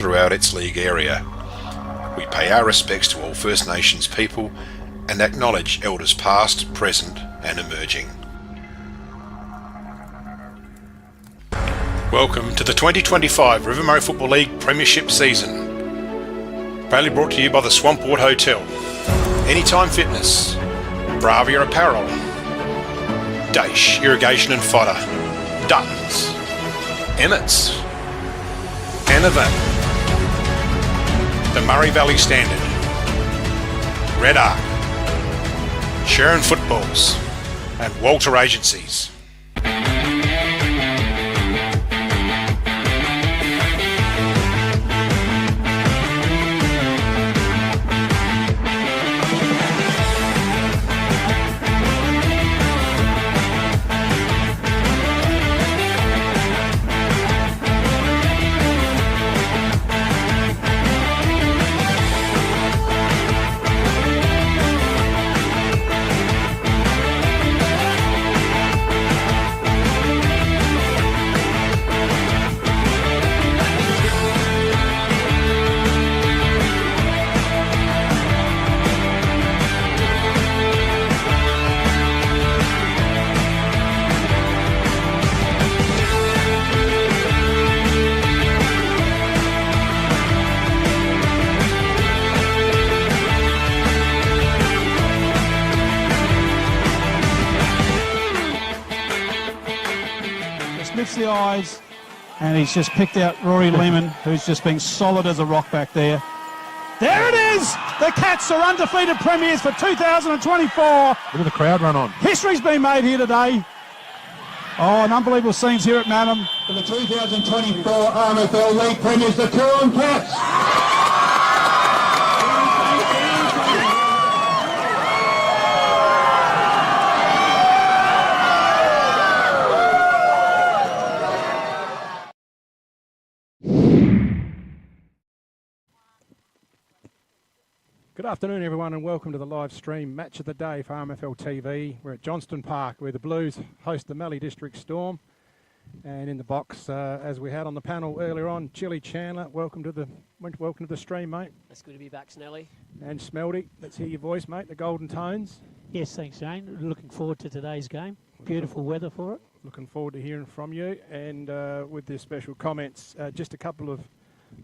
throughout its league area. We pay our respects to all First Nations people and acknowledge elders past, present and emerging. Welcome to the 2025 Rivermo Football League Premiership season. Proudly brought to you by the Swampwort Hotel, Anytime Fitness, Bravia Apparel, Daesh Irrigation and Fodder, Duttons, Emmett's, Anavan, the Murray Valley Standard, Red Arc, Sharon Footballs and Walter Agencies. The eyes, and he's just picked out Rory Lemon, who's just been solid as a rock back there. There it is! The Cats are undefeated premiers for 2024. Look at the crowd run on. History's been made here today. Oh, an unbelievable scenes here at Madam. For the 2024 RMFL League premiers, the Coorong Cats. Good afternoon, everyone, and welcome to the live stream match of the day for RMFL TV. We're at Johnston Park, where the Blues host the Mallee District Storm. And in the box, as we had on the panel earlier on, Chili Chandler. Welcome to the stream, mate. It's good to be back, Snelly. And Smelty, let's hear your voice, mate. The Golden Tones. Yes, thanks, Shane. Looking forward to today's game. Beautiful weather for it. Looking forward to hearing from you. And with the special comments, just a couple of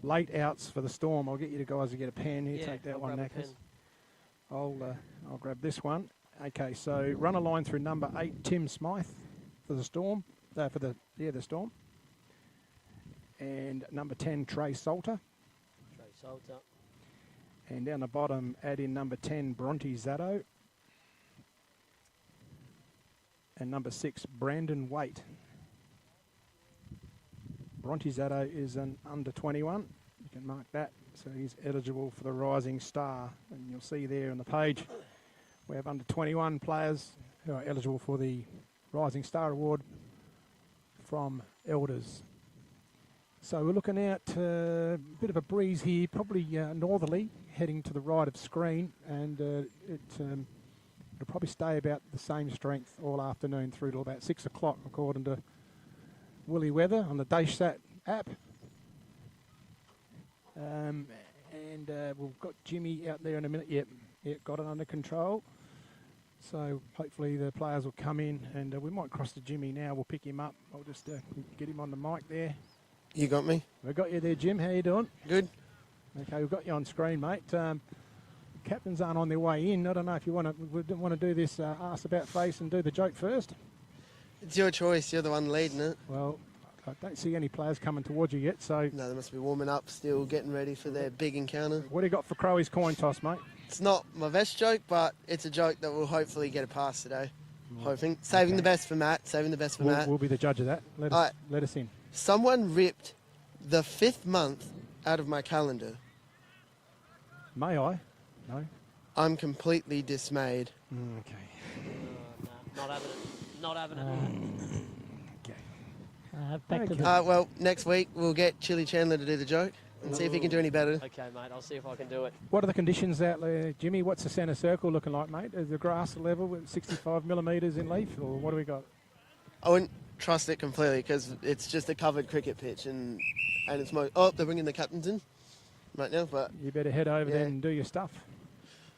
late outs for the Storm. I'll get you guys to get a pen here. Take that one, Knackers. I'll grab this one. Okay, so run a line through number 8, Tim Smythe for the Storm. The Storm. And number 10, Trey Salter. And down the bottom, add in number 10, Bronte Zatto. And number 6, Brandon Waite. Bronte Zatto is an under 21. You can mark that. So he's eligible for the Rising Star. And you'll see there on the page, we have under 21 players who are eligible for the Rising Star Award from Elders. So we're looking at a bit of a breeze here, probably northerly, heading to the right of screen. And it'll probably stay about the same strength all afternoon through to about 6 o'clock, according to Willy Weather on the Daesat app. We've got Jimmy out there in a minute. Yep, got it under control. So hopefully the players will come in, and we might cross to Jimmy now. We'll pick him up. I'll just get him on the mic there. You got me? We've got you there, Jim. How you doing? Good. Okay, we've got you on screen, mate. Captains aren't on their way in. I don't know if you want to do this ask about face and do the joke first. It's your choice. You're the one leading it. Well, I don't see any players coming towards you yet, so... No, they must be warming up still, getting ready for their big encounter. What do you got for Crowy's coin toss, mate? It's not my best joke, but it's a joke that will hopefully get a pass today. Hoping. Saving the best for Matt. Matt. We'll be the judge of that. Let us in. Someone ripped the 5th month out of my calendar. May I? No. I'm completely dismayed. Okay. Not having it. Okay. Well, next week we'll get Chili Chandler to do the joke and see if he can do any better. Okay, mate, I'll see if I can do it. What are the conditions out there, Jimmy? What's the centre circle looking like, mate? Is the grass level with 65 millimetres in leaf, or what do we got? trust it completely because it's just a covered cricket pitch and it's oh, they're bringing the captains in right now, but You better head over there Yeah. and do your stuff.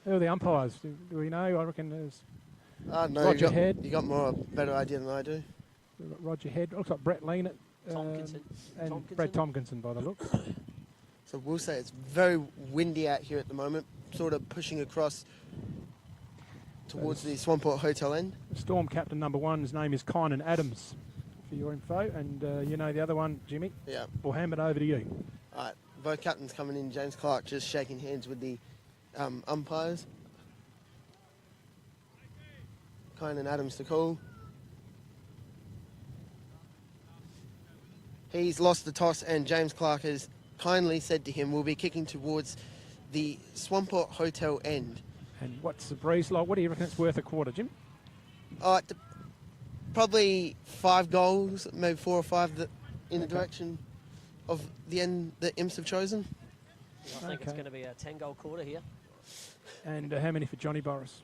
Who are the umpires? Do we know? I reckon there's no, Roger Head. You got more better idea than I do. we've got Roger Head. Looks like Brett Lean Tompkinson. and Tompkinson. Brett Tompkinson by the looks. So we'll say it's very windy out here at the moment, sort of pushing across towards the Swamport Hotel end. Storm captain number 1, his name is Kynan Adams, for your info. And you know the other one, Jimmy? Yeah. We'll hand it over to you. All right, both captains coming in. James Clark just shaking hands with the umpires. Kynan Adams to call. He's lost the toss, and James Clark has kindly said to him, we'll be kicking towards the Swamport Hotel end. And what's the breeze like? What do you reckon it's worth a quarter, Jim? Probably 5 goals, maybe 4 or 5 in the direction of the end that Imps have chosen. I think it's going to be a 10-goal quarter here. And how many for Johnny Boris?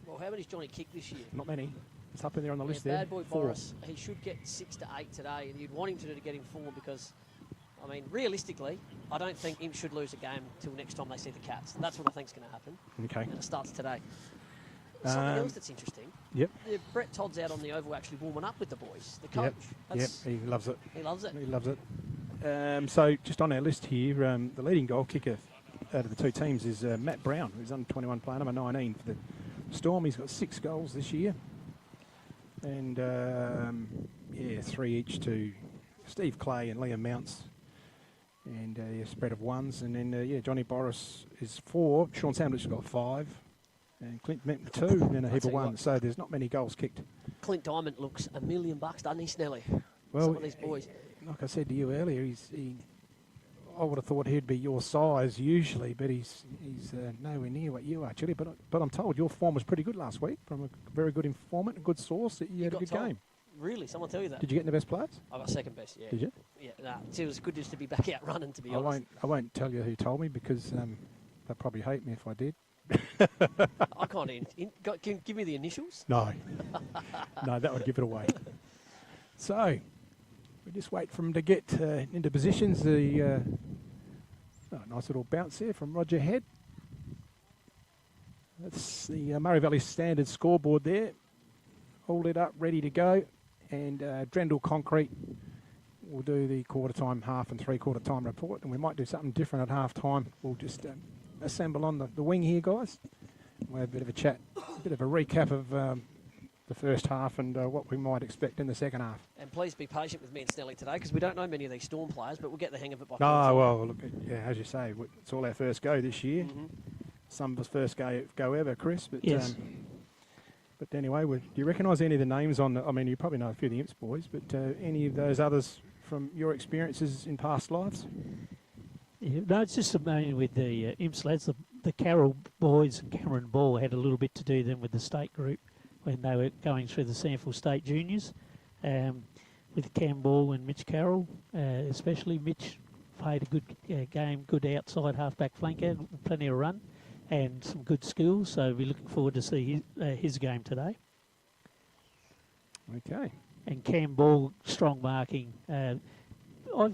Well, how many's Johnny kicked this year? Not many. It's up in there on the list there. Bad boy 4. Boris, he should get 6 to 8 today. You'd want him to get him 4 because, I mean, realistically, I don't think Imp should lose a game till next time they see the Cats. That's what I think's going to happen. Okay. And it starts today. Something else that's interesting. Yep. Brett Todd's out on the oval actually warming up with the boys. The coach. Yep. He loves it. He loves it. He loves it. So just on our list here, the leading goal kicker out of the two teams is Matt Brown, who's under 21 player, number 19 for the Storm. He's got 6 goals this year. And, 3 each to Steve Clay and Liam Mounts. And a spread of 1s. And then, Johnny Boris is 4. Sean Sandwich has got 5. And Clint Menton 2, and then a heap of 1s. So there's not many goals kicked. Clint Diamond looks $1 million, doesn't he, Snelly? Well, some of these boys. Like I said to you earlier, I would have thought he'd be your size usually, but he's nowhere near what you are, Chili. But I'm told your form was pretty good last week from a very good informant, a good source, that you had a good game. Really? Someone tell you that? Did you get in the best players? I got second best, yeah. Did you? Yeah, it was good just to be back out running, to be honest. I won't tell you who told me because they'd probably hate me if I did. I can't. Can you give me the initials? No. No, that would give it away. So, we just wait for them to get into positions. Nice little bounce there from Roger Head. That's the Murray Valley Standard scoreboard there. All lit up, ready to go. And Drendel Concrete will do the quarter time, half and 3/4 time report. And we might do something different at half time. We'll just assemble on the wing here, guys. We'll have a bit of a chat, a bit of a recap of the first half and what we might expect in the second half. And please be patient with me and Snelly today because we don't know many of these Storm players, but we'll get the hang of it by No, well, look, as you say, it's all our first go this year. Mm-hmm. Some of us first go ever, Chris. But, Yes. But anyway, do you recognise any of the names on I mean, you probably know a few of the Imps boys, but any of those others from your experiences in past lives? Yeah, no, it's just mainly with the Imps lads. The Carroll boys and Cameron Ball had a little bit to do then with the state group when they were going through the Sandford State Juniors. With Cam Ball and Mitch Carroll, especially. Mitch played a good game, good outside half-back flanker, plenty of run and some good skills. So we're looking forward to see his game today. Okay. And Cam Ball, strong marking. I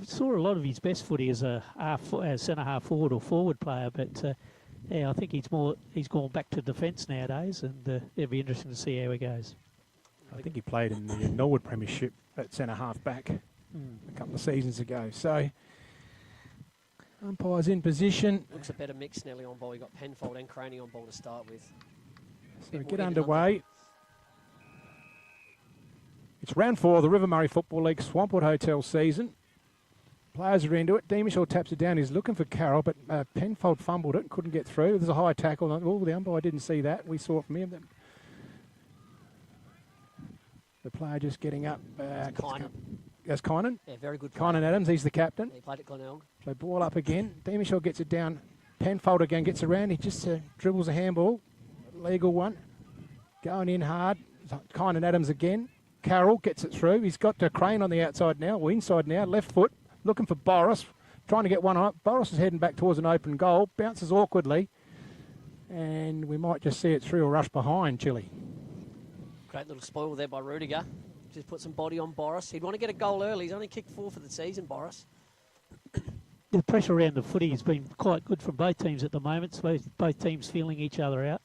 saw a lot of his best footy as a centre half forward or forward player, but I think he's gone back to defence nowadays, and it'll be interesting to see how he goes. I think he played in the Norwood Premiership at centre half back a couple of seasons ago. So umpires in position. Looks a better mix, Snelly on ball. You got Penfold and Craney on ball to start with. So get underway. It's round 4 of the River Murray Football League Swampwood Hotel season. Players are into it. Demishaw taps it down. He's looking for Carroll, but Penfold fumbled it and couldn't get through. There's a high tackle. Oh, the umpire didn't see that. We saw it from him. The player just getting up. Kynan. That's Kynan. Yeah, very good player. Kynan Adams, he's the captain. He played at Glenelg. So ball up again. Demishaw gets it down. Penfold again gets around. He just dribbles a handball. Legal one. Going in hard. Kynan Adams again. Carroll gets it through. He's got Crane on the outside now, or inside now, left foot. Looking for Boris, trying to get one up. Boris is heading back towards an open goal, bounces awkwardly, and we might just see it through or rush behind, Chile. Great little spoil there by Rudiger. Just put some body on Boris. He'd want to get a goal early. He's only kicked 4 for the season, Boris. The pressure around the footy has been quite good from both teams at the moment. So both teams feeling each other out.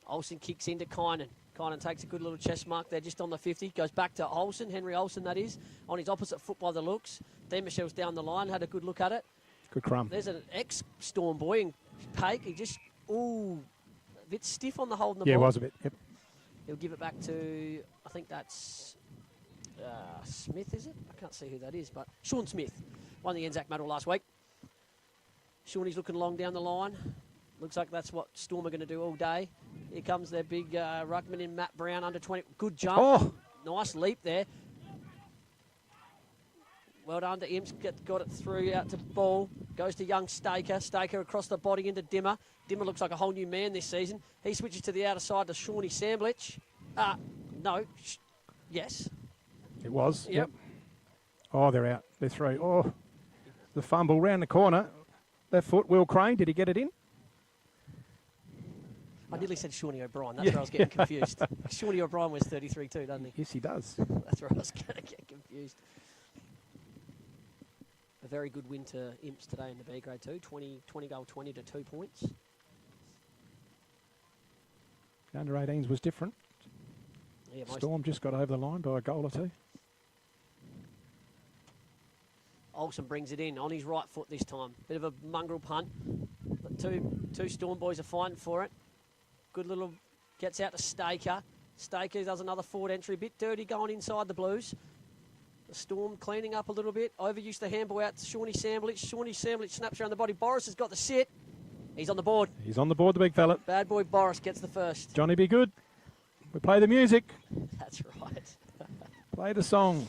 Olsen kicks into Kynan. Kynan takes a good little chest mark there just on the 50. Goes back to Olsen, Henry Olsen that is, on his opposite foot by the looks. Then Michelle's down the line, had a good look at it. Good crumb. There's an ex-Storm boy in Pake. He just, a bit stiff on the hold in the Yeah, ball. it was a bit. Yep. He'll give it back to, I think that's Smith, is it? I can't see who that is, but Sean Smith won the Anzac medal last week. Shawnee's looking long down the line. Looks like that's what Storm are going to do all day. Here comes their big ruckman in Matt Brown, under 20. Good jump. Oh! Nice leap there. Well done to Imps. Got it through out to Ball. Goes to young Staker. Staker across the body into Dimmer. Dimmer looks like a whole new man this season. He switches to the outer side to Shawnee Samblich. No. Yes. It was. Yep. Oh, they're out. They're through. Oh, the fumble round the corner. Left foot, Will Crane. Did he get it in? I nearly said Shawnee O'Brien. That's where I was getting confused. Shawnee O'Brien was 33 too, doesn't he? Yes, he does. That's where I was going to get confused. A very good win to Imps today in the B grade too. 20 goal 20 to 2 points. The under 18s was different. Yeah, Storm just got over the line by a goal or two. Olsen brings it in on his right foot this time. Bit of a mongrel punt. But two Storm boys are fighting for it. Good little, gets out to Staker. Staker does another forward entry. Bit dirty going inside the Blues. The Storm cleaning up a little bit. Overused the handball out to Shawnee Samblich. Shawnee Samblich snaps around the body. Boris has got the sit. He's on the board. He's on the board, the big fella. Bad boy Boris gets the first. Johnny, be good. We play the music. That's right. Play the song.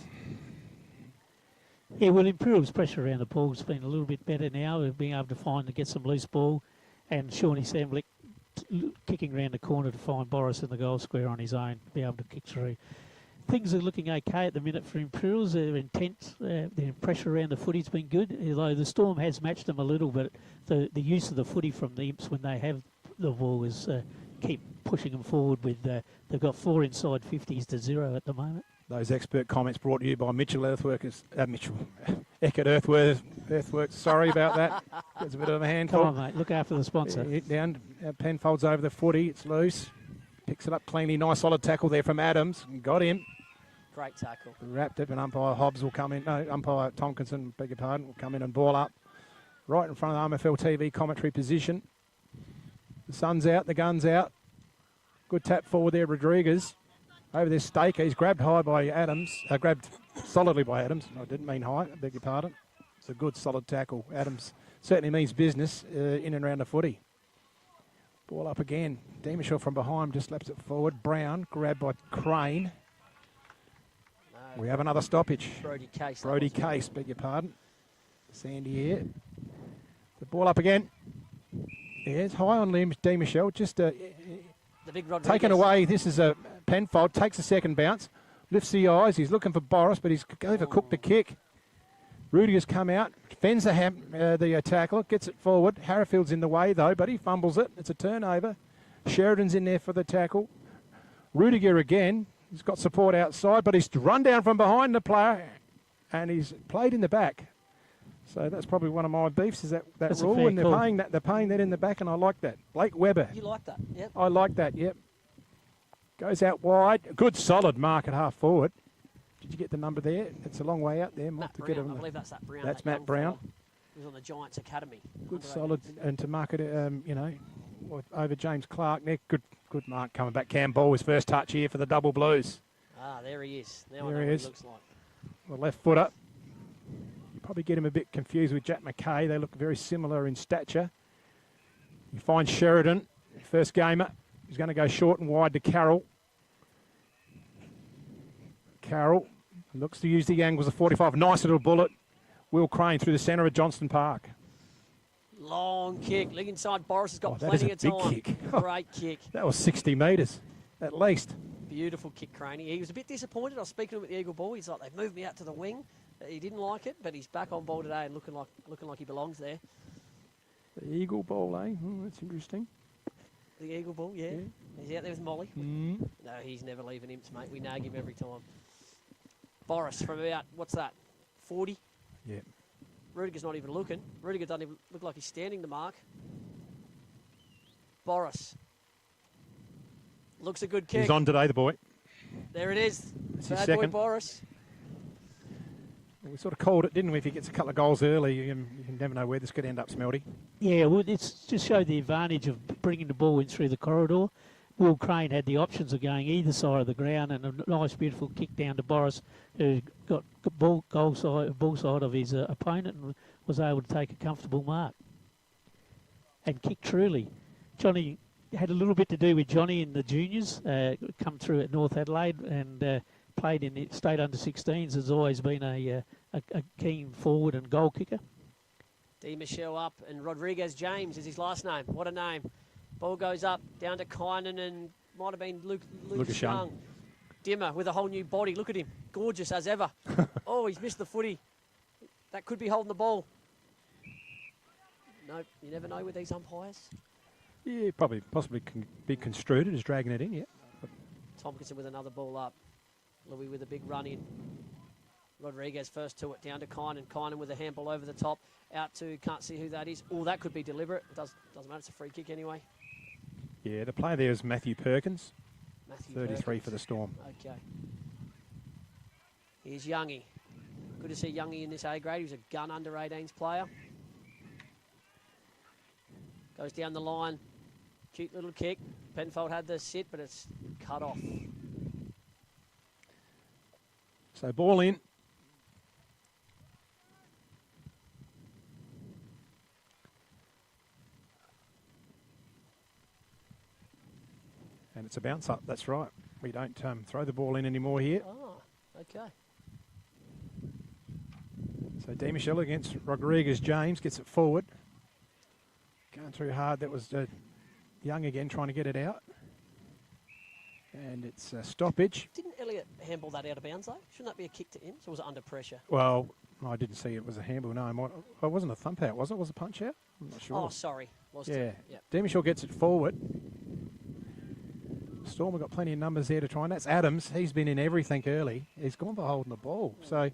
Yeah, well, Imperials' pressure around the ball's been a little bit better now. We're being able to find and get some loose ball. And Shawnee Samblich kicking around the corner to find Boris in the goal square on his own, be able to kick through. Things are looking okay at the minute for Imperials. They're intense. Their pressure around the footy's been good, although the Storm has matched them a little, but the use of the footy from the Imps when they have the ball is keep pushing them forward with, they've got 4 inside 50s to 0 at the moment. Those expert comments brought to you by Mitchell Earthworks, Eckert Earthworks. Sorry about that. It's a bit of a handful. Come on, mate. Look after the sponsor. Hit down. Penfold's over the footy. It's loose. Picks it up cleanly. Nice solid tackle there from Adams. Got him. Great tackle. Wrapped it, and umpire Hobbs will come in. No, umpire Tomkinson, beg your pardon, will come in and ball up. Right in front of the RMFL TV commentary position. The sun's out. The gun's out. Good tap forward there, Rodriguez. Over there, Staker. He's grabbed high by Adams. Grabbed solidly by Adams. I didn't mean high. I beg your pardon. It's a good, solid tackle. Adams certainly means business in and around the footy. Ball up again. Demishaw from behind just slaps it forward. Brown grabbed by Crane. No, We have another stoppage. Brody Case. Brody Case, beg your pardon. Sandy here. The ball up again. Yeah, it's high on limbs. Demishaw just The big Rodriguez. taken away. This is a Penfold. Takes a second bounce. Lifts the eyes. He's looking for Boris, but he's overcooked the kick. Rudiger's come out. Fends the tackle. Gets it forward. Harrafield's in the way, though, but he fumbles it. It's a turnover. Sheridan's in there for the tackle. Rudiger again. He's got support outside, but he's run down from behind the player, and he's played in the back. So that's probably one of my beefs, is that That's a rule, fair and call. they're paying that in the back, and I like that. Blake Webber. You like that? Yep. I like that, yep. Goes out wide. Good solid mark at half forward. Did you get the number there? It's a long way out there. Matt To Brown. get him. I believe that's that Brown. That's that Matt young Brown. fella. He was on the Giants Academy. Good Under solid, 18s. and to mark it, over James Clark. Nick, good mark coming back. Cam Ball, his first touch here for the Double Blues. Ah, there he is. Now There I know he what is. he looks like. The left footer. You probably get him a bit confused with Jack McKay. They look very similar in stature. You find Sheridan, first gamer. He's going to go short and wide to Carroll. Carroll looks to use the angles of 45. Nice little bullet. Will Crane through the centre of Johnston Park. Long kick. Look inside. Boris has got Oh, that is plenty a of big time. kick. Great kick. That was 60 metres, at least. Beautiful kick, Craney. He was a bit disappointed. I was speaking to him at the Eagle Ball. He's like, they've moved me out to the wing. He didn't like it, but he's back on ball today and looking like he belongs there. The Eagle Ball, eh? That's interesting. The Eagle Ball, yeah. He's out there with Mallee. Mm. No, he's never leaving Imps, mate. We nag him every time. Boris from about, what's that, 40? Yeah. Rudiger's not even looking. Rudiger doesn't even look like he's standing the mark. Boris. Looks a good kick. He's on today, the boy. There it is. That's his Bad boy second. Boris. We sort of called it, didn't we? If he gets a couple of goals early, you can never know where this could end up, Smelty. Yeah, well, it's just showed the advantage of bringing the ball in through the corridor. Will Crane had the options of going either side of the ground, and a nice, beautiful kick down to Boris, who got ball side of his opponent and was able to take a comfortable mark and kick truly. Johnny had a little bit to do with Johnny in the juniors, come through at North Adelaide and played in the state under-16s. Has always been a keen forward and goal kicker. Di Michelle up, and Rodriguez James is his last name. What a name. Ball goes up, down to Kynan, and might have been Lucas Young. Dimmer with a whole new body. Look at him. Gorgeous as ever. Oh, he's missed the footy. That could be holding the ball. No, you never know with these umpires. Yeah, possibly can be construed as dragging it in, yeah. Tompkinson with another ball up. Louis with a big run in. Rodriguez first to it, down to Kynan. Kynan with a handball over the top. Out to, can't see who that is. Oh, that could be deliberate. Doesn't matter, it's a free kick anyway. Yeah, the player there is Matthew Perkins. Matthew 33 Perkins. for the Storm. Okay. Here's Youngie. Good to see Youngie in this A grade. He was a gun under 18s player. Goes down the line. Cute little kick. Penfold had the sit, but it's cut off. So ball in. And it's a bounce up, that's right. We don't throw the ball in anymore here. Oh, okay. So Di Michelle against Rodriguez James gets it forward. Going through hard, that was Young again trying to get it out. And it's a stoppage. Didn't Elliott handball that out of bounds, though? Shouldn't that be a kick to him? So was it under pressure? Well, I didn't see it was a handball. No, it wasn't a thump out, was it? Was it a punch out? I'm not sure. Oh, sorry. Yeah. Di Michelle gets it forward. Storm have got plenty of numbers there to try, and that's Adams. He's been in everything early. He's gone for holding the ball. So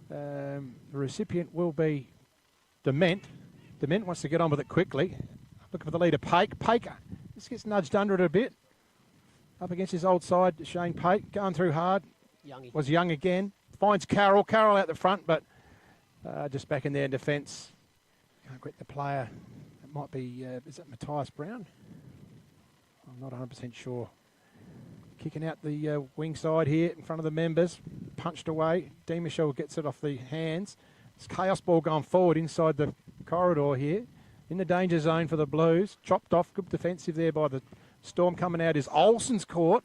the recipient will be Dement. Dement wants to get on with it quickly. Looking for the leader, Pake. Pake just gets nudged under it a bit. Up against his old side, Shane Pake, going through hard. Youngie. Was Young again. Finds Carroll. Carroll out the front, but just back in there in defence. Can't get the player. It might be, is it Matthias Brown? I'm not 100% sure. Kicking out the wing side here in front of the members. Punched away. Di Michelle gets it off the hands. It's chaos ball going forward inside the corridor here. In the danger zone for the Blues. Chopped off. Good defensive there by the Storm. Coming out is Olsen's caught.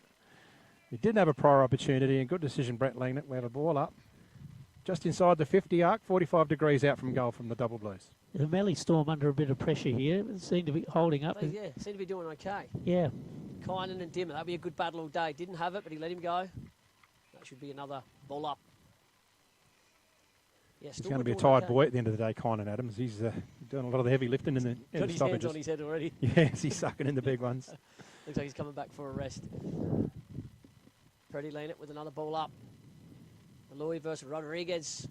He didn't have a prior opportunity, and good decision, Brett Legnett. We have a ball up. Just inside the 50 arc, 45 degrees out from goal from the Double Blues. The Mallee Storm under a bit of pressure here. Seem to be holding up. Yeah, seem to be doing okay. Yeah. Kynan and Dimmer, that'll be a good battle all day. Didn't have it, but he let him go. That should be another ball up. Yeah, He's going to be a tired boy at the end of the day, Kynan Adams. He's doing a lot of the heavy lifting in the got his stoppages. hands on his head already. Yes, he's sucking in the big ones. Looks like he's coming back for a rest. Freddie Legnett with another ball up. Louis versus Rodriguez.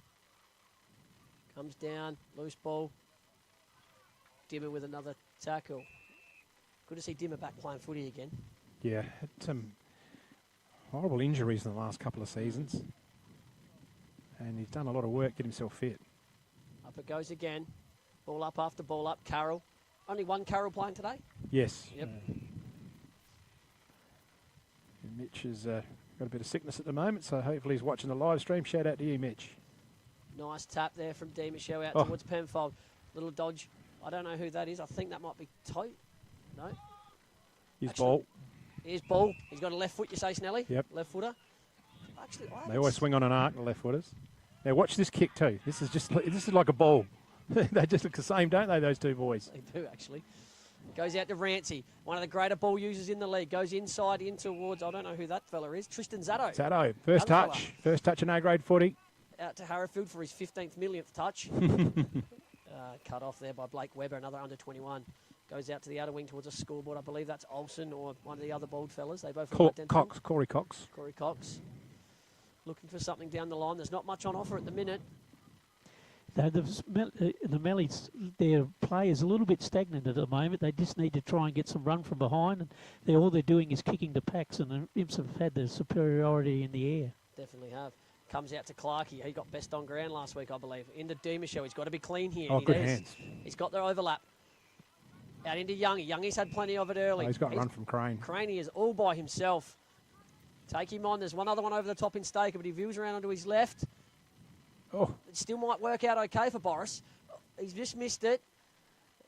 Comes down, loose ball. Dimmer with another tackle. Good to see Dimmer back playing footy again. Yeah, had some horrible injuries in the last couple of seasons. And he's done a lot of work to get himself fit. Up it goes again. Ball up after ball up. Carroll. Only one Carroll playing today? Yes. Yep. And Mitch has got a bit of sickness at the moment, so hopefully he's watching the live stream. Shout out to you, Mitch. Nice tap there from Di Michelle out towards Penfold. Little dodge. I don't know who that is. I think that might be Tote. No. His ball. Here's ball. He's got a left foot, you say, Snelly? Yep. Left footer. Actually, They always swing on an arc, the left footers. Now watch this kick too. This is like a ball. They just look the same, don't they, those two boys? They do, actually. Goes out to Rancy, one of the greater ball users in the league. Goes inside in towards, I don't know who that fella is, Tristan Zatto. Zatto, first touch. Fella. First touch in A-grade footy. Out to Harrowfield for his 15th millionth touch. Cut off there by Blake Webber, another under 21. Goes out to the outer wing towards a scoreboard. I believe that's Olsen or one of the other bald fellas. They both look Cox, Corey Cox. Corey Cox. looking for something down the line. There's not much on offer at the minute. The Mallee, their play is a little bit stagnant at the moment. They just need to try and get some run from behind, and all they're doing is kicking the packs, and the Imps have had the superiority in the air. Definitely have. Comes out to Clarkey. He got best on ground last week, I believe. Into Michelle. He's got to be clean here. Oh, good hands. He's got the overlap. Out into Youngie. Youngie's had plenty of it early. Oh, he's got run from Crane. Craney is all by himself. Take him on. There's one other one over the top in Staker, but he views around onto his left. Oh, It still might work out okay for Boris. He's just missed it.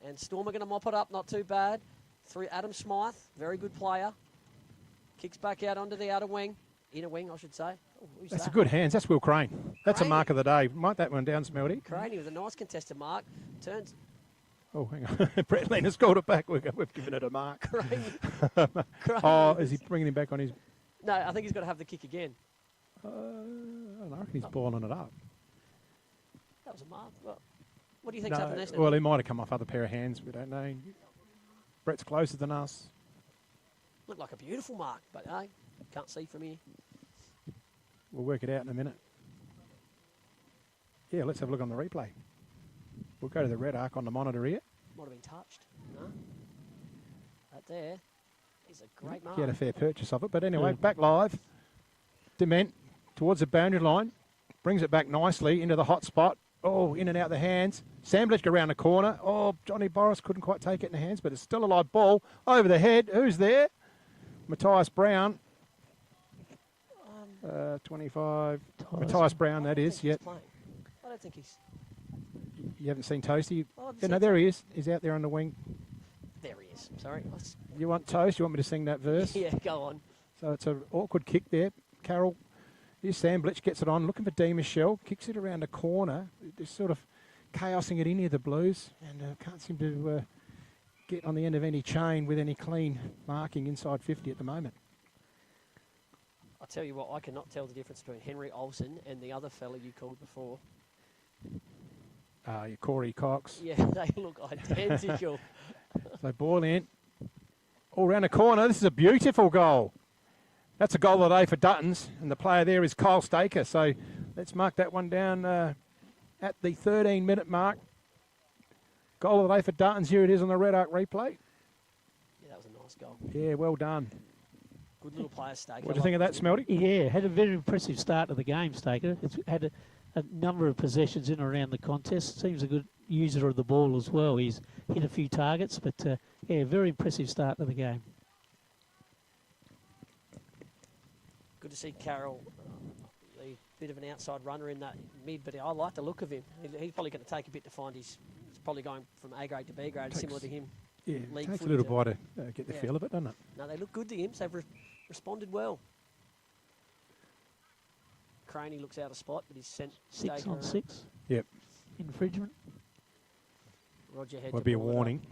And Storm are going to mop it up. Not too bad. Through Adam Smythe. Very good player. Kicks back out onto the outer wing. Inner wing, I should say. Oh, who's that's that? a good hands. That's Will Crane. That's a Crane. mark of the day. Mark that one down, Smelty. Craney with a nice contested mark. Turns. Oh, hang on. Brett Lena's called it back. We've given it a mark. Crane. Oh, is he bringing him back on his... No, I think he's got to have the kick again. I don't know. He's balling it up. That was a mark. Well, what do you think's happened there? Well, he might have come off other pair of hands. We don't know. Brett's closer than us. Looked like a beautiful mark, but hey, can't see from here. We'll work it out in a minute. Yeah, let's have a look on the replay. We'll go to the red arc on the monitor here. Might have been touched. No. That there is a great mark. He had a fair purchase of it. But anyway, back live. Dement towards the boundary line. Brings it back nicely into the hot spot. Oh, in and out the hands. Samblich around the corner. Oh, Johnny Boris couldn't quite take it in the hands, but it's still a live ball. Over the head. Who's there? Matthias Brown. 25. Matthias Brown, that is. Yep. I don't think he's... You haven't seen Toasty? Oh, Yeah, no, there he is. He's out there on the wing. There he is. Sorry. You want Toast? You want me to sing that verse? Yeah, go on. So it's an awkward kick there. Carroll, here's Samblich, gets it on, looking for D. Michelle, kicks it around the corner. Just sort of chaosing it in here, the Blues, and can't seem to get on the end of any chain with any clean marking inside 50 at the moment. I'll tell you what, I cannot tell the difference between Henry Olsen and the other fella you called before. Corey Cox. Yeah, they look identical. So ball in. All round the corner. This is a beautiful goal. That's a goal of the day for Duttons, and the player there is Kyle Staker. So let's mark that one down at the 13-minute mark. Goal of the day for Duttons. Here it is on the Red Arc replay. Yeah, that was a nice goal. Yeah, well done. Good little player, Staker. What do you think of that, Smelty? Yeah, had a very impressive start to the game, Staker. It's had a number of possessions in and around the contest. Seems a good user of the ball as well. He's hit a few targets, but yeah, very impressive start to the game. Good to see Carroll, a bit of an outside runner in that mid, but I like the look of him. He's probably going to take a bit to find his... He's probably going from A grade to B grade, similar to him. Yeah, League takes a footy little while to get the yeah. feel of it, doesn't it? No, they look good, the Imps. They've responded well. Craney looks out of spot, but he's sent 6 Staker on around. 6. Yep. Infringement. Roger had Might to be a ball it up. warning.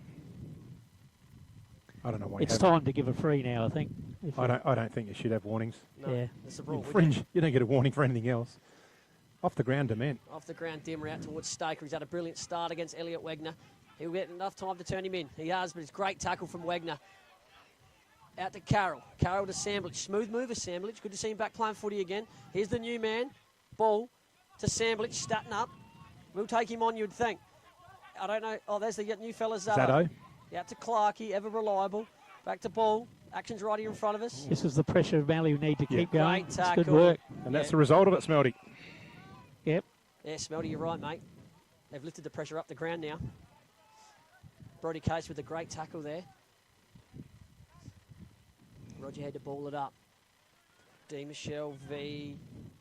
I don't know why. It's time to give a free now, I think. I don't think you should have warnings. No, Yeah. that's the rule. Infringe. You don't get a warning for anything else. Off the ground, Dement. Off the ground, Dimmer out towards Staker. He's had a brilliant start against Elliot Wegner. He'll get enough time to turn him in. He has, but it's great tackle from Wegner. Out to Carroll. Carroll to Samblich. Smooth mover, Samblich. Good to see him back playing footy again. Here's the new man. Ball to Samblich. Statting up. We'll take him on, you'd think. I don't know. Oh, there's the new fella, Zato. Out to Clarkey, ever reliable. Back to Ball. Action's right here in front of us. This is the pressure of Mallee. We need to keep going. Great It's tackle. good work. And that's the result of it, Smelty. Yep. Yeah, Smelty, you're right, mate. They've lifted the pressure up the ground now. Brody Case with a great tackle there. Roger had to ball it up. D. Michelle v.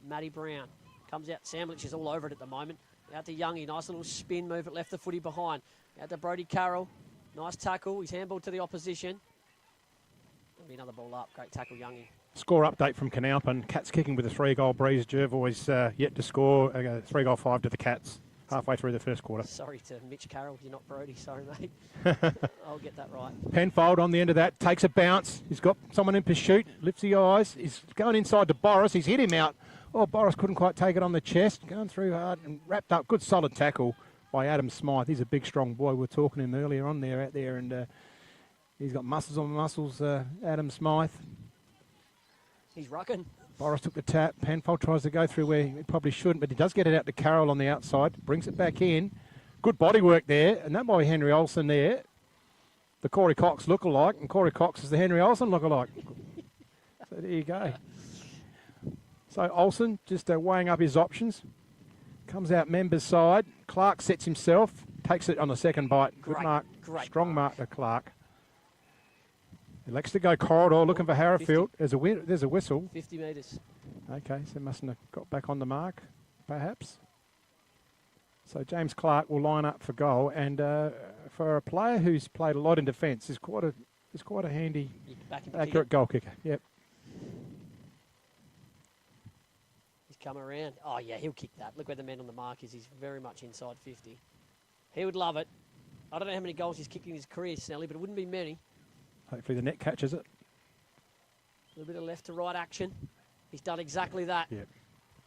Matty Brown. Comes out. Samblich is all over it at the moment. Out to Youngie. Nice little spin move. It left the footy behind. Out to Brody Carroll. Nice tackle. He's handballed to the opposition. There'll be another ball up. Great tackle, Youngie. Score update from Canalpin. Cats kicking with a 3-goal breeze. Jervois yet to score. 3-goal 5 to the Cats. Halfway through the first quarter. Sorry to Mitch Carroll. You're not Brody. Sorry, mate. I'll get that right. Penfold on the end of that. Takes a bounce. He's got someone in pursuit. Lifts the eyes. He's going inside to Boris. He's hit him out. Oh, Boris couldn't quite take it on the chest. Going through hard and wrapped up. Good solid tackle by Adam Smythe. He's a big, strong boy. We were talking to him earlier on there, out there, and he's got muscles on muscles, Adam Smythe. He's rucking. Boris took the tap. Penfold tries to go through where he probably shouldn't, but he does get it out to Carroll on the outside. Brings it back in. Good body work there, and that might be Henry Olsen there. The Corey Cox lookalike, and Corey Cox is the Henry Olsen lookalike. So there you go. So Olsen just weighing up his options. Comes out Member's side. Clark sets himself. Takes it on the second bite. Good mark. Strong mark to Clark. Elects to go corridor, looking for Harrowfield. There's a whistle. 50 metres. Okay, so mustn't have got back on the mark, perhaps. So James Clark will line up for goal, and for a player who's played a lot in defence, is quite a handy, accurate goal kicker. Yep. He's come around. Oh yeah, he'll kick that. Look where the man on the mark is. He's very much inside 50. He would love it. I don't know how many goals he's kicked in his career, Snelly, but it wouldn't be many. Hopefully the net catches it. A little bit of left to right action. He's done exactly that. Yep.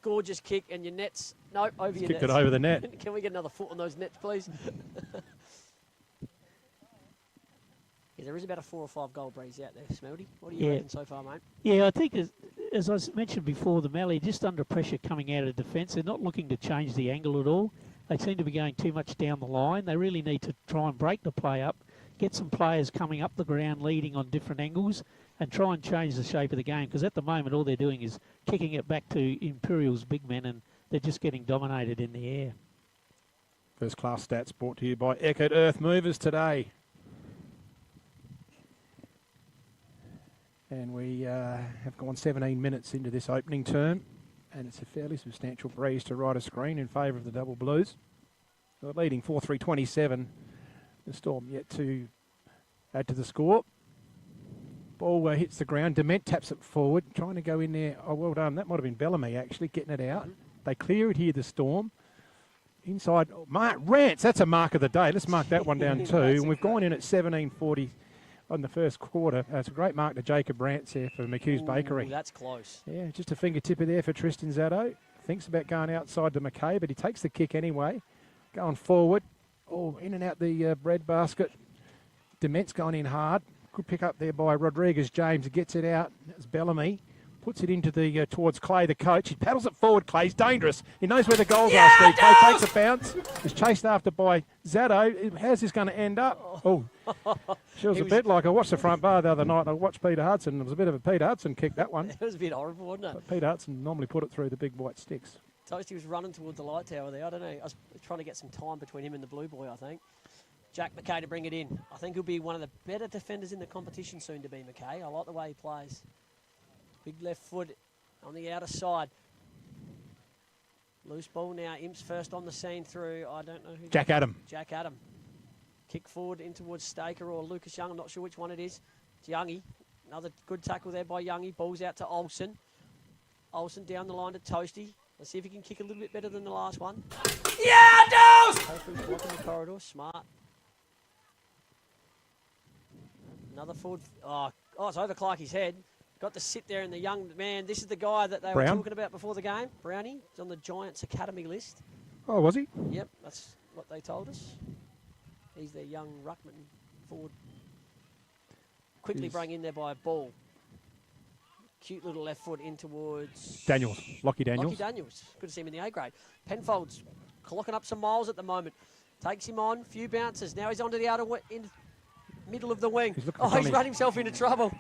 Gorgeous kick, and your nets. No, over your nets. Kicked it over the net. Can we get another foot on those nets, please? Yeah, there is about a 4 or 5 goal breeze out there, Smelty. What do you reckon so far, mate? Yeah, I think as I mentioned before, the Mallee just under pressure coming out of defence. They're not looking to change the angle at all. They seem to be going too much down the line. They really need to try and break the play up, get some players coming up the ground leading on different angles, and try and change the shape of the game, because at the moment all they're doing is kicking it back to Imperials big men, and they're just getting dominated in the air. First class stats brought to you by Eckert Earth Movers today. And we have gone 17 minutes into this opening term, and it's a fairly substantial breeze to right a screen in favour of the Double Blues. They're leading 4-3-27. The Storm yet to add to the score. Ball hits the ground. Dement taps it forward, trying to go in there. Oh, well done. That might have been Bellamy, actually, getting it out. They clear it here, the Storm. Inside, Mark Rance, that's a mark of the day. Let's mark that one down too. And we've gone in at 17:40 on the first quarter. It's a great mark to Jacob Rance here for McHugh's Bakery. That's close. Yeah, just a fingertipper there for Tristan Zaddo. Thinks about going outside to McKay, but he takes the kick anyway. Going forward. Oh, in and out the bread basket. Dement's going in hard. Good pick up there by Rodriguez James. Gets it out. That's Bellamy. Puts it into the towards Clay, the coach. He paddles it forward. Clay's dangerous. He knows where the goals are, Steve. Clay takes a bounce. Is chased after by Zaddo. How's this going to end up? Oh, she was a bit like I watched the front bar the other night. I watched Peter Hudson. It was a bit of a Peter Hudson kick, that one. It was a bit horrible, wasn't it? But Peter Hudson normally put it through the big white sticks. Toasty was running towards the light tower there. I don't know. I was trying to get some time between him and the blue boy, I think. Jack McKay to bring it in. I think he'll be one of the better defenders in the competition soon to be, McKay. I like the way he plays. Big left foot on the outer side. Loose ball now. Imps first on the scene through, I don't know who. Jack Adam. Jack Adam. Kick forward in towards Staker or Lucas Young. I'm not sure which one it is. It's Youngie. Another good tackle there by Youngie. Ball's out to Olsen. Olsen down the line to Toasty. Let's see if he can kick a little bit better than the last one. Yeah, it does! Blocking the corridor. Smart. Another forward. Oh, it's over Clarkie's head. Got to sit there, and the young man, this is the guy that they were talking about before the game. Brownie. He's on the Giants Academy list. Oh, was he? Yep, that's what they told us. He's their young ruckman forward. Quickly bring in there by a ball. Cute little left foot in towards... Daniels. Lockie Daniels. Lockie Daniels. Good to see him in the A grade. Penfold's clocking up some miles at the moment. Takes him on. Few bounces. Now he's onto the outer middle of the wing. He's run himself into trouble.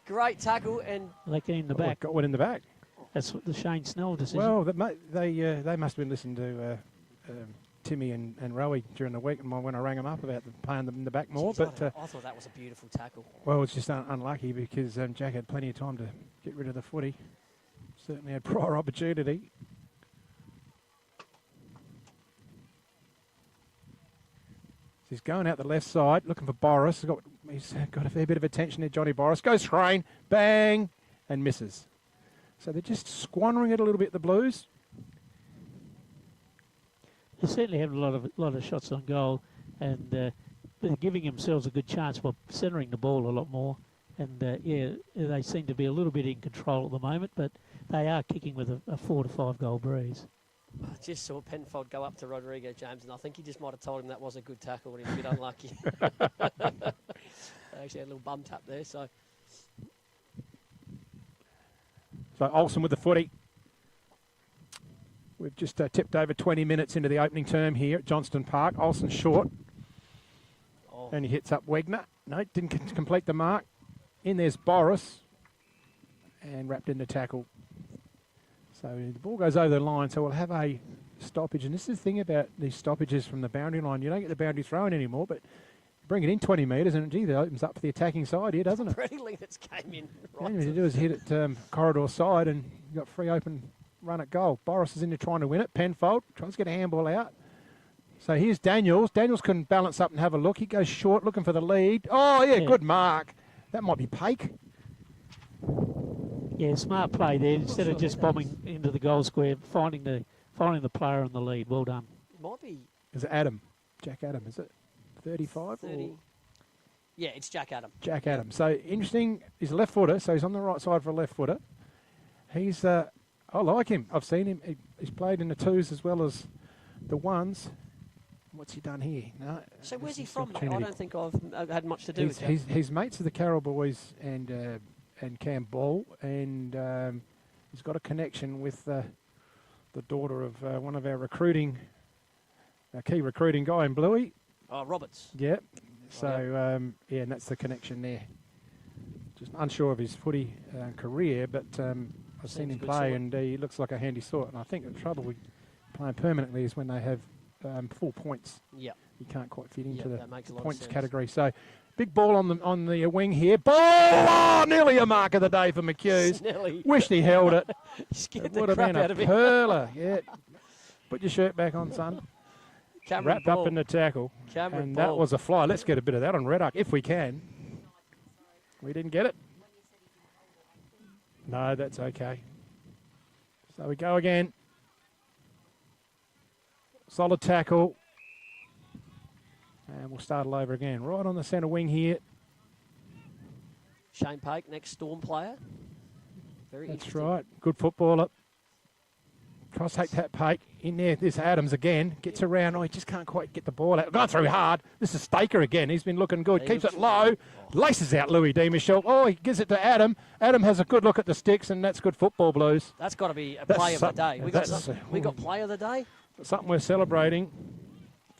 Great tackle and... Like in the back. Got one in the back. That's what the Shane Snell decision. Well, they must have been listening to Timmy and Rowie during the week when I rang them up about playing them in the back more. Jeez, but I thought that was a beautiful tackle. Well, it's just unlucky because Jack had plenty of time to get rid of the footy. Certainly had prior opportunity. He's going out the left side, looking for Boris. He's got a fair bit of attention there, Johnny Boris. Goes screen, bang, and misses. So they're just squandering it a little bit, the Blues. They certainly have a lot of shots on goal, and they're giving themselves a good chance by centering the ball a lot more. And they seem to be a little bit in control at the moment, but they are kicking with a 4 to 5 goal breeze. I just saw Penfold go up to Rodrigo James, and I think he just might have told him that was a good tackle, but he's a bit unlucky. They actually had a little bum tap there, so... So Olsen with the footy. We've just tipped over 20 minutes into the opening term here at Johnston Park. Olsen short. Oh. And he hits up Wegner. No, didn't complete the mark. In there's Boris. And wrapped in the tackle. So the ball goes over the line, so we'll have a stoppage. And this is the thing about these stoppages from the boundary line. You don't get the boundary thrown anymore, but bring it in 20 metres, and gee, that opens up for the attacking side here, doesn't it? Bradley that's came in. All Right you need to do is hit it corridor side, and you've got free open run at goal. Boris is in there trying to win it. Penfold tries to get a handball out. So here's Daniels. Daniels can balance up and have a look. He goes short, looking for the lead. Oh, yeah, good mark. That might be Pake. Yeah, smart play there. Instead of just bombing into the goal square, finding the player on the lead. Well done. It might be. Is it Adam? Jack Adam, is it? 35? 30. Or? Yeah, it's Jack Adam. Jack Adam. So interesting. He's a left footer, so he's on the right side for a left footer. He's, I like him. I've seen him. He's played in the twos as well as the ones. What's he done here? No. So where's he from, mate? I don't think I've had much to do with him. He's mates of the Carroll boys and Cam Ball, and he's got a connection with the daughter of one of our key recruiting guy in Bluey. Oh, Roberts. Yep. So, yeah, and that's the connection there. Just unsure of his footy career, but I've seen him play, and he looks like a handy sort. And I think the trouble with playing permanently is when they have full points. Yeah. You can't quite fit into the points points category. So, big ball on the wing here. Ball! Oh, nearly a mark of the day for McHughes. Wished he held it. Scared it the would have crap been out a of him. perler. Yeah. Put your shirt back on, son. Wrapped Ball. up in the tackle. And that was a fly. Let's get a bit of that on Redduck if we can. We didn't get it. No, that's okay. So we go again. Solid tackle. And we'll start all over again. Right on the centre wing here. Shane Pake, next Storm player. Very That's interesting. right. Good footballer. Tries to take that Pake. In there, this Adams again. Gets around. Oh, he just can't quite get the ball out. Gone through hard. This is Staker again. He's been looking good. Keeps it low. Laces out Louis D. Michel. Oh, he gives it to Adam. Adam has a good look at the sticks, and that's good football, Blues. That's got to be a play of the day. We got play of the day? Something we're celebrating.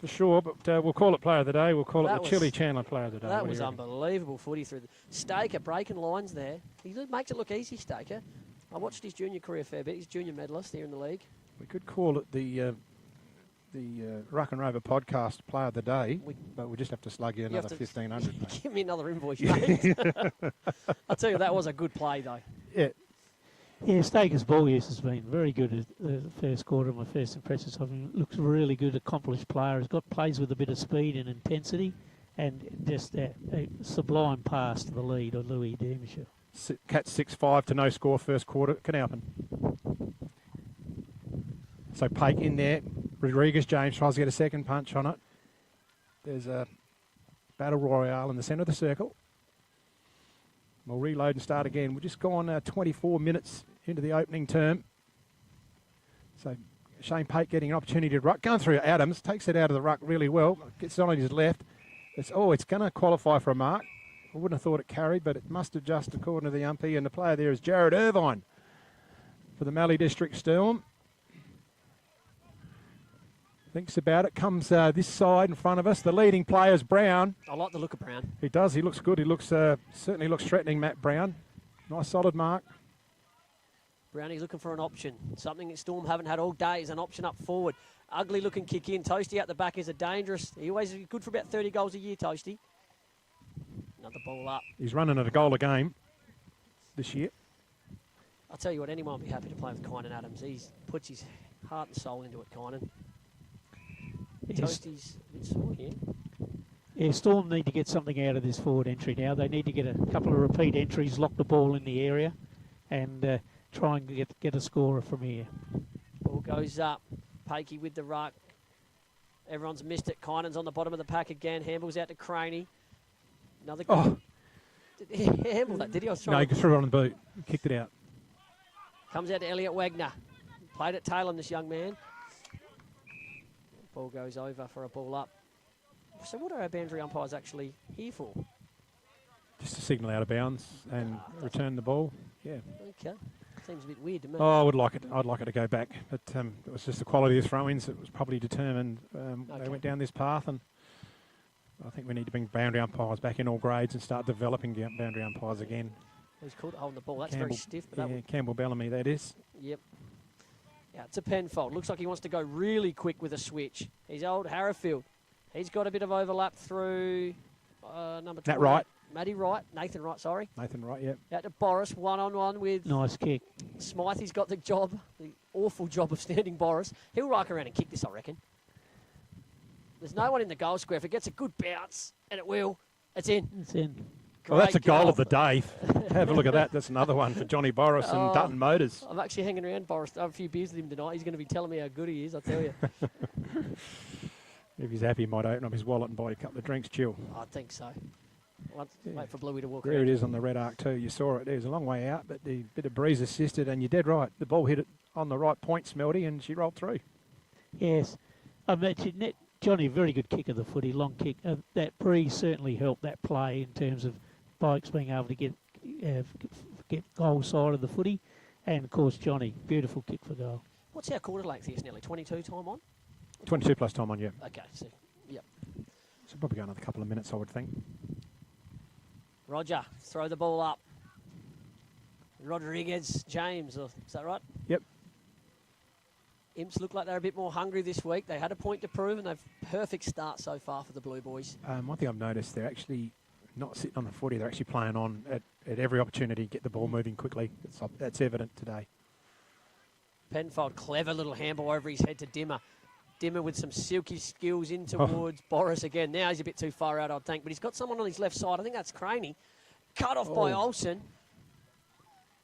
For sure, but we'll call it player of the day. We'll call it the Chili Chandler player of the day. That was unbelievable footy through the Staker breaking lines there. He makes it look easy, Staker. I watched his junior career a fair bit. He's junior medalist here in the league. We could call it the Ruck and Rover podcast player of the day, but we just have to slug you another 1,500. Give me another invoice, mate. I'll tell you, that was a good play, though. Yeah. Yeah, Staker's ball use has been very good at the first quarter. My first impressions of him. Looks a really good, accomplished player. He's got plays with a bit of speed and intensity, and just a sublime pass to the lead of Louis D. Michel. Cats 6-5 to no score first quarter. Can happen. So Pake in there. Rodriguez James tries to get a second punch on it. There's a battle royale in the centre of the circle. We'll reload and start again. We've just gone 24 minutes into the opening term. So Shane Pate getting an opportunity to ruck. Going through Adams, takes it out of the ruck really well. Gets it on his left. It's going to qualify for a mark. I wouldn't have thought it carried, but it must have just according to the umpy. And the player there is Jared Irvine for the Mallee District Storm. Thinks about it, comes this side in front of us. The leading player is Brown. I like the look of Brown. He does. He looks good. He looks certainly looks threatening, Matt Brown. Nice solid mark. Brownie's looking for an option. Something that Storm haven't had all day is an option up forward. Ugly looking kick in. Toasty out the back is a dangerous. He always is good for about 30 goals a year, Toasty. Another ball up. He's running at a goal a game this year. I'll tell you what, anyone will be happy to play with Kynan Adams. He puts his heart and soul into it, Kynan. Toasty's a bit sore here. Yeah, Storm need to get something out of this forward entry now. They need to get a couple of repeat entries, lock the ball in the area, and try and get a scorer from here. Ball goes up. Pakey with the ruck. Everyone's missed it. Kynan's on the bottom of the pack again. Handballs out to Craney. Another good. Oh. Did he handball that? Did he? I was No, he threw it on the boot. He kicked it out. Comes out to Elliot Wagner. Played at Taylor, this young man. Ball goes over for a ball up. So what are our boundary umpires actually here for? Just to signal out of bounds and return the ball. Yeah. Okay. Seems a bit weird to me. Oh, I'd like it to go back, but it was just the quality of throw-ins that was probably determined. They went down this path, and I think we need to bring boundary umpires back in all grades and start developing boundary umpires again. Who's called holding the ball? That's very stiff. But yeah, Campbell Bellamy, that is. Yep. Yeah, it's a Penfold. Looks like he wants to go really quick with a switch. He's old Harrowfield. He's got a bit of overlap through number 20. Nat Wright. Matty Wright. Nathan Wright, sorry. Nathan Wright, yep. Out to Boris, one-on-one with... Nice kick. Smythe. He's got the awful job of standing Boris. He'll rock around and kick this, I reckon. There's no one in the goal square. If it gets a good bounce, and it will, it's in. It's in. Well, that's a goal of the day. Have a look at that. That's another one for Johnny Boris and Dutton Motors. I'm actually hanging around Boris. I have a few beers with him tonight. He's going to be telling me how good he is, I tell you. If he's happy, he might open up his wallet and buy a couple of drinks, chill. I think so. Wait for Bluey to walk there around. There it is on the red arc too. You saw it. There's a long way out, but the bit of breeze assisted, and you're dead right. The ball hit it on the right point, Smelty, and she rolled through. Yes. I mentioned Johnny, very good kick of the footy, long kick. That breeze certainly helped that play in terms of Bikes being able to get goal side of the footy. And, of course, Johnny, beautiful kick for goal. What's our quarter length here, Snelly? 22 time on? 22 plus time on, yeah. Okay, so, yep. So probably go another couple of minutes, I would think. Roger, throw the ball up. Rodriguez, James, is that right? Yep. Imps look like they're a bit more hungry this week. They had a point to prove, and they've perfect start so far for the Blue Boys. One thing I've noticed, they're actually not sitting on the footy. They're actually playing on at every opportunity to get the ball moving quickly. That's evident today. Penfold, clever little handball over his head to Dimmer. Dimmer with some silky skills in towards Boris again. Now he's a bit too far out, I think, but he's got someone on his left side. I think that's Craney. Cut off by Olsen.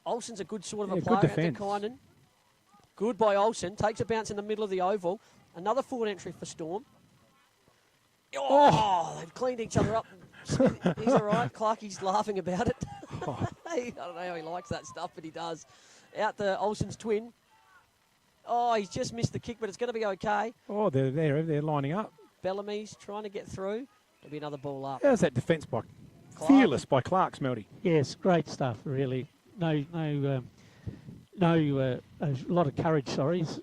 Olsen's a good sort of a player. Good defence. Kynan. Good by Olsen. Takes a bounce in the middle of the oval. Another forward entry for Storm. Oh, they've cleaned each other up. He's all right. Clarkie's laughing about it. I don't know how he likes that stuff, but he does. Out the Olsen's twin. Oh, he's just missed the kick, but it's going to be okay. Oh, they're there. They're lining up. Bellamy's trying to get through. There'll be another ball up. How's that defence by Clark. Fearless by Clark, Smelty? Yes, great stuff, really. A lot of courage,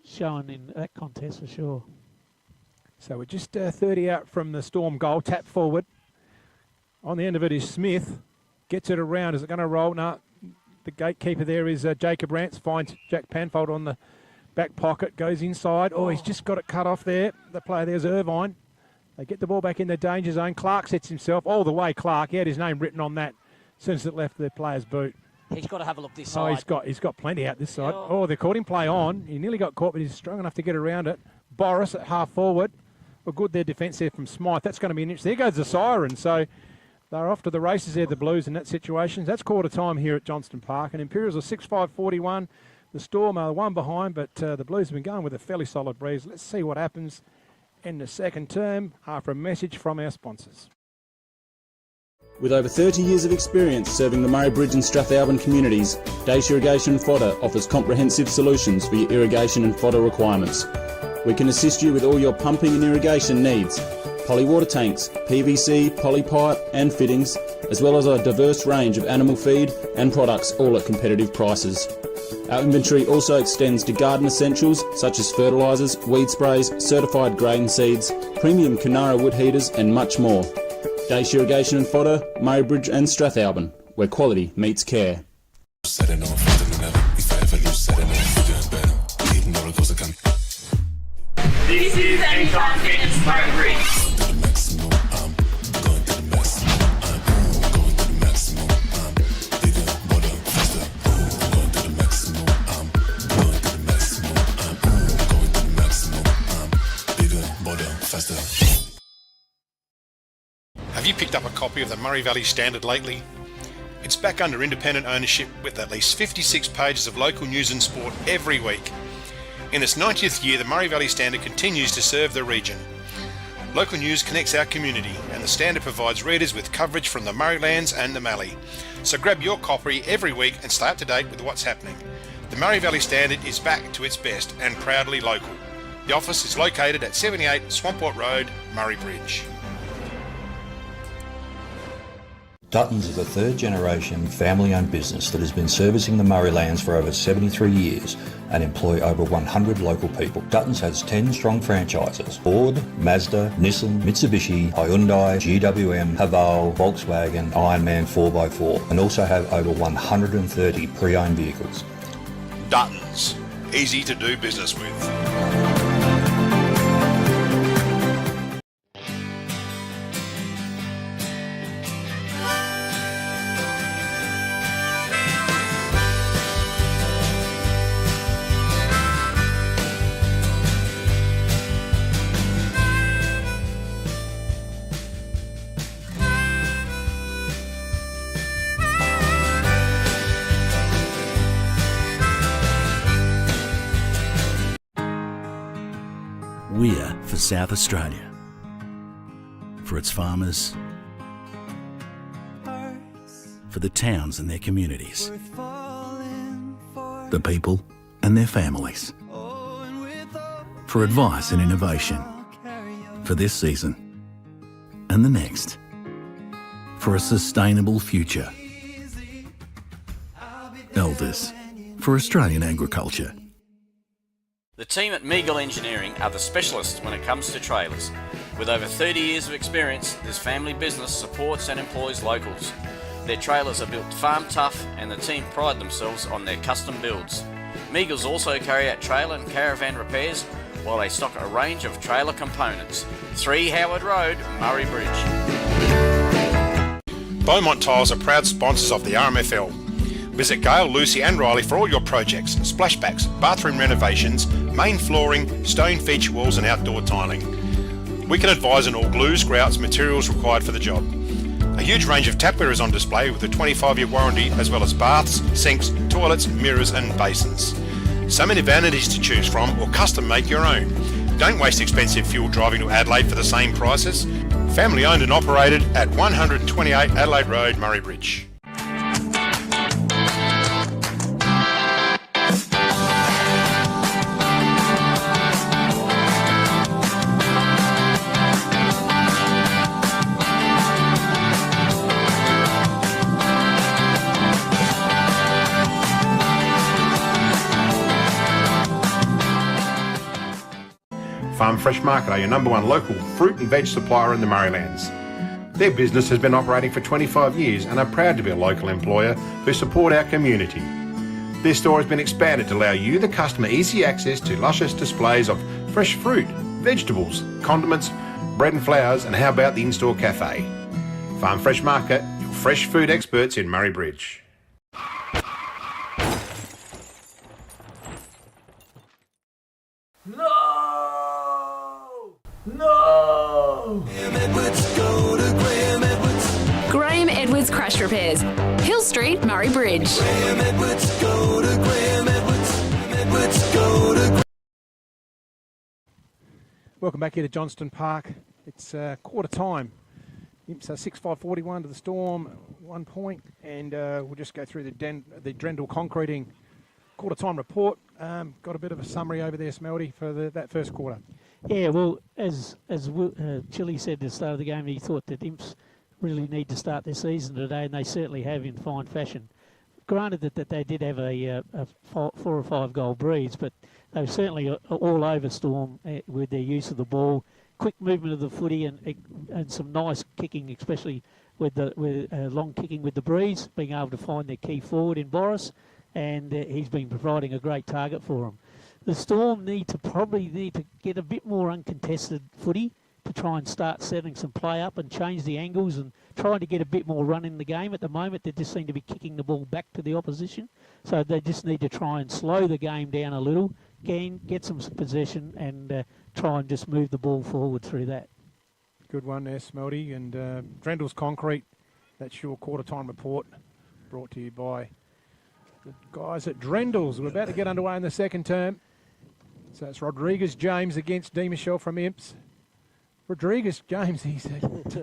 shown in that contest for sure. So we're just 30 out from the Storm goal. Tap forward. On the end of it is Smith. Gets it around. Is it going to roll? No. The gatekeeper there is Jacob Rance. Finds Jack Penfold on the back pocket. Goes inside. Oh, he's just got it cut off there. The player there's Irvine. They get the ball back in the danger zone. Clark sets himself all the way. Clark. He had his name written on that as soon as it left the player's boot. He's got to have a look this side. Oh, he's got plenty out this side. Oh, they caught him play on. He nearly got caught, but he's strong enough to get around it. Boris at half forward. Well, good their defence there from Smythe. That's going to be an interesting. There goes the siren. So they're off to the races there, the Blues, in that situation. That's quarter time here at Johnston Park. And Imperials are 6-5-41. The Storm are one behind, but the Blues have been going with a fairly solid breeze. Let's see what happens in the second term after a message from our sponsors. With over 30 years of experience serving the Murray Bridge and Strathalbyn communities, Dace Irrigation and Fodder offers comprehensive solutions for your irrigation and fodder requirements. We can assist you with all your pumping and irrigation needs, poly water tanks, PVC, poly pipe and fittings, as well as a diverse range of animal feed and products, all at competitive prices. Our inventory also extends to garden essentials such as fertilisers, weed sprays, certified grain seeds, premium Canara wood heaters and much more. Dace Irrigation and Fodder, Murray Bridge and Strathalbyn, where quality meets care. This is Anytime Fitness Murray Bridge. Have you picked up a copy of the Murray Valley Standard lately? It's back under independent ownership with at least 56 pages of local news and sport every week. In its 90th year, the Murray Valley Standard continues to serve the region. Local news connects our community, and the Standard provides readers with coverage from the Murraylands and the Mallee. So grab your copy every week and stay up to date with what's happening. The Murray Valley Standard is back to its best and proudly local. The office is located at 78 Swamport Road, Murray Bridge. Duttons is a third-generation family-owned business that has been servicing the Murraylands for over 73 years and employ over 100 local people. Duttons has 10 strong franchises: Ford, Mazda, Nissan, Mitsubishi, Hyundai, GWM, Haval, Volkswagen, Ironman 4x4, and also have over 130 pre-owned vehicles. Duttons, easy to do business with. We're for South Australia, for its farmers, for the towns and their communities, the people and their families, for advice and innovation, for this season and the next, for a sustainable future. Elders, for Australian agriculture. The team at Meagle Engineering are the specialists when it comes to trailers. With over 30 years of experience, this family business supports and employs locals. Their trailers are built farm tough and the team pride themselves on their custom builds. Meagles also carry out trailer and caravan repairs while they stock a range of trailer components. 3 Howard Road, Murray Bridge. Beaumont Tiles are proud sponsors of the RMFL. Visit Gail, Lucy and Riley for all your projects: splashbacks, bathroom renovations, main flooring, stone feature walls and outdoor tiling. We can advise on all glues, grouts, materials required for the job. A huge range of tapware is on display with a 25-year warranty, as well as baths, sinks, toilets, mirrors and basins. So many vanities to choose from, or custom make your own. Don't waste expensive fuel driving to Adelaide for the same prices. Family owned and operated at 128 Adelaide Road, Murray Bridge. Farm Fresh Market are your #1 local fruit and veg supplier in the Murraylands. Their business has been operating for 25 years and are proud to be a local employer who support our community. Their store has been expanded to allow you, the customer, easy access to luscious displays of fresh fruit, vegetables, condiments, bread and flowers, and how about the in-store cafe? Farm Fresh Market, your fresh food experts in Murray Bridge. Graham Edwards Crash Repairs, Hill Street, Murray Bridge. Welcome back here to Johnston Park. It's quarter time. Imps are 6-5-41 to the Storm, 1 point, and we'll just go through the Drendel concreting quarter time report. Got a bit of a summary over there, Smelty, for that first quarter. Yeah, well, as Chili said at the start of the game, he thought that Imps really need to start their season today, and they certainly have in fine fashion. Granted that they did have a 4 or 5 goal breeze, but they were certainly all over Storm with their use of the ball, quick movement of the footy, and some nice kicking, especially with long kicking with the breeze, being able to find their key forward in Boris, and he's been providing a great target for them. The Storm probably need to get a bit more uncontested footy to try and start setting some play up and change the angles and trying to get a bit more run in the game. At the moment, they just seem to be kicking the ball back to the opposition. So they just need to try and slow the game down a little, get some possession and try and just move the ball forward through that. Good one there, Smelty. And Drendel's Concrete, that's your quarter time report, brought to you by the guys at Drendel's. We're about to get underway in the second term. So it's Rodriguez James against D. Michelle from Imps. Rodriguez James, he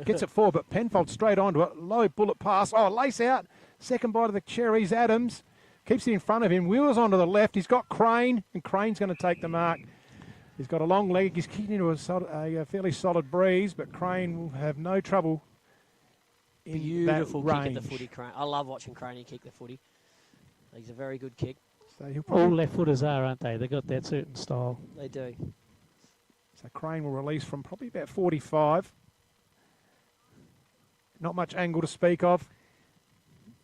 gets it forward, but Penfold straight onto it. Low bullet pass. Oh, lace out. Second bite of the cherries. Adams keeps it in front of him. Wheels onto the left. He's got Crane, and Crane's going to take the mark. He's got a long leg. He's kicking into a fairly solid breeze, but Crane will have no trouble in Beautiful that kick range. at the footy, Crane. I love watching Craney kick the footy. He's a very good kick. So he'll All probably, left footers are, aren't they? They've got that certain style. They do. so Crane will release from probably about 45. Not much angle to speak of.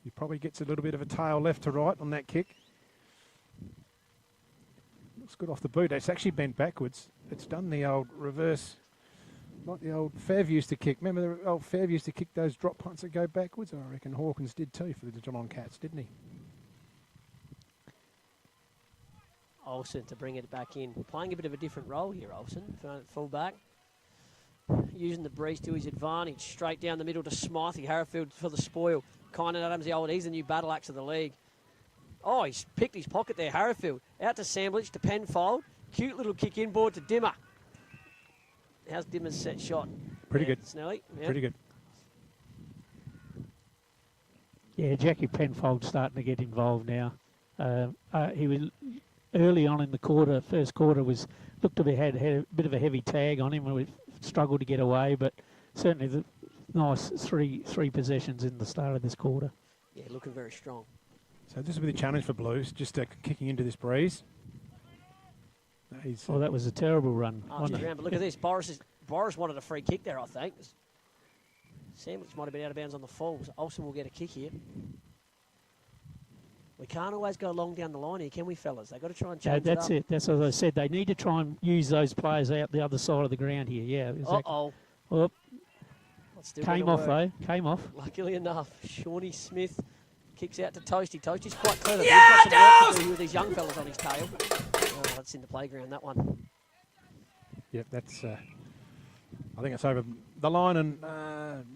He probably gets a little bit of a tail left to right on that kick. Looks good off the boot. It's actually bent backwards. It's done the old reverse, like the old Fav used to kick. Remember the old Fav used to kick those drop punts that go backwards? I reckon Hawkins did too for the Geelong Cats, didn't he? Olsen to bring it back in. Playing a bit of a different role here, Olsen. Full back. Using the breeze to his advantage. Straight down the middle to Smythe. Harrowfield for the spoil. Kynan Adams, he's the new battle axe of the league. Oh, he's picked his pocket there, Harrowfield. Out to Sandwich, to Penfold. Cute little kick inboard to Dimmer. How's Dimmer's set shot? Pretty good. Snelly? Yep. Pretty good. Yeah, Jackie Penfold's starting to get involved now. He was early on in the quarter. First quarter looked to be had a bit of a heavy tag on him, and we struggled to get away. But certainly the nice three possessions in the start of this quarter. Yeah, looking very strong. So this will be the challenge for Blues, just kicking into this breeze. Oh, that was a terrible run. But look at this. Boris wanted a free kick there, I think. Sandwich might have been out of bounds on the fall. So Olsen will get a kick here. We can't always go long down the line here, can we, fellas? They've got to try and change that's it up. it. That's as I said. They need to try and use those players out the other side of the ground here. Yeah. Exactly. Uh-oh. Well, came off, though. Came off. Luckily enough, Shawnee Smith kicks out to Toasty. Toasty's quite clever. Yeah, He's got some work to do here with these young fellas on his tail. Oh, that's in the playground, that one. Yep, that's... I think it's over the line, and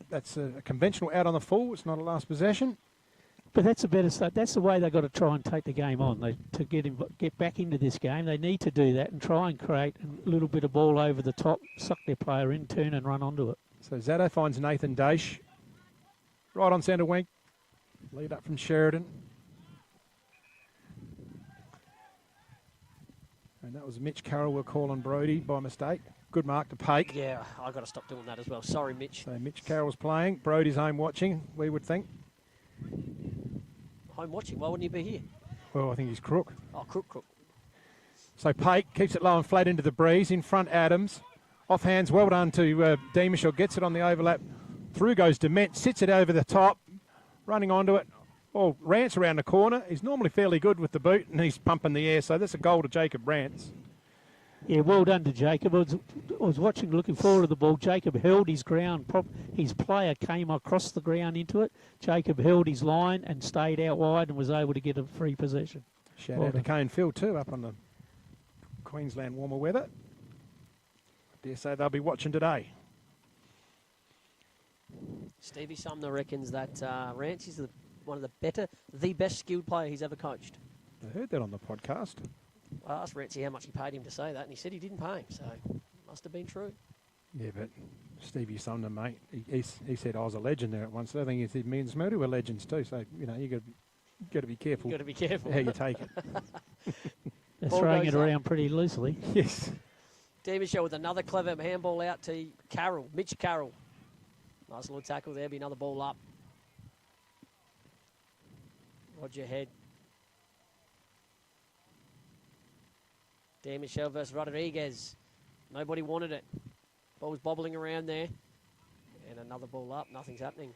that's a conventional out on the full. It's not a last possession. But that's a better start. That's the way they've got to try and take the game on. To get back into this game, they need to do that and try and create a little bit of ball over the top, suck their player in, turn and run onto it. So Zaddo finds Nathan Daish. Right on centre wing. Lead up from Sheridan. And that was Mitch Carroll we'll call on Brodie by mistake. Good mark to Pake. Yeah, I've got to stop doing that as well. Sorry, Mitch. So Mitch Carroll's playing. Brodie's home watching, we would think. Home watching. Why wouldn't he be here? Well, I think he's crook. Oh, crook. So Pake keeps it low and flat into the breeze. In front, Adams. Off hands, well done to Demishaw. Gets it on the overlap. Through goes Dement. Sits it over the top. Running onto it. Oh, Rance around the corner. He's normally fairly good with the boot, and he's pumping the air. So that's a goal to Jacob Rance. Yeah, well done to Jacob. I was watching, looking forward to the ball. Jacob held his ground. His player came across the ground into it. Jacob held his line and stayed out wide and was able to get a free possession. Shout out to Kane Phil too, up on the Queensland warmer weather. I dare say they'll be watching today. Stevie Sumner reckons that Rance is one of the best skilled player he's ever coached. I heard that on the podcast. I asked Rancy how much he paid him to say that, and he said he didn't pay him, so must have been true. Yeah, but Stevie Sumner, mate, he said I was a legend there at once. So I think he said me and Smelty were legends too. So you know you got to be careful. Got to be careful how you take it. They're throwing it around pretty loosely. Yes. Demishaw with another clever handball out to Carroll, Mitch Carroll. Nice little tackle there. Be another ball up. Roger Head. Demishaw versus Rodriguez. Nobody wanted it. Ball was bobbling around there. And another ball up. Nothing's happening.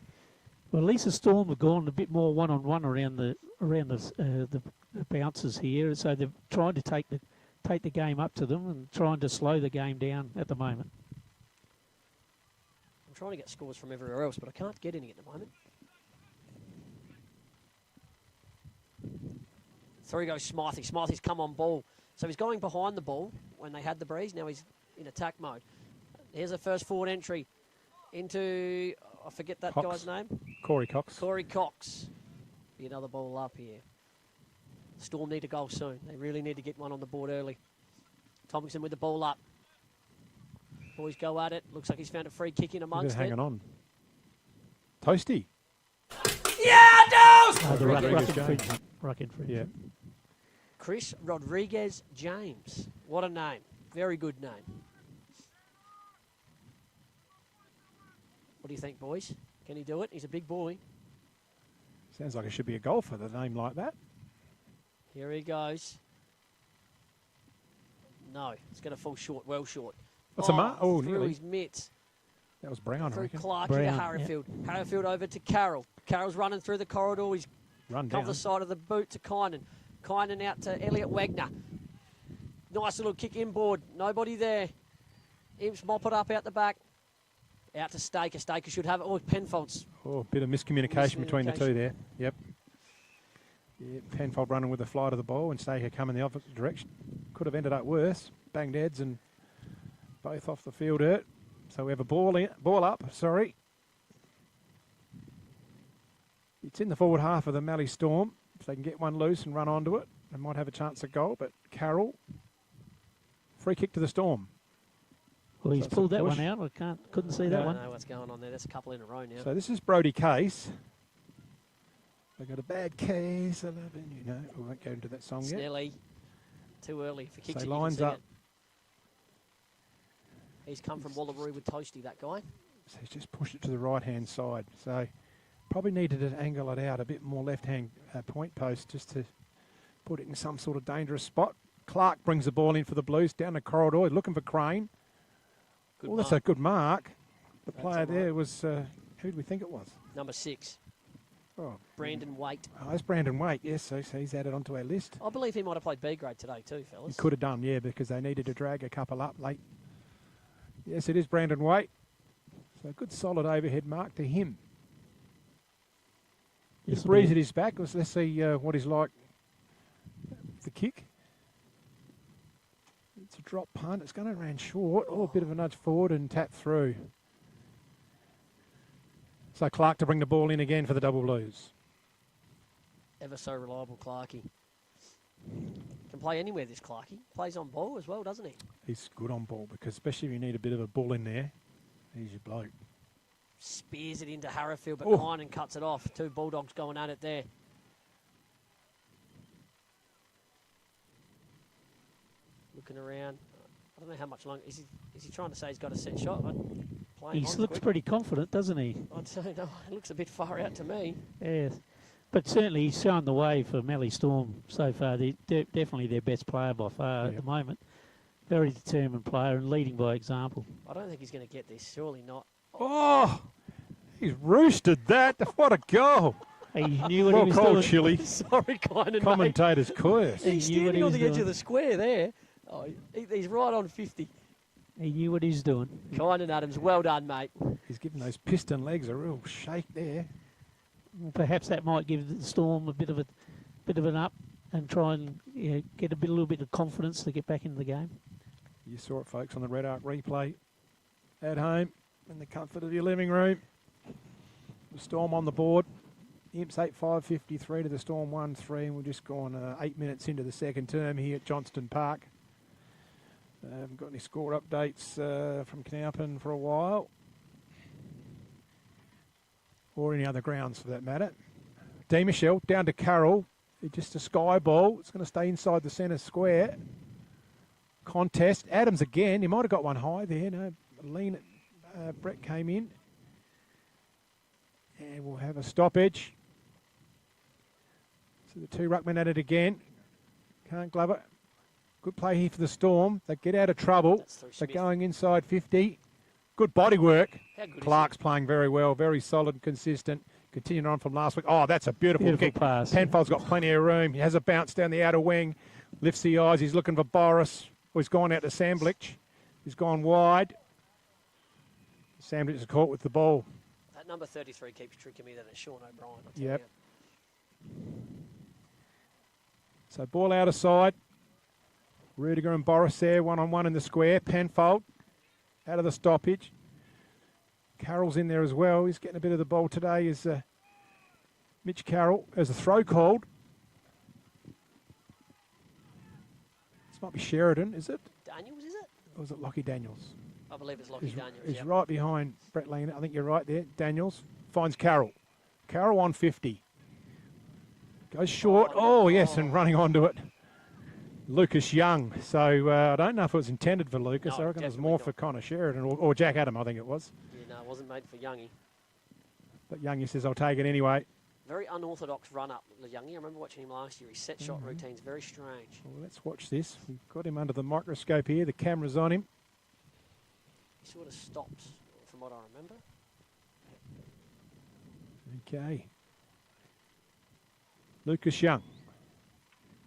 Well, at least the Storm have gone a bit more one-on-one around the bounces here. So they're trying to take the game up to them and trying to slow the game down at the moment. I'm trying to get scores from everywhere else, but I can't get any at the moment. Through goes Smythe. Smythe's come on ball. So he's going behind the ball when they had the breeze. Now he's in attack mode. Here's the first forward entry into, I forget that guy's name. Corey Cox. Corey Cox. Be another ball up here. Storm need a goal soon. They really need to get one on the board early. Tomlinson with the ball up. Boys go at it. Looks like he's found a free kick in amongst it. Hanging on. Toasty. Yeah, no! The ruck infringement. Ruck infringement. Yeah. Chris Rodriguez James. What a name. Very good name. What do you think, boys? Can he do it? He's a big boy. Sounds like it should be a golfer, the name like that. Here he goes. No, it's going to fall short, well short. What's a mark? Oh, through nearly. his mitts. That was Brown, I Through reckon. Clarkey to Harrowfield. Harrowfield over to Carroll. Carroll's running through the corridor. He's Run come down. the side of the boot to Kynan. Kynan out to Elliot Wagner. Nice little kick inboard. Nobody there. Imps mop it up out the back. Out to Staker. Staker should have it. Oh, Penfold's. Oh, a bit of miscommunication between the two there. Yep. Yeah, Penfold running with the fly to the ball and Staker coming the opposite direction. Could have ended up worse. Banged heads and both off the field hurt. So we have a ball up. Sorry. It's in the forward half of the Mallee Storm. If they can get one loose and run onto it, they might have a chance at goal. But Carroll, free kick to the Storm. Well, he's So pulled that push. one out. I couldn't see that I one. don't know what's going on there. There's a couple in a row now. So this is Brody Case. They got a bad case of loving, you know. We won't go into that song yet. Snelly. Too early for kicks. So it, lines you can see up. it. He's come from Wallaroo with Toasty, that guy. So he's just pushed it to the right-hand side. So probably needed to angle it out a bit more left-hand point post just to put it in some sort of dangerous spot. Clark brings the ball in for the Blues down the corridor. He's looking for Crane. Good Well, that's mark. a good mark. The That's player a there mark. was, who do we think it was? Number 6. Oh, Brandon Waite. Oh, that's Brandon Waite, yes. So he's added onto our list. I believe he might have played B grade today too, fellas. He could have done, yeah, because they needed to drag a couple up late. Yes, it is Brandon Waite. So a good solid overhead mark to him. Just breeze at his back. Let's see what he's like. The kick. It's a drop punt. It's going to run short. Oh, a bit of a nudge forward and tap through. So Clark to bring the ball in again for the Double Blues. Ever so reliable Clarkey. Can play anywhere, this Clarkey. Plays on ball as well, doesn't he? He's good on ball because especially if you need a bit of a bull in there, he's your bloke. Spears it into Harrowfield, but Oh. Kynan cuts it off. Two Bulldogs going at it there. Looking around. I don't know how much longer. Is he trying to say he's got a set shot? He looks pretty confident, doesn't he? I don't know. It looks a bit far out to me. Yes. But certainly he's shown the way for Mallee Storm so far. They're definitely their best player by far at the moment. Very determined player and leading by example. I don't think he's going to get this. Surely not. Oh, he's roosted that. What a goal. He knew what well he was called, doing. Chili. Sorry, Kynan. Commentator's curse. He's He knew what standing he on was the edge doing. of the square there. Oh, he's right on 50. He knew what he's doing. Kynan Adams, well done, mate. He's given those piston legs a real shake there. Well, perhaps that might give the Storm a bit of an up and try and get a little bit of confidence to get back into the game. You saw it, folks, on the Red Arc replay at home in the comfort of your living room. The Storm on the board. Imps 8-5-53 to the Storm 1-3, and we're just gone 8 minutes into the second term here at Johnston Park. Haven't got any score updates from Knappen for a while, or any other grounds for that matter. D. Michelle down to Carroll. Just a sky ball. It's going to stay inside the centre square. Contest. Adams again. He might have got one high there. No, lean. Brett came in. And we'll have a stoppage. So the two ruckmen at it again. Can't glove it. Good play here for the Storm. They get out of trouble. They're going inside 50. Good body work. Clark's playing very well. Very solid and consistent. Continuing on from last week. Oh, that's a beautiful kick. Pass. Penfold's got plenty of room. He has a bounce down the outer wing. Lifts the eyes. He's looking for Boris. Oh, he's gone out to Samblich. He's gone wide. Samblich is caught with the ball. That number 33 keeps tricking me. That it's Sean O'Brien. I'll tell Yep. you. So ball out of side. Rudiger and Boris there, one-on-one in the square. Penfold out of the stoppage. Carroll's in there as well. He's getting a bit of the ball today. Is Mitch Carroll. There's a throw called. This might be Sheridan, is it? Daniels, is it? Or is it Lockie Daniels? I believe it's Lockie Daniels. He's yep. right behind Brett Lane. I think you're right there. Daniels finds Carroll. Carroll on 50. Goes short. Oh, yes, and running onto it. Lucas Young. So I don't know if it was intended for Lucas. No, I reckon it was definitely more not. for Connor Sheridan or Jack Adam, I think it was. Yeah, no, it wasn't made for Youngie. But Youngie says, I'll take it anyway. Very unorthodox run-up, Youngie. I remember watching him last year. His set shot routine's very strange. Well, let's watch this. We've got him under the microscope here. The camera's on him. He sort of stops, from what I remember. Okay. Lucas Young.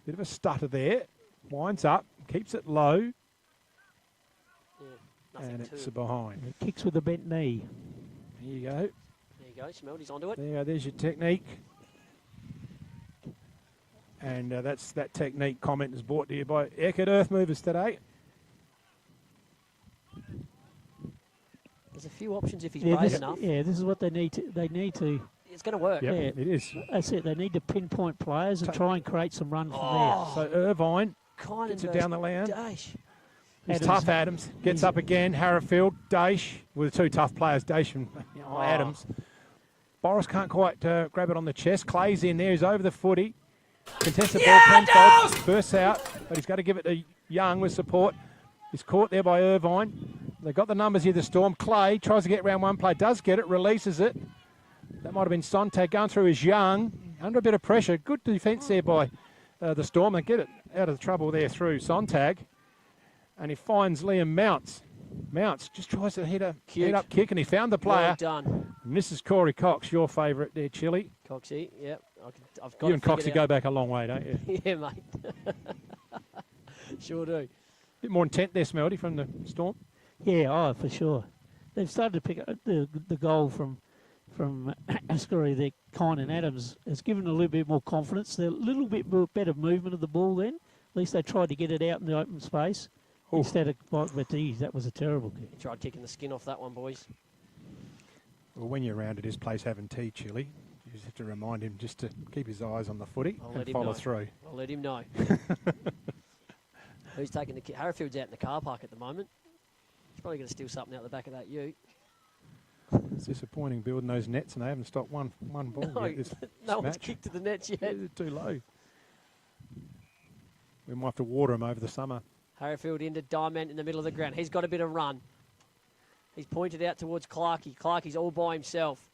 Bit of a stutter there. Winds up, keeps it low. Yeah, and it's a behind. It kicks with a bent knee. There you go. There you go, Smelt, he's onto it. There's your technique. And that's that technique comment is brought to you by Eckert Earth Movers today. There's a few options if he's brave enough. Yeah, this is what they need to. They need to. It's going to work. Yep, Yeah, it is. That's it. They need to pinpoint players and try and create some run from there. So Irvine gets it down the land. It's tough. Adams gets up again. Harrowfield, Daish with two tough players, Daish and Adams. Boris can't quite grab it on the chest. Clay's in there. He's over the footy. Contested ball. Penfold bursts out, but he's got to give it to Young with support. He's caught there by Irvine. They've got the numbers here, the Storm. Clay tries to get round one play, does get it, releases it. That might have been Sontag going through his Young. Under a bit of pressure. Good defence there by the Storm. They get it out of the trouble there through Sontag. And he finds Liam Mounts. Mounts just tries to hit up kick, and he found the player. Well done. And this is Corey Cox, your favourite there, Chili. Coxie, yep. I've got you and Coxie go back a long way, don't you? Yeah, mate. Sure do. Bit more intent there, Smelty, from the Storm. Yeah, for sure. They've started to pick up the goal from Ascari there. Kine and Adams has given a little bit more confidence. They're a little bit more better movement of the ball then. At least they tried to get it out in the open space. Ooh. Instead of, but geez, that was a terrible kick. He tried kicking the skin off that one, boys. Well, when you're around at his place having tea, Chili, you just have to remind him just to keep his eyes on the footy and follow through. I'll let him know. Who's taking the kick? Harrowfield's out in the car park at the moment. He's probably going to steal something out the back of that ute. It's disappointing building those nets, and they haven't stopped one ball yet. No one's kicked to the nets yet. They're too low. We might have to water them over the summer. Harrowfield into Diamond in the middle of the ground. He's got a bit of run. He's pointed out towards Clarkey. Clarkey's all by himself.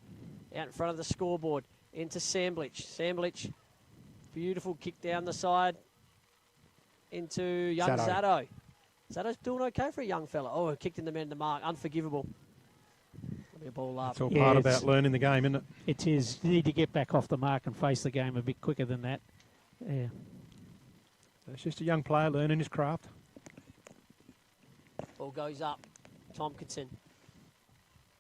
Out in front of the scoreboard. Into Samblich. Samblich, beautiful kick down the side. Into young Zato. Zato's doing okay for a young fella. Oh, kicked in the man in the mark. Unforgivable. That'll be a ball up. It's all part about learning the game, isn't it? It is. You need to get back off the mark and face the game a bit quicker than that. Yeah. It's just a young player learning his craft. Ball goes up. Tompkinson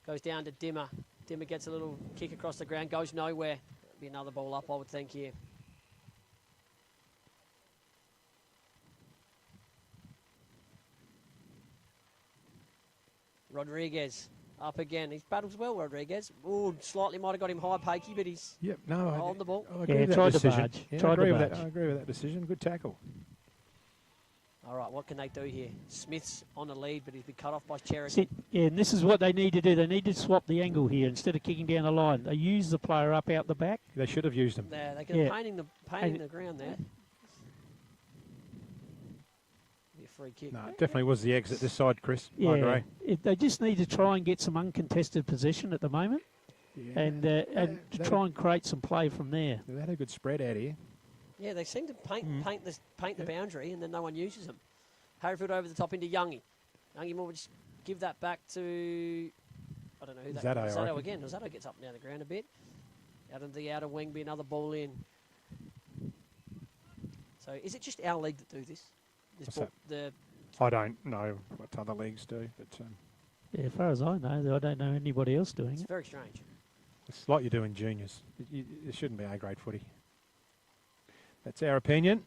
goes down to Dimmer. Dimmer gets a little kick across the ground, goes nowhere. That'll be another ball up, I would think, here. Rodriguez up again. He battles well, Rodriguez. Oh, slightly might have got him high, Pakey, but he's holding the ball. I agree with that decision. I agree with that decision. Good tackle. All right, what can they do here? Smith's on the lead, but he's been cut off by Cherokee. Yeah, and this is what they need to do. They need to swap the angle here instead of kicking down the line. They use the player up out the back. They should have used him. They're painting the ground there. Be a free kick. No, it definitely was the exit this side, Chris. Yeah, they just need to try and get some uncontested possession at the moment, and try and create some play from there. They had a good spread out here. Yeah, they seem to paint the boundary, and then no one uses them. Harrowfield over the top into Youngie. Youngie will just give that back to, I don't know who that is. Zato again. Zato gets up and down the ground a bit. Out of the outer wing, be another ball in. So is it just our league that do this? I don't know what other leagues do, but yeah, as far as I know, I don't know anybody else doing it. It's very strange. It's like you do in juniors. It shouldn't be A-grade footy. That's our opinion.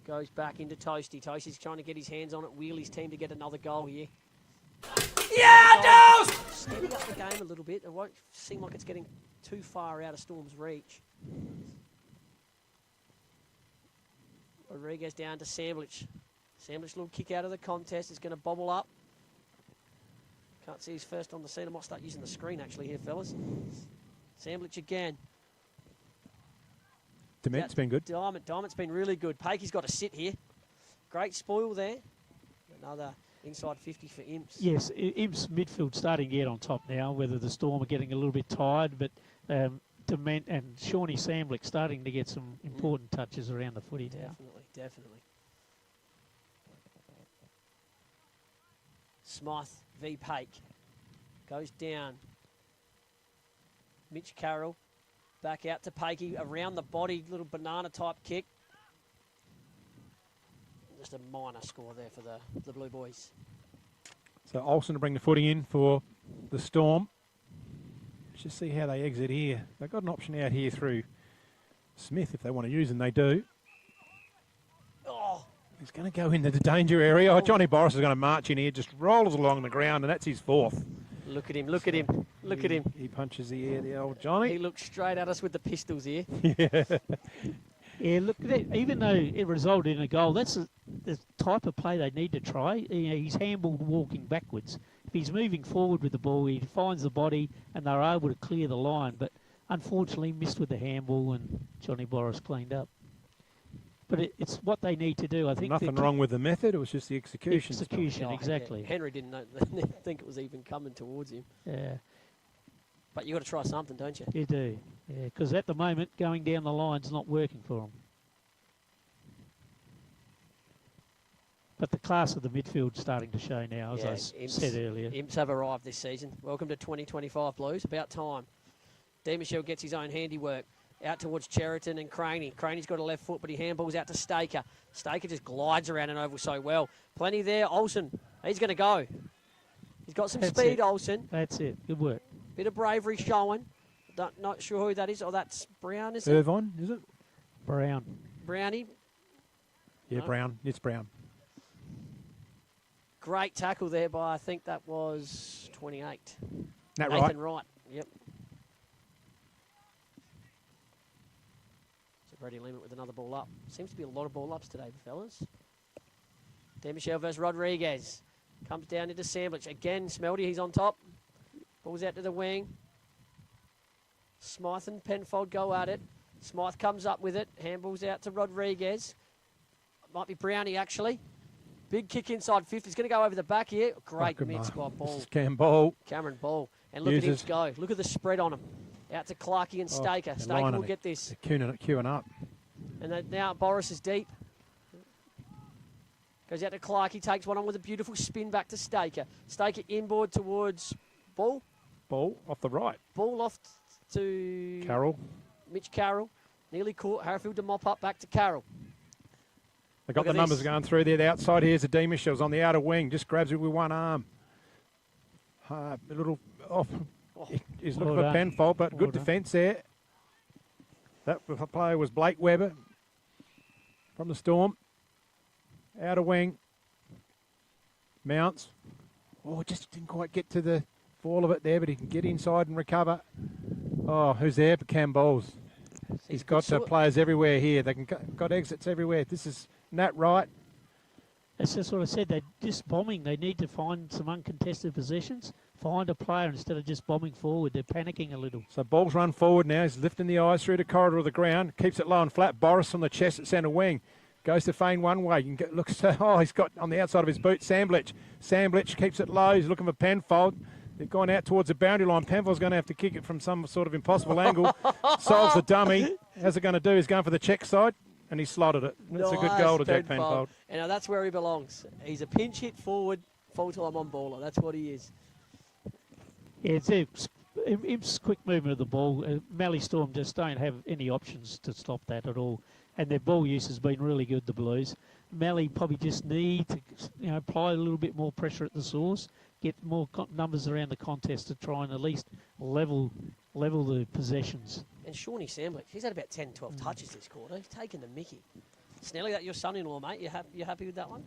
Goes back into Toasty. Toasty's trying to get his hands on it. Wheel his team to get another goal here. Yeah, no! Steady up the game a little bit. It won't seem like it's getting too far out of Storm's reach. Rodriguez down to Samblich. Samblich, little kick out of the contest. Is going to bobble up. Can't see his first on the scene. I might start using the screen actually here, fellas. Samblich again. Dement's been good. Diamond's been really good. Pakey's got to sit here. Great spoil there. Another Inside 50 for Imps. Yes, Imps midfield starting to get on top now, whether the Storm are getting a little bit tired, but Dement and Shawnee Samblick starting to get some important touches around the footy now. Definitely. Smythe v. Pake. Goes down. Mitch Carroll back out to Pakey, around the body, little banana type kick. Just a minor score there for the Blue Boys. So Olsen to bring the footy in for the Storm. Let's just see how they exit here. They've got an option out here through Smith if they want to use them. They do. Oh. He's going to go into the danger area. Oh, Johnny Boris is going to march in here, just rolls along the ground, and that's his fourth. Look at him, look at him, look at him. He punches the air, the old Johnny. He looks straight at us with the pistols here. Yeah. Yeah, look, even though it resulted in a goal, that's the type of play they need to try. He's handballed walking backwards. If he's moving forward with the ball, he finds the body and they're able to clear the line. But unfortunately, missed with the handball and Johnny Boris cleaned up. But it's what they need to do. I think nothing wrong with the method. It was just the execution. Execution, exactly. Yeah. Henry didn't think it was even coming towards him. Yeah. But you got to try something, don't you? You do, yeah. Because at the moment, going down the line's not working for them. But the class of the midfield's starting to show now, as I said earlier. Imps have arrived this season. Welcome to 2025 Blues. About time. Michelle gets his own handiwork. Out towards Cheriton and Craney. Craney's got a left foot, but he handballs out to Staker. Staker just glides around an oval so well. Plenty there. Olsen, he's going to go. He's got some speed, Olsen. That's it. Good work. Bit of bravery showing. Not sure who that is. Oh, that's Brown, is it? Irvine, is it? Brown. Brownie. Yeah, no. Brown. It's Brown. Great tackle there by, I think that was 28. That Nathan right? Wright. Yep. So Brady Lehman with another ball up. Seems to be a lot of ball ups today, fellas. Michelle versus Rodriguez. Comes down into Sandwich. Again, Smelty, he's on top. Ball's out to the wing. Smythe and Penfold go at it. Smythe comes up with it. Handballs out to Rodriguez. Might be Brownie, actually. Big kick inside 50. He's going to go over the back here. Great mid by Ball. Cameron Ball. And look at him go. Look at the spread on him. Out to Clarkey and Staker. Staker will get this. Queuing up. And now Boris is deep. Goes out to Clarkey. Takes one on with a beautiful spin back to Staker. Staker inboard towards Ball. Ball off the right. Ball off to Carroll. Mitch Carroll. Nearly caught. Harrowfield to mop up back to Carroll. They got the numbers going through there. The outside here's a Michel's on the outer wing. Just grabs it with one arm. A little off. He's looking for Penfold, but good defence there. That player was Blake Webber from the Storm. Outer wing. Mounts. Oh, just didn't quite get to the fall of it there, but he can get inside and recover. Oh, who's there? Cam Bowles. He's got players everywhere here. They can got exits everywhere. This is Nat Wright. That's just what I said. They're just bombing. They need to find some uncontested possessions. Find a player instead of just bombing forward. They're panicking a little. So Ball's run forward now. He's lifting the eyes through the corridor of the ground. Keeps it low and flat. Boris on the chest at centre wing. Goes to feign one way. You can get, looks. Oh, he's got on the outside of his boot Samblich. Samblich keeps it low. He's looking for Penfold. They've gone out towards the boundary line. Penfold's going to have to kick it from some sort of impossible angle. Solves the dummy. How's it going to do? He's going for the check side, and he slotted it. That's a good goal to Jack Penfold. And that's where he belongs. He's a pinch hit forward, full-time on baller. That's what he is. Yeah, it's quick movement of the ball. Mallee Storm just don't have any options to stop that at all. And their ball use has been really good, the Blues. Mallee probably just need to apply a little bit more pressure at the source, get more numbers around the contest to try and at least level the possessions. And Shawnee Samblick, he's had about 10, 12 touches this quarter. He's taken the mickey. Snelly, that your son-in-law, mate? You happy with that one?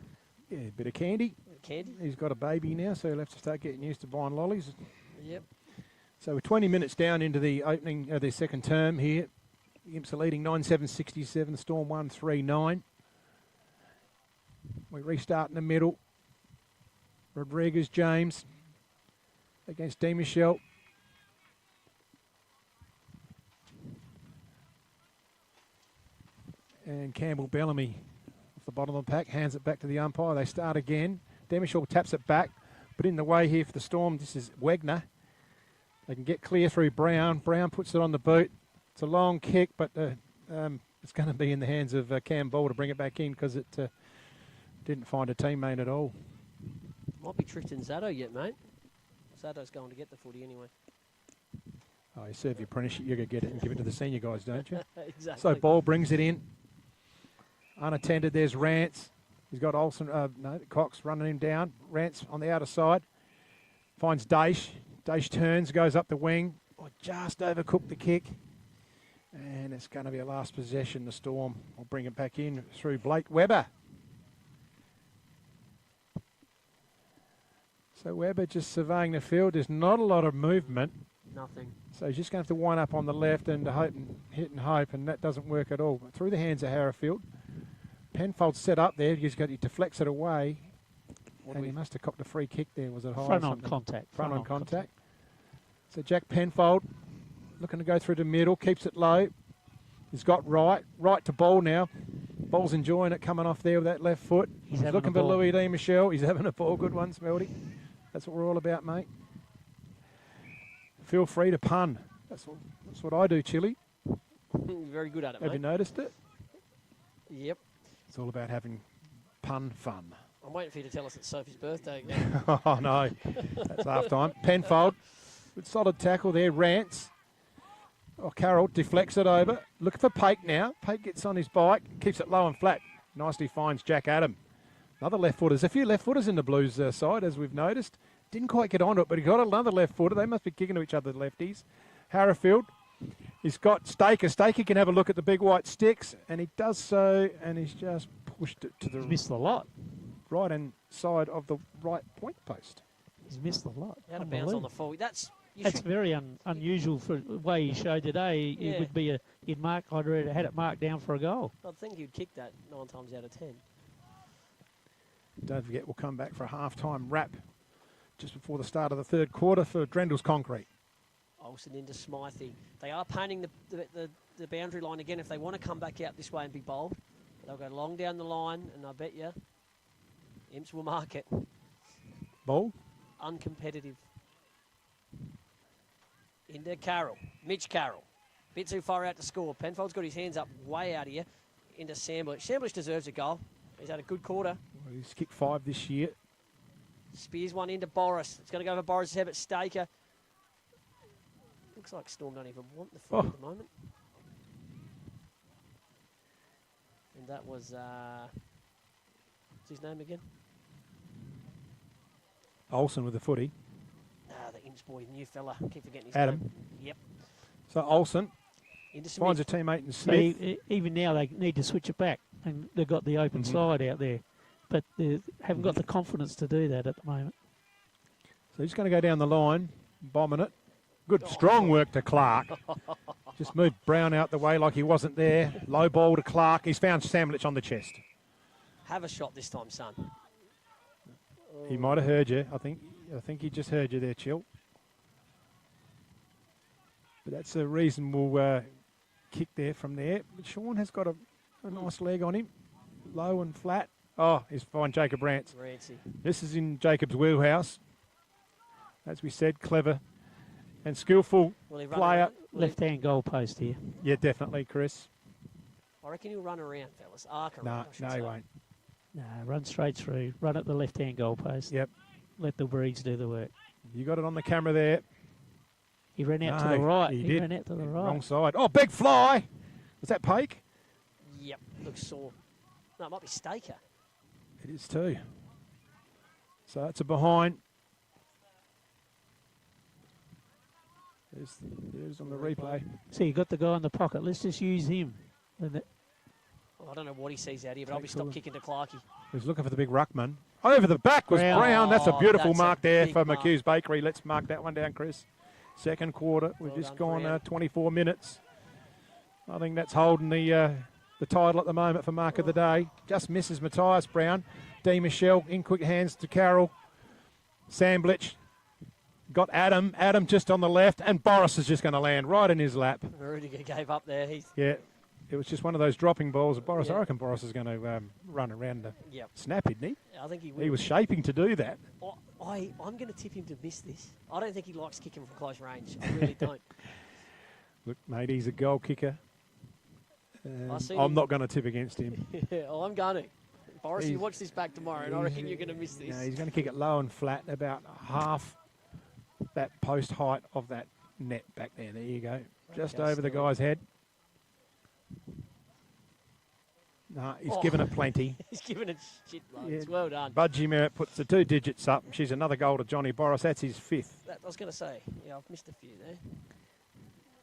Yeah, a bit of candy. Candy. He's got a baby now, so he'll have to start getting used to buying lollies. Yep. So we're 20 minutes down into the opening of their second term here. The Imps are leading 9-7-67, Storm 1-3-9. We restart in the middle. Rodriguez James against Michel. And Campbell Bellamy off the bottom of the pack, hands it back to the umpire. They start again. Demishaw taps it back, but in the way here for the Storm, this is Wegner. They can get clear through Brown. Brown puts it on the boot. It's a long kick, but it's going to be in the hands of Cam Ball to bring it back in because it didn't find a teammate at all. Might be Tristan Zato yet, mate. Zato's going to get the footy anyway. Oh, you serve your apprenticeship, you go get it and give it to the senior guys, don't you? Exactly. So Ball brings it in. Unattended, there's Rance. He's got Olsen, Cox running him down. Rance on the outer side. Finds Daish. Daish turns, goes up the wing. Oh, just overcooked the kick. And it's going to be a last possession. The Storm will bring it back in through Blake Webber. So Webber just surveying the field. There's not a lot of movement. Nothing. So he's just going to have to wind up on the left and hit and hope, and that doesn't work at all. But through the hands of Harrowfield. Penfold's set up there. He deflects it away. And he must have cocked a free kick there. Was it high? Front on contact. Front on contact. So Jack Penfold looking to go through the middle, keeps it low. He's got right to Ball now. Ball's enjoying it coming off there with that left foot. He's looking for Louis D. Michelle. He's having a ball. Good one, Smelty. That's what we're all about, mate. Feel free to pun. That's what I do, Chili. Very good at it, Have mate. you noticed it? Yep. It's all about having pun fun. I'm waiting for you to tell us it's Sophie's birthday again. Oh, no. That's half time. Penfold. Good solid tackle there. Rance. Oh, Carroll deflects it over. Looking for Pake now. Pake gets on his bike. Keeps it low and flat. Nicely finds Jack Adam. Another left footer. There's a few left footers in the Blues side, as we've noticed. Didn't quite get onto it, but he got another left footer. They must be kicking to each other, the lefties. Harrowfield. He's got Staker. Staker can have a look at the big white sticks, and he does so, and he's just pushed it to the missed the lot. Right-hand side of the right point post. He's missed the lot. Out of bounds on the full. That's very unusual for the way he showed today. Yeah. It would be I'd had it marked down for a goal. I think he'd kick that 9 times out of 10. Don't forget, we'll come back for a half-time wrap just before the start of the third quarter for Drendel's Concrete. Olsen into Smythe. They are painting the boundary line again if they want to come back out this way and be bold. They'll go long down the line, and I bet you Imps will mark it. Ball. Uncompetitive. Into Carroll. Mitch Carroll. Bit too far out to score. Penfold's got his hands up way out of here. Into Sandbush. Sandbush deserves a goal. He's had a good quarter. Well, he's kicked 5 this year. Spears one into Boris. It's going to go for Boris' head, but Staker. Looks like Storm don't even want the foot at the moment. And that was, what's his name again? Olsen with the footy. The Imps boy, new fella. Keep forgetting his Adam. name. Yep. So Olsen Into finds a Smith. teammate in Smith. Even now they need to switch it back, and they've got the open side out there, but they haven't got the confidence to do that at the moment. So he's going to go down the line, bombing it. Good, strong work to Clark. Just moved Brown out the way like he wasn't there. Low ball to Clark. He's found Samlich on the chest. Have a shot this time, son. He might have heard you. I think he just heard you there, Chill. But that's a reasonable kick there from there. But Sean has got a nice leg on him. Low and flat. Oh, he's fine, Jacob Rance. Rancy. This is in Jacob's wheelhouse. As we said, clever and skillful player. Left-hand goal post here. Yeah, definitely, Chris. I reckon he'll run around, fellas. Arc around, No, I should he say. won't. No, run straight through. Run at the left-hand goal post. Yep. Let the breeds do the work. You got it on the camera there. He ran out to the right. He ran out to the right. Wrong side. Oh, big fly. Was that Pake? Yep, looks sore. No, it might be Staker. It is too. So it's a behind. There's on the replay. See, you got the guy in the pocket. Let's just use him. And Well, I don't know what he sees out here, but I'll be stopped kicking to Clarkey. He's looking for the big ruckman. Over the back was Brown. Brown. That's a beautiful That's mark a there big for mark. McHugh's Bakery. Let's mark that one down, Chris. Second quarter. We've Well just done, gone Brown. 24 minutes. I think that's holding the title at the moment for mark of the day. Just misses Matthias Brown. D. Michelle in quick hands to Carroll. Samblich. Got Adam. Adam just on the left. And Boris is just going to land right in his lap. Rudiger gave up there. He's Yeah. It was just one of those dropping balls. Boris, I reckon Boris is going to run around the snap, isn't he? I think he will. He was shaping to do that. I'm going to tip him to miss this. I don't think he likes kicking from close range. I really don't. Look, mate, he's a goal kicker. I'm not going to tip against him. I'm going to. Boris, you watch this back tomorrow, and I reckon you're going to miss this. No, he's going to kick it low and flat, about half that post height of that net back there. There you go. Just over the guy's head. No, he's given it plenty. He's given it shit loads. Well done. Budgie Merritt puts the 2 digits up. She's another goal to Johnny Boris. That's his 5th. I was going to say, I've missed a few there.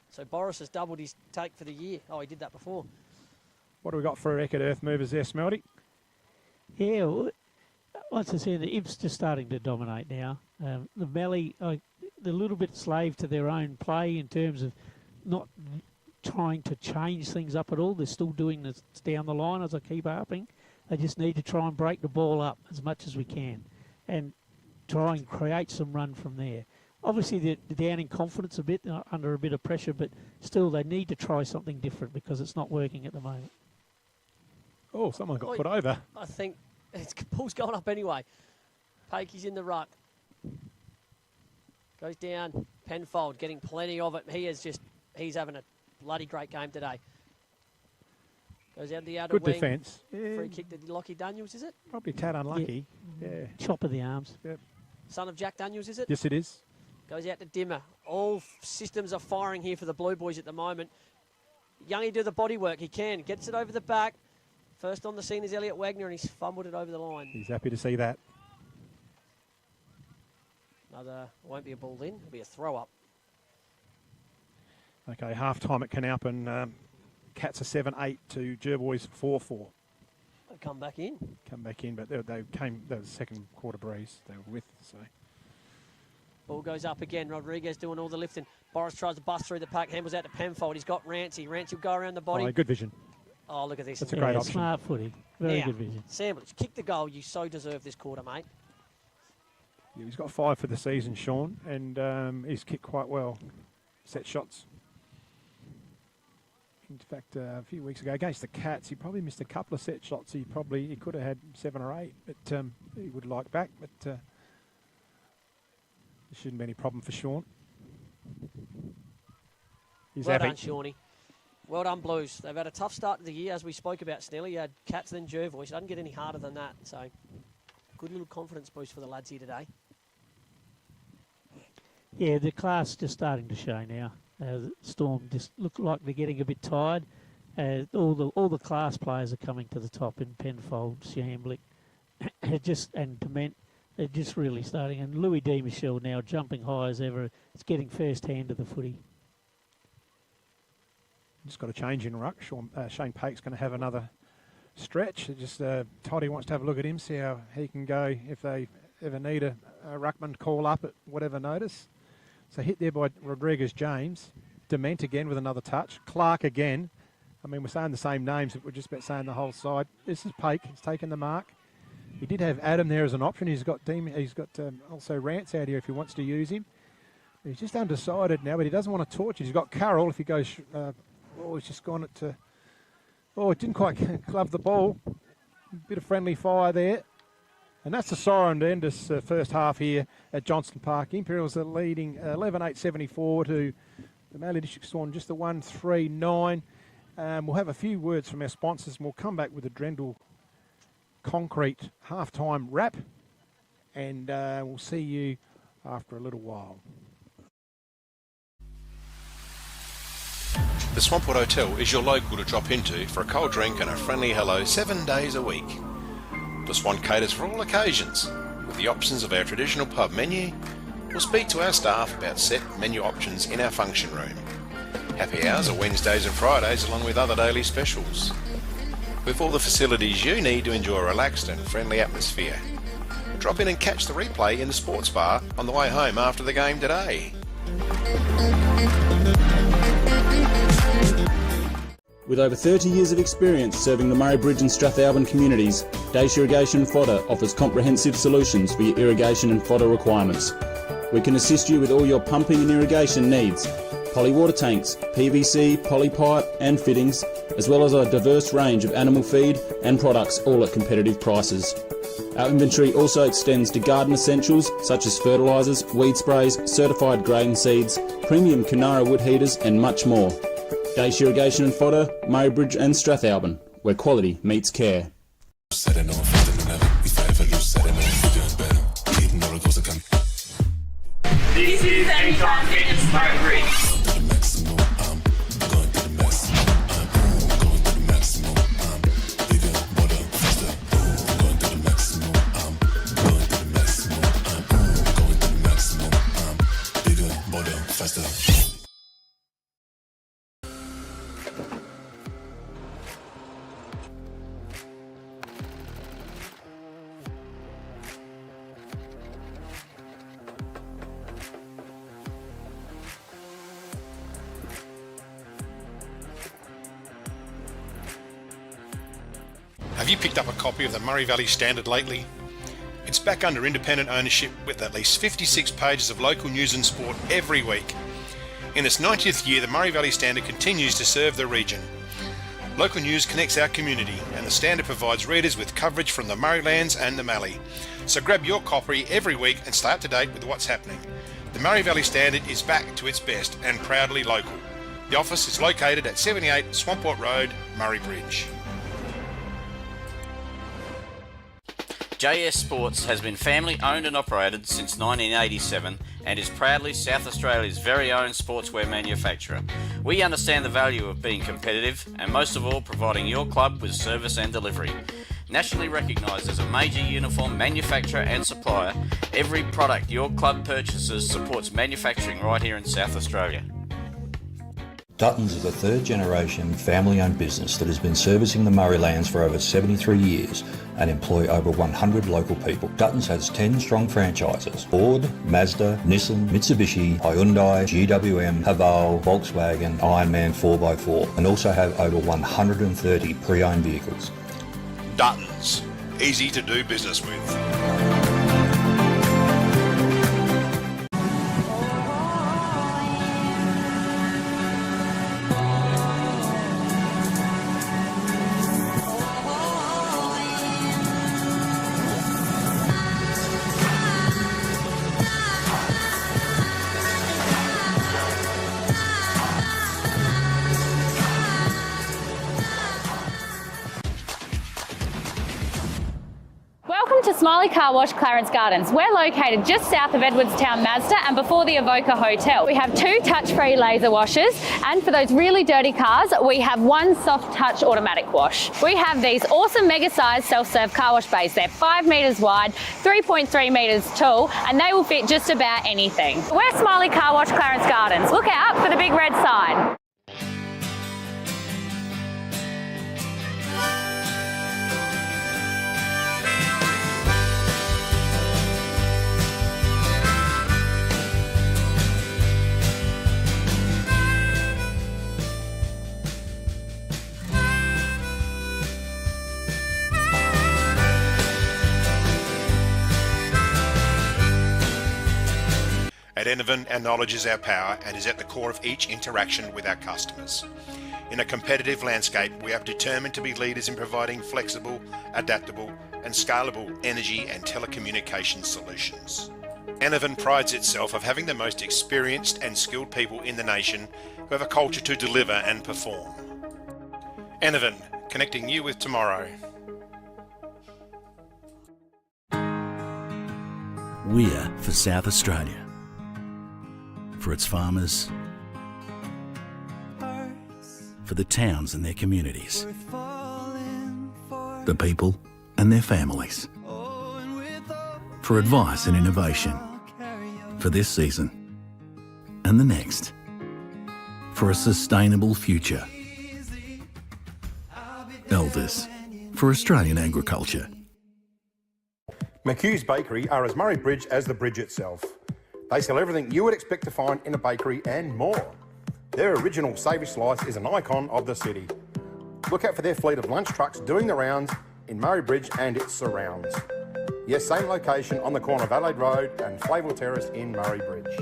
So Boris has doubled his take for the year. Oh, he did that before. What do we got for record earth movers there, Smelty? Yeah, well, once I said, the Imps just starting to dominate now. The Mallee, they're a little bit slave to their own play in terms of not trying to change things up at all. They're still doing this down the line, as I keep harping. They just need to try and break the ball up as much as we can and try and create some run from there. Obviously, they're down in confidence a bit, under a bit of pressure, but still they need to try something different because it's not working at the moment. Oh, someone got put over. I think ball's going up anyway. Pakey's in the ruck. Goes down. Penfold getting plenty of it. He's having a bloody great game today. Goes out the outer Good wing. defence. Free kick to Lockie Daniels, is it? Probably tad unlucky. Yeah. Chop of the arms. Yep. Son of Jack Daniels, is it? Yes, it is. Goes out to Dimmer. All systems are firing here for the Blue Boys at the moment. Youngie do the body work. He can. Gets it over the back. First on the scene is Elliot Wagner, and he's fumbled it over the line. He's happy to see that. Won't be a ball in. It'll be a throw-up. Okay, half-time at Canalpin. Cats are 7-8 to Jerboys 4-4. They've come back in. But they was second quarter breeze they were with, so. Ball goes up again. Rodriguez doing all the lifting. Boris tries to bust through the pack. Handles out to Penfold. He's got Rancy. Rancy will go around the body. Oh, good vision. Oh, look at this. That's a great option. Smart footy. Very good vision. Sandwich, kick the goal. You so deserve this quarter, mate. Yeah, he's got 5 for the season, Sean, and he's kicked quite well. Set shots. In fact, a few weeks ago against the Cats, he probably missed a couple of set shots. He could have had 7 or 8, but he would like back. But there shouldn't be any problem for Sean. He's well happy. done, Shawnee. Well done, Blues. They've had a tough start to the year, as we spoke about, Snelly. You had Cats, then Jervois. It doesn't get any harder than that. So, good little confidence boost for the lads here today. Yeah, the class just starting to show now. Storm just look like they're getting a bit tired. All the class players are coming to the top in Penfold, Shamblick, and Dement. They're just really starting. And Louis D. Michel now jumping high as ever. It's getting first hand of the footy. Just got a change in ruck. Shane Pake's going to have another stretch. Toddy wants to have a look at him, see how he can go if they ever need a ruckman call up at whatever notice. So hit there by Rodriguez James. Dement again with another touch. Clark again. I mean, we're saying the same names, but we're just about saying the whole side. This is Pake. He's taken the mark. He did have Adam there as an option. He's got also Rance out here if he wants to use him. He's just undecided now, but he doesn't want to torch it. He's got Carroll if he goes... he's just gone it to... Oh, it didn't quite glove the ball. Bit of friendly fire there. And that's the siren to end this first half here at Johnston Park. Imperials are leading 11-8-74 to the Mallee District Storm, just the 1-3-9. We'll have a few words from our sponsors, and we'll come back with a Drendel Concrete halftime wrap. And we'll see you after a little while. The Swampwood Hotel is your local to drop into for a cold drink and a friendly hello 7 days a week. The Swan caters for all occasions, with the options of our traditional pub menu. We'll speak to our staff about set menu options in our function room. Happy hours are Wednesdays and Fridays along with other daily specials. With all the facilities you need to enjoy a relaxed and friendly atmosphere. Drop in and catch the replay in the sports bar on the way home after the game today. With over 30 years of experience serving the Murray Bridge and Strathalbyn communities, Dace Irrigation and Fodder offers comprehensive solutions for your irrigation and fodder requirements. We can assist you with all your pumping and irrigation needs. poly water tanks, PVC, poly pipe and fittings, as well as a diverse range of animal feed and products, all at competitive prices. Our inventory also extends to garden essentials such as fertilisers, weed sprays, certified grain seeds, premium Canara wood heaters and much more. Dace Irrigation and Fodder, Murray Bridge and Strathalbyn, where quality meets care. This is Anytime Fitness Murray Bridge. Have you picked up a copy of the Murray Valley Standard lately? It's back under independent ownership with at least 56 pages of local news and sport every week. In its 90th year, the Murray Valley Standard continues to serve the region. Local news connects our community, and the Standard provides readers with coverage from the Murraylands and the Mallee. So grab your copy every week and stay up to date with what's happening. The Murray Valley Standard is back to its best and proudly local. The office is located at 78 Swamport Road, Murray Bridge. JS Sports has been family owned and operated since 1987 and is proudly South Australia's very own sportswear manufacturer. We understand the value of being competitive and most of all providing your club with service and delivery. Nationally recognised as a major uniform manufacturer and supplier, every product your club purchases supports manufacturing right here in South Australia. Duttons is a third-generation family-owned business that has been servicing the Murraylands for over 73 years and employ over 100 local people. Duttons has 10 strong franchises: Ford, Mazda, Nissan, Mitsubishi, Hyundai, GWM, Haval, Volkswagen, Ironman 4x4, and also have over 130 pre-owned vehicles. Duttons, easy to do business with. Welcome to Smiley Car Wash, Clarence Gardens. We're located just south of Edwardstown Mazda and before the Evoca Hotel. We have 2 touch-free laser washers, and for those really dirty cars, we have 1 soft touch automatic wash. We have these awesome mega-sized self-serve car wash bays. They're 5 metres wide, 3.3 metres tall, and they will fit just about anything. We're Smiley Car Wash, Clarence Gardens. Look out for the big red sign. At Enervin, our knowledge is our power and is at the core of each interaction with our customers. In a competitive landscape, we are determined to be leaders in providing flexible, adaptable and scalable energy and telecommunications solutions. Enervin prides itself of having the most experienced and skilled people in the nation who have a culture to deliver and perform. Enervin, connecting you with tomorrow. We're for South Australia. For its farmers, for the towns and their communities, the people and their families, for advice and innovation, for this season and the next, for a sustainable future. Elders, for Australian agriculture. McHugh's Bakery are as Murray Bridge as the bridge itself. They sell everything you would expect to find in a bakery and more. Their original savoury slice is an icon of the city. Look out for their fleet of lunch trucks doing the rounds in Murray Bridge and its surrounds. Yes, same location on the corner of Adelaide Road and Flavell Terrace in Murray Bridge.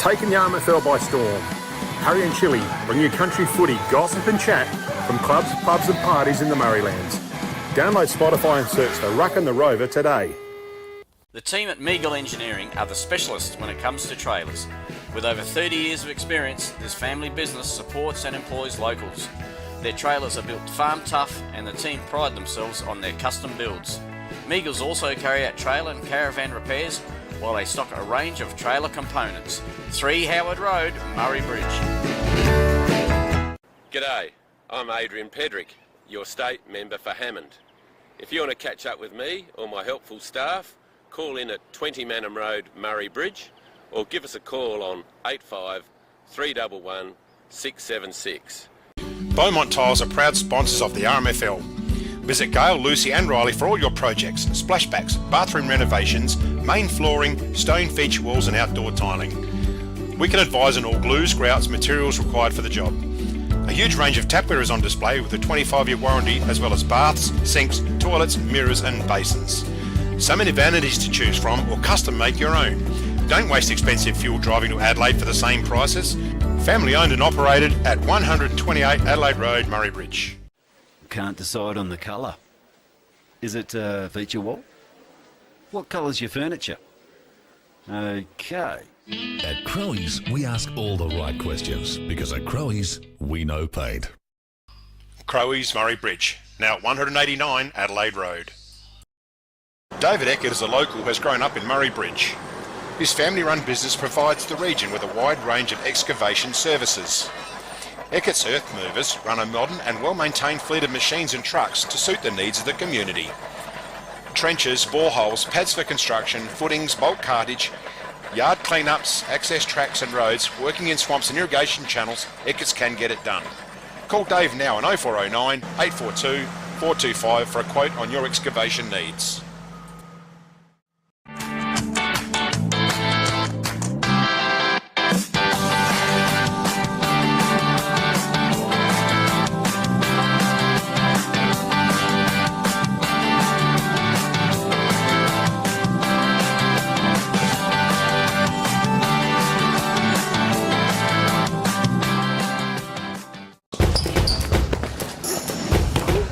taken the RMFL by storm. Harry and Chili bring you country footy, gossip and chat from clubs, pubs and parties in the Murraylands. Download Spotify and search for Ruck and the Rover today. The team at Meagle Engineering are the specialists when it comes to trailers. With over 30 years of experience, this family business supports and employs locals. Their trailers are built farm tough and the team pride themselves on their custom builds. Meagles also carry out trailer and caravan repairs while they stock a range of trailer components. 3 Howard Road, Murray Bridge. G'day, I'm Adrian Pedrick, your state member for Hammond. If you want to catch up with me or my helpful staff, call in at 20 Manham Road, Murray Bridge, or give us a call on 85 311 676. Beaumont Tiles are proud sponsors of the RMFL. Visit Gail, Lucy and Riley for all your projects, splashbacks, bathroom renovations, main flooring, stone feature walls and outdoor tiling. We can advise on all glues, grouts, materials required for the job. A huge range of tapware is on display with a 25-year warranty, as well as baths, sinks, toilets, mirrors and basins. So many vanities to choose from, or custom make your own. Don't waste expensive fuel driving to Adelaide for the same prices. Family owned and operated at 128 Adelaide Road, Murray Bridge. Can't decide on the colour. Is it feature wall? What colour's your furniture? Okay. At Crowe's, we ask all the right questions because at Crowe's, we know paint. Crowe's, Murray Bridge, now at 189 Adelaide Road. David Eckert is a local who has grown up in Murray Bridge. His family-run business provides the region with a wide range of excavation services. Eckert's Earth Movers run a modern and well-maintained fleet of machines and trucks to suit the needs of the community. Trenches, boreholes, pads for construction, footings, bulk cartage, yard cleanups, access tracks and roads, working in swamps and irrigation channels, Eckert's can get it done. Call Dave now on 0409 842 425 for a quote on your excavation needs.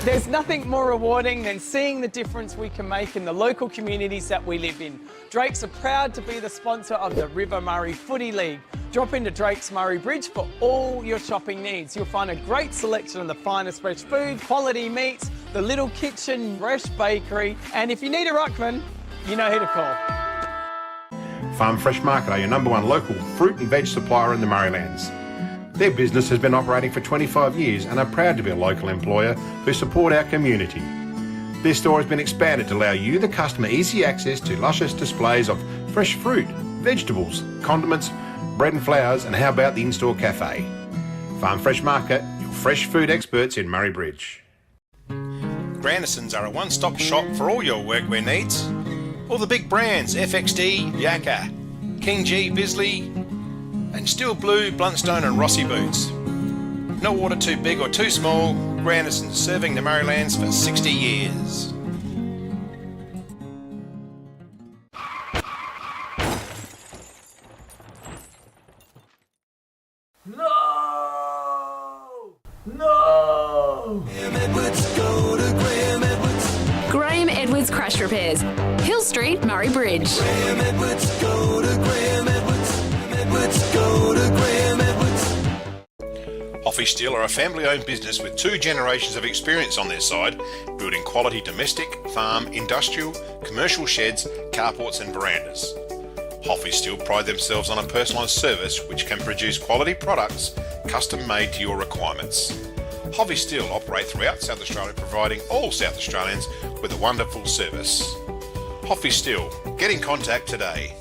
There's nothing more rewarding than seeing the difference we can make in the local communities that we live in. Drake's are proud to be the sponsor of the River Murray Footy League. Drop into Drake's Murray Bridge for all your shopping needs. You'll find a great selection of the finest fresh food, quality meats, the little kitchen, fresh bakery, and if you need a ruckman, you know who to call. Farm Fresh Market are your #1 local fruit and veg supplier in the Murraylands. Their business has been operating for 25 years and are proud to be a local employer who support our community. Their store has been expanded to allow you, the customer, easy access to luscious displays of fresh fruit, vegetables, condiments, bread and flowers, and how about the in-store cafe? Farm Fresh Market, your fresh food experts in Murray Bridge. Grandisons are a one-stop shop for all your workwear needs. All the big brands, FXD, Yakka, King G, Bisley, and Steel Blue, Bluntstone and Rossi boots. No order too big or too small, Grandisons serving the Murraylands for 60 years. Graham Edwards Crash Repairs, Hill Street, Murray Bridge. Hoffy Steel are a family-owned business with 2 generations of experience on their side, building quality domestic, farm, industrial, commercial sheds, carports and verandas. Hoffy Steel pride themselves on a personalised service which can produce quality products custom-made to your requirements. Hoffy Steel operate throughout South Australia, providing all South Australians with a wonderful service. Hoffy Steel, get in contact today.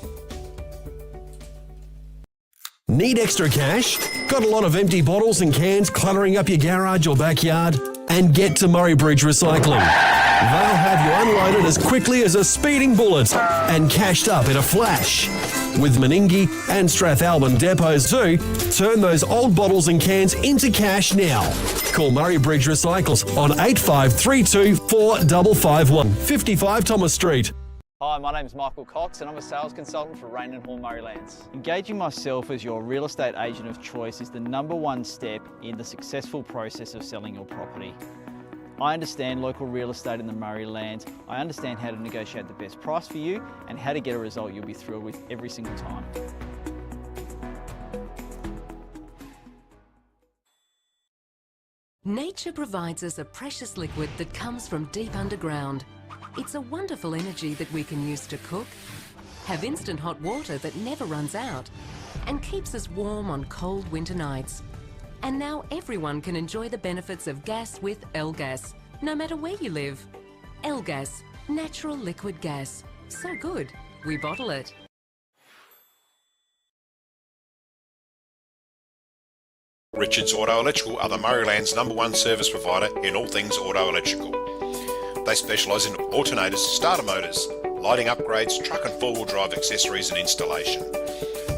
Need extra cash? Got a lot of empty bottles and cans cluttering up your garage or backyard? And get to Murray Bridge Recycling. They'll have you unloaded as quickly as a speeding bullet and cashed up in a flash. With Meningie and Strathalbyn depots too, turn those old bottles and cans into cash now. Call Murray Bridge Recycles on 8532 4551 55 Thomas Street. Hi, my name's Michael Cox and I'm a sales consultant for Rain and Horn Murray Lands. Engaging myself as your real estate agent of choice is the #1 step in the successful process of selling your property. I understand local real estate in the Murray Lands. I understand how to negotiate the best price for you and how to get a result you'll be thrilled with every single time. Nature provides us a precious liquid that comes from deep underground. It's a wonderful energy that we can use to cook, have instant hot water that never runs out, and keeps us warm on cold winter nights. And now everyone can enjoy the benefits of gas with L-Gas, no matter where you live. L-Gas, natural liquid gas. So good, we bottle it. Richards Auto Electrical are the Murrayland's #1 service provider in all things auto electrical. They specialise in alternators, starter motors, lighting upgrades, truck and four-wheel drive accessories and installation.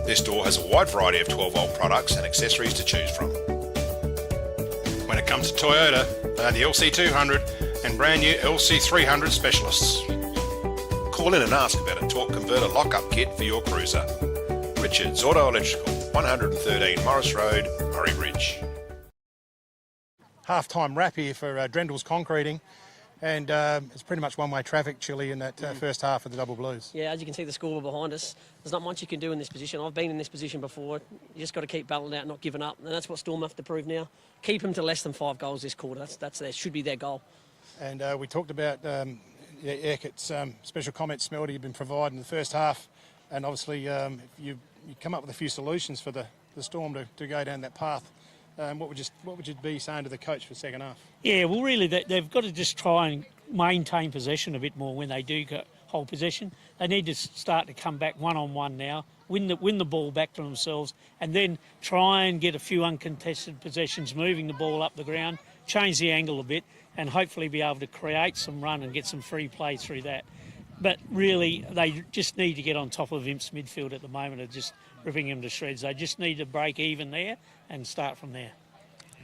Their store has a wide variety of 12-volt products and accessories to choose from. When it comes to Toyota, they are the LC200 and brand new LC300 specialists. Call in and ask about a torque converter lock-up kit for your cruiser. Richards Auto Electrical, 113 Morris Road, Murray Bridge. Half-time wrap here for Drendel's Concreting, and it's pretty much one-way traffic, Chile, in that first half of the Double Blues. Yeah, as you can see the score behind us, there's not much you can do in this position. I've been in this position before. You just got to keep battling out, not giving up, and that's what Storm have to prove now. Keep them to less than 5 goals this quarter. That should be their goal. And we talked about Erkett's special comments, Smelty, you've been providing in the first half, and obviously you come up with a few solutions for the Storm to go down that path. What would you be saying to the coach for the second half? Yeah, well, really, they've got to just try and maintain possession a bit more when they do hold possession. They need to start to come back one-on-one now, win the ball back to themselves, and then try and get a few uncontested possessions, moving the ball up the ground, change the angle a bit, and hopefully be able to create some run and get some free play through that. But really, they just need to get on top of Imp's midfield at the moment of just ripping them to shreds. They just need to break even there and start from there.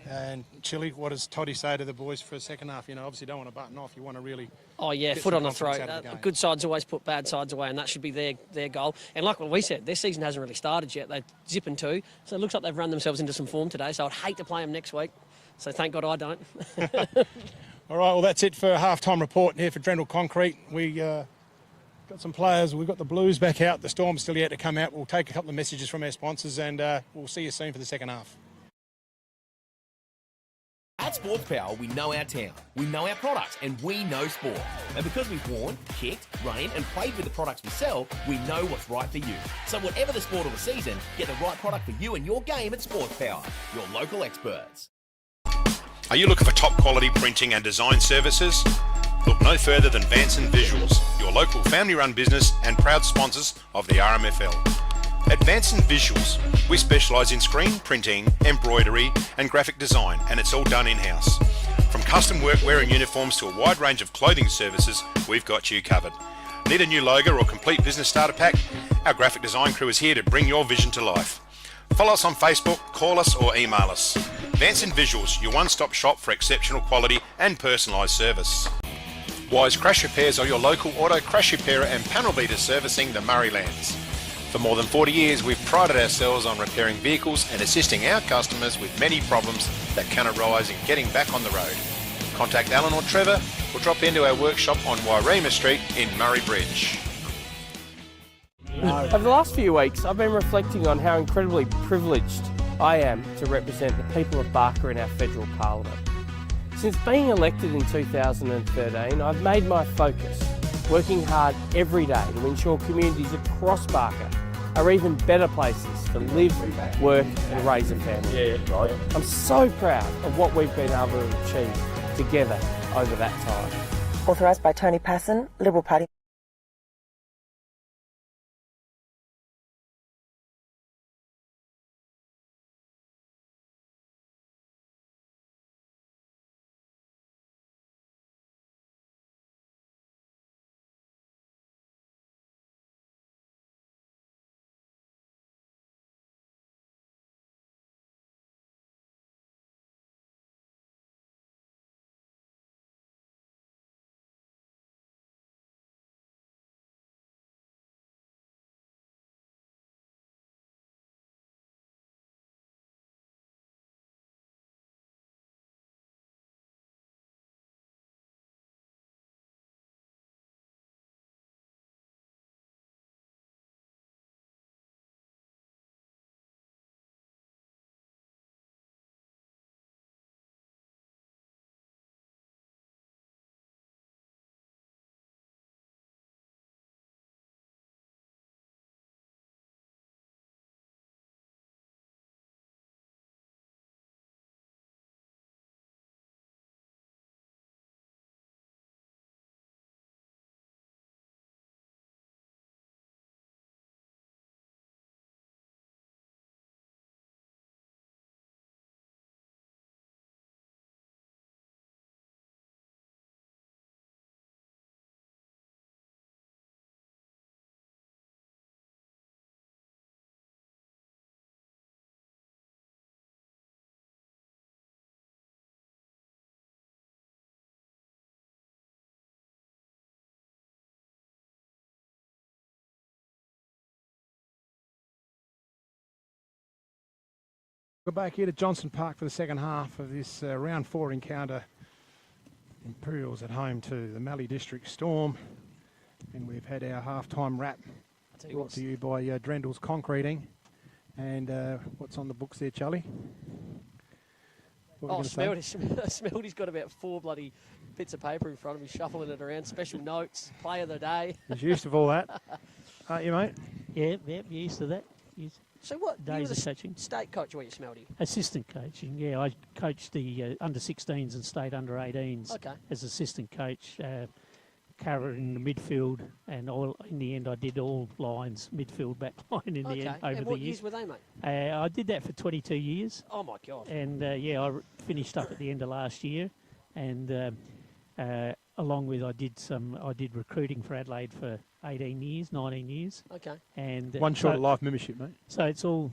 And Chile, what does Toddy say to the boys for a second half? You know, obviously you don't want to button off. You want to really... Oh, yeah, foot on the throat. Good sides always put bad sides away, and that should be their goal. And like what we said, their season hasn't really started yet. They're zipping 2, so it looks like they've run themselves into some form today, so I'd hate to play them next week. So thank God I don't. All right, well, that's it for a half-time report here for Drendel Concrete. We got some players. We've got the Blues back out. The Storm's still yet to come out. We'll take a couple of messages from our sponsors, and we'll see you soon for the second half. At Sports Power, we know our town, we know our products, and we know sport. And because we've worn, kicked, rained, and played with the products we sell, we know what's right for you. So whatever the sport or the season, get the right product for you and your game at Sports Power, your local experts. Are you looking for top quality printing and design services? Look no further than Vanson Visuals, your local family-run business and proud sponsors of the RMFL. At Vanson Visuals, we specialise in screen printing, embroidery and graphic design, and it's all done in-house. From custom workwear and uniforms to a wide range of clothing services, we've got you covered. Need a new logo or complete business starter pack? Our graphic design crew is here to bring your vision to life. Follow us on Facebook, call us or email us. Vanson Visuals, your one-stop shop for exceptional quality and personalised service. Wise Crash Repairs are your local auto crash repairer and panel beater servicing the Murray Lands. For more than 40 years, we've prided ourselves on repairing vehicles and assisting our customers with many problems that can arise in getting back on the road. Contact Alan or Trevor or drop into our workshop on Wairema Street in Murray Bridge. Over the last few weeks, I've been reflecting on how incredibly privileged I am to represent the people of Barker in our federal parliament. Since being elected in 2013, I've made my focus working hard every day to ensure communities across Barker are even better places to live, work and raise a family. I'm so proud of what we've been able to achieve together over that time. Authorised by Tony Passon, Liberal Party. We're back here to Johnston Park for the second half of this round 4 encounter. Imperials at home to the Mallee District Storm. And we've had our half-time wrap brought to you by Drendel's Concreting. And what's on the books there, Charlie? Smelty's got about 4 bloody bits of paper in front of me, shuffling it around. Special notes, play of the day. He's used to all that, aren't you, mate? Yeah, used to that. So what? Days you were of coaching. State coach, were you, Smelty? Assistant coaching, yeah. I coached the under-16s and state under-18s as assistant coach. Covering the midfield, and in the end I did all lines, midfield, back line in the end over and the what years. Were they, mate? I did that for 22 years. Oh my God! And I finished up at the end of last year, and along with I did recruiting for Adelaide for 19 years. Okay. And one short of life membership, mate. So it's all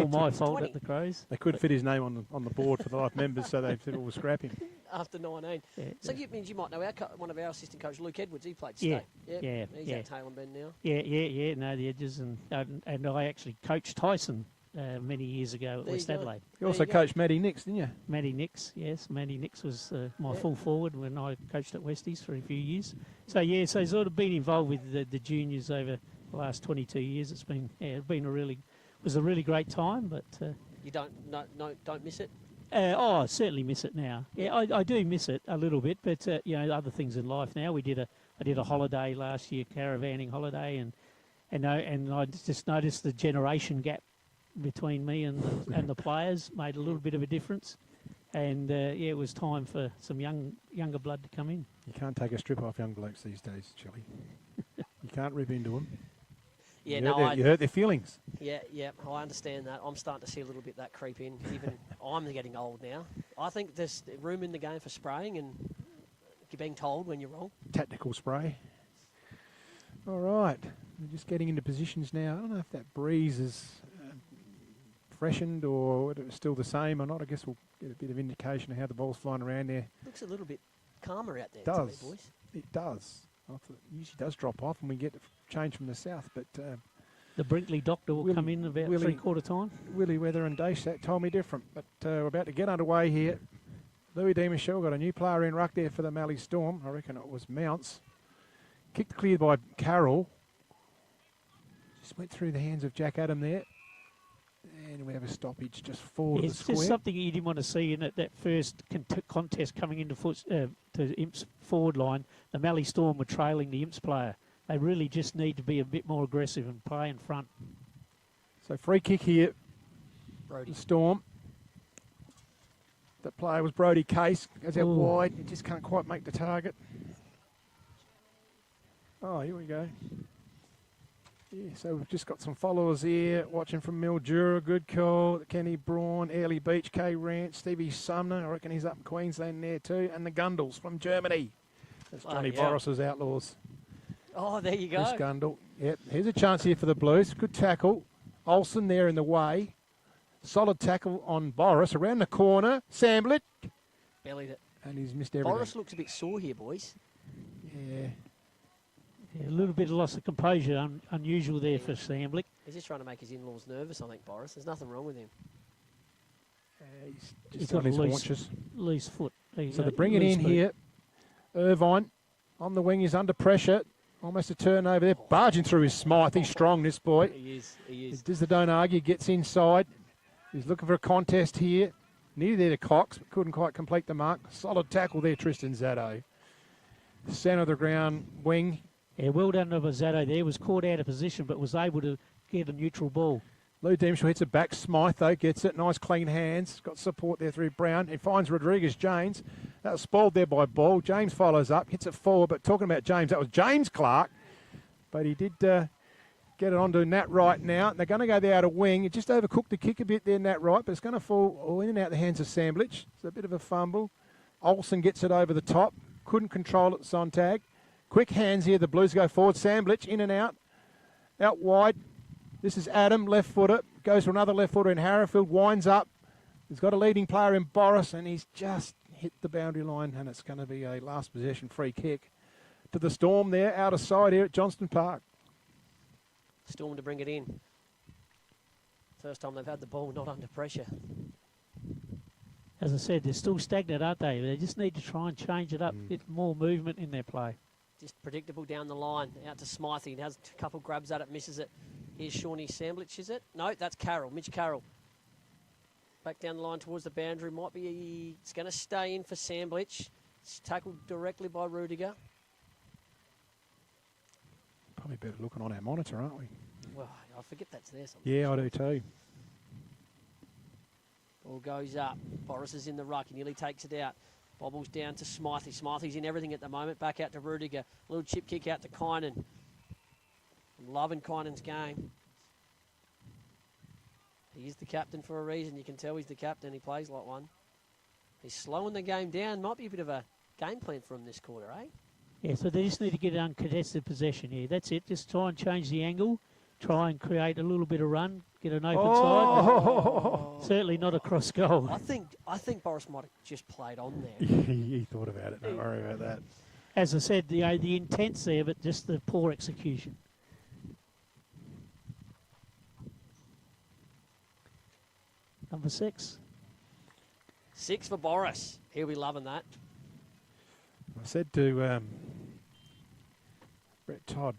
my fault at the Crows. They couldn't fit his name on the board for the life members, so they said, "We'll scrap him." After 19. Yeah, so it means you might know one of our assistant coaches, Luke Edwards. He played state. Yeah. He's at Taylor Bend now. Yeah. No, the Edges, and I actually coached Tyson many years ago at West Adelaide. You also coached Maddie Nix, didn't you? Maddie Nix, yes. Maddie Nix was my full forward when I coached at Westies for a few years. So so sort of been involved with the juniors over the last 22 years. It's been was a really great time, but you don't miss it. I certainly miss it now. Yeah, I do miss it a little bit, but other things in life now. I did a holiday last year, caravanning holiday, and I just noticed the generation gap between me and the players made a little bit of a difference, and it was time for some younger blood to come in. You can't take a strip off young blokes these days, Chilly. You can't rip into them. Yeah, you hurt their feelings. Yeah, I understand that. I'm starting to see a little bit that creep in. Even I'm getting old now. I think there's room in the game for spraying, and you're being told when you're wrong. Tactical spray. All right, we're just getting into positions now. I don't know if that breeze is freshened or whether it's still the same or not. I guess we'll get a bit of indication of how the ball's flying around there. Looks a little bit calmer out there. It does. To me, boys. It does. I thought it usually does drop off and we get change from the south, but the Brinkley doctor will come in about 3/4 time. Willie Weather and Dace, that told me different. But we're about to get underway here. Louis D. Michel got a new player in ruck there for the Mallee Storm. I reckon it was Mounts. Kicked clear by Carroll. Just went through the hands of Jack Adam there. And we have a stoppage just forward of the square. It's just something you didn't want to see in that first contest coming into to Imp's forward line. The Mallee Storm were trailing the Imp's player. They really just need to be a bit more aggressive and play in front. So free kick here. Brody. The Storm. That player was Brody Case. Goes out wide. He just can't quite make the target. Oh, here we go. Yeah, so we've just got some followers here watching from Mildura, good call. Kenny Braun, Airlie Beach, K Ranch, Stevie Sumner. I reckon he's up in Queensland there too. And the Gundles from Germany. That's Johnny Boris's Outlaws. Oh, there you go. Chris Gundle. Yep, here's a chance here for the Blues. Good tackle. Olsen there in the way. Solid tackle on Boris. Around the corner. Samblet. Bellied it. And he's missed everything. Boris looks a bit sore here, boys. Yeah. A little bit of loss of composure, unusual there for Samblick. He's just trying to make his in-laws nervous, I think, Boris. There's nothing wrong with him. He's got his haunches. Loose foot. So they bring it in here. Irvine on the wing is under pressure. Almost a turnover there. Barging through his Smythe. He's strong, this boy. He is. He does the don't argue. Gets inside. He's looking for a contest here. Nearly there to Cox, but couldn't quite complete the mark. Solid tackle there, Tristan Zaddo. Centre of the ground wing. Yeah, well done to Zaddo there. Was caught out of position, but was able to get a neutral ball. Lou Demschel hits it back. Smythe, though, gets it. Nice, clean hands. Got support there through Brown. He finds Rodriguez James. That was spoiled there by Ball. James follows up, hits it forward. But talking about James, that was James Clark. But he did get it onto Nat Wright now. They're going to go the outer wing. It just overcooked the kick a bit there, Nat Wright, but it's going to fall in and out the hands of Samblich. It's a bit of a fumble. Olsen gets it over the top. Couldn't control it, Sontag. Quick hands here. The Blues go forward. Samblich in and out. Out wide. This is Adam, left footer. Goes to another left footer in Harrowfield. Winds up. He's got a leading player in Boris, and he's just hit the boundary line, and it's going to be a last possession free kick to the Storm there, out of side here at Johnston Park. Storm to bring it in. First time they've had the ball not under pressure. As I said, they're still stagnant, aren't they? They just need to try and change it up, get more movement in their play. Just predictable down the line. Out to Smythe. He has a couple grabs at it, misses it. Here's Shawnee Samblich, is it? No, that's Carroll, Mitch Carroll. Back down the line towards the boundary. Might be, it's going to stay in for Samblich. It's tackled directly by Rudiger. Probably better looking on our monitor, aren't we? Well, I forget that's there sometimes. Yeah, I do too. Ball goes up. Boris is in the ruck. He nearly takes it out. Bobbles down to Smythe. Smythe's in everything at the moment. Back out to Rudiger. Little chip kick out to Kynan. I'm loving Kynan's game. He is the captain for a reason. You can tell he's the captain. He plays like one. He's slowing the game down. Might be a bit of a game plan for him this quarter, eh? Yeah, so they just need to get uncontested possession here. That's it. Just try and change the angle. Try and create a little bit of run. Get an open side. Certainly not a cross goal. I think Boris might have just played on there. He thought about it. Don't worry about that. As I said, the intent's there, but just the poor execution. Number 6. 6 for Boris. He'll be loving that. I said to Brett Todd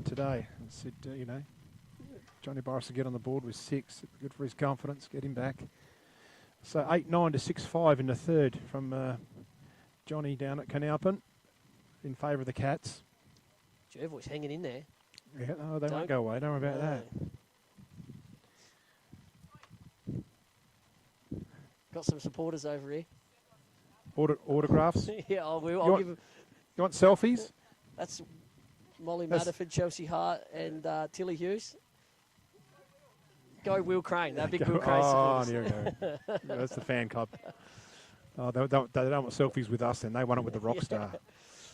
today, I said, Johnny Boris will get on the board with 6. Good for his confidence. Get him back. So 8-9 to 6-5 in the third from Johnny down at Canalpin in favour of the Cats. Jervoy's hanging in there. Yeah, no, they won't go away. Don't worry about that. Got some supporters over here. Autographs? Yeah, I'll give them. You want selfies? That's Molly Matterford, Chelsea Hart, and Tilly Hughes. Go Will Crane. That big Will Crane supporters. There you go. That's the fan club. Oh, they don't want selfies with us, and they want it with the rock star.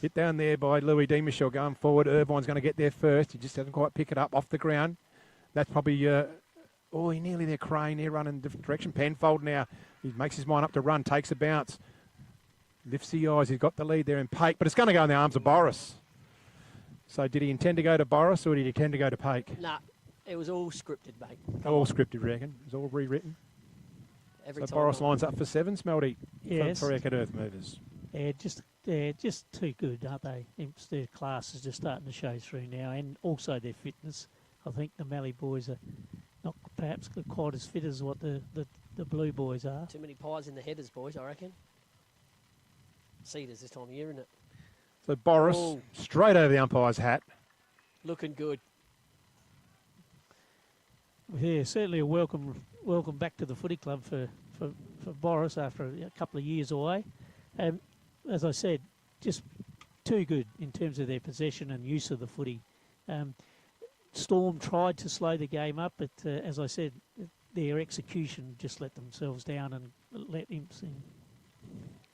Hit down there by Louis D. Michel going forward. Irvine's going to get there first. He just doesn't quite pick it up off the ground. That's probably, he nearly there, Crane there running in a different direction. Penfold now. He makes his mind up to run, takes a bounce. Lifts the eyes. He's got the lead there in Pake, but it's going to go in the arms of Boris. So did he intend to go to Boris or did he intend to go to Pake? Nah, it was all scripted, mate. All scripted, reckon. It was all rewritten. Every So time Boris lines up for 7, Smelty, Yes. for Eckert Earth Movers. Yeah, just too good, aren't they? Their class is just starting to show through now, and also their fitness. I think the Mallee boys are not perhaps quite as fit as what the Blue boys are. Too many pies in the headers, boys, I reckon. Cedars this time of year, isn't it? So Boris, straight over the umpire's hat. Looking good. Yeah, certainly a welcome back to the footy club for Boris after a couple of years away. As I said, just too good in terms of their possession and use of the footy. Storm tried to slow the game up, but as I said, their execution just let themselves down and let Imps in.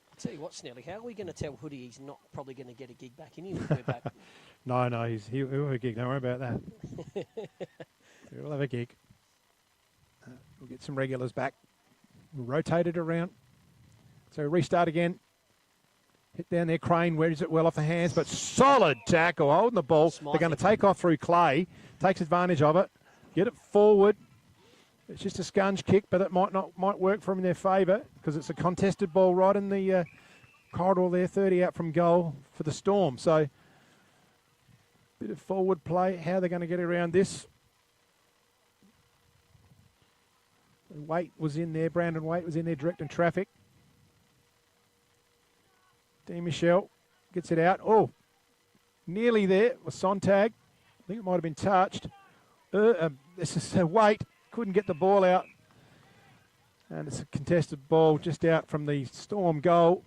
I'll tell you what, Snelly, how are we going to tell Hoodie he's not probably going to get a gig back in here when we're back? No, he'll have a gig. Don't worry about that. He'll have a gig. We'll get some regulars back. We'll rotate it around. So restart again. Hit down there, Crane wears it well off the hands, but solid tackle, holding the ball. They're going to take off through Clay. Takes advantage of it. Get it forward. It's just a scunge kick, but it might work for them in their favour because it's a contested ball right in the corridor there, 30 out from goal for the Storm. So bit of forward play. How they're going to get around this. Waite was in there. Brandon Waite was in there directing traffic. D. Michel gets it out. Oh, nearly there with Sontag. I think it might have been touched. This is Waite. Couldn't get the ball out. And it's a contested ball just out from the Storm goal.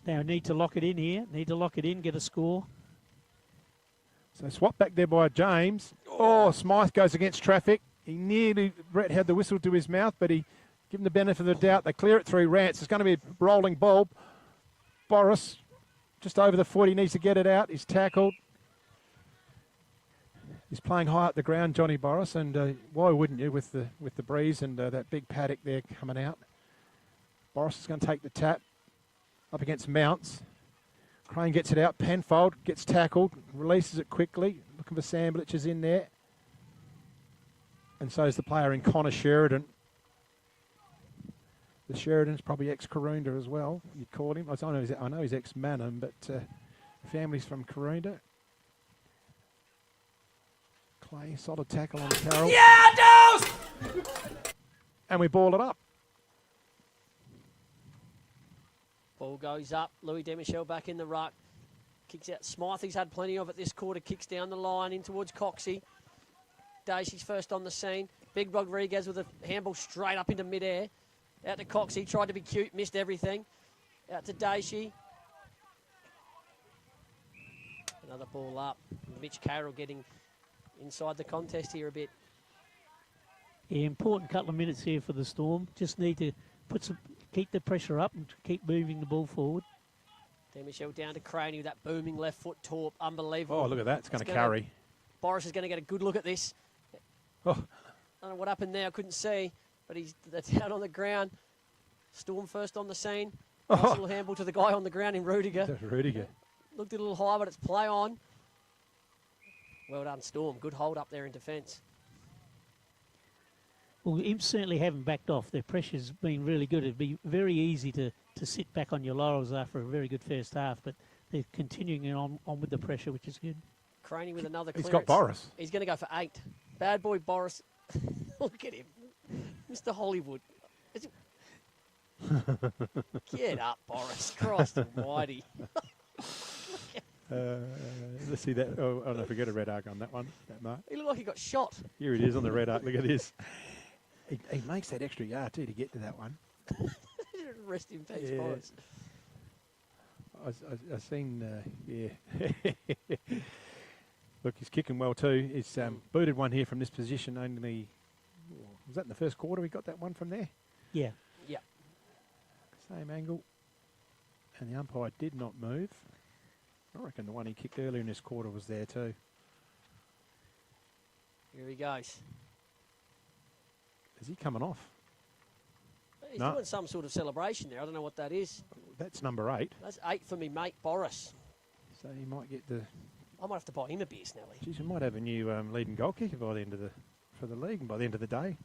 Now need to lock it in here. Need to lock it in, get a score. So swap back there by James. Oh, Smythe goes against traffic. He nearly, Brett had the whistle to his mouth, but he give him the benefit of the doubt. They clear it through Rance. It's going to be a rolling ball. Boris, just over the foot. He needs to get it out. He's tackled. He's playing high up the ground, Johnny Boris, and why wouldn't you with the breeze and that big paddock there coming out. Boris is going to take the tap up against Mounts. Crane gets it out. Penfold gets tackled, releases it quickly. Looking for Samblich is in there. And so is the player in Connor Sheridan. The Sheridan's probably ex-Karoonda as well, you'd call him. I know he's ex-Manham, but family's from Karoonda. Clay, solid tackle on Carroll. Yeah, Dose! And we ball it up. Ball goes up. Louis Demichel back in the ruck. Kicks out. Smythy's had plenty of it this quarter. Kicks down the line in towards Coxie. Dacey's first on the scene. Big Rodriguez with a handball straight up into midair. Out to Coxie. Tried to be cute. Missed everything. Out to Dacey. Another ball up. Mitch Carroll getting inside the contest here a bit. Yeah, important couple of minutes here for the Storm. Just need to keep the pressure up and keep moving the ball forward. Demichel down to Craney with that booming left foot torp. Unbelievable. Oh, look at that. It's going to carry. Boris is going to get a good look at this. Oh. I don't know what happened there. I couldn't see. But he's down on the ground. Storm first on the scene. Nice little handball to the guy on the ground in Rudiger. Rudiger. Looked a little high, but it's play on. Well done, Storm. Good hold up there in defence. Well, Imps certainly haven't backed off. Their pressure's been really good. It'd be very easy to sit back on your laurels after a very good first half, but they're continuing on with the pressure, which is good. Craney with another He's clearance. got Boris. He's going to go for 8. Bad boy Boris. Look at him. Mr. Hollywood. Get up, Boris. Christ almighty. Let's see that. Oh, no, forget a red arc on that one. That mark. He looked like he got shot. Here it is on the red arc. Look at this. He makes that extra yard too to get to that one. Rest in peace, Yeah. Boris. I've seen, yeah. Look, he's kicking well too. He's booted one here from this position only. Was that in the first quarter we got that one from there? Yeah. Yeah. Same angle. And the umpire did not move. I reckon the one he kicked earlier in this quarter was there too. Here he goes. Is he coming off? He's No. doing some sort of celebration there. I don't know what that is. That's number 8. That's 8 for me mate, Boris. So he might get the... I might have to buy him a beer, Snelly. Geez, we might have a new leading goal kicker by the end of for the league and by the end of the day.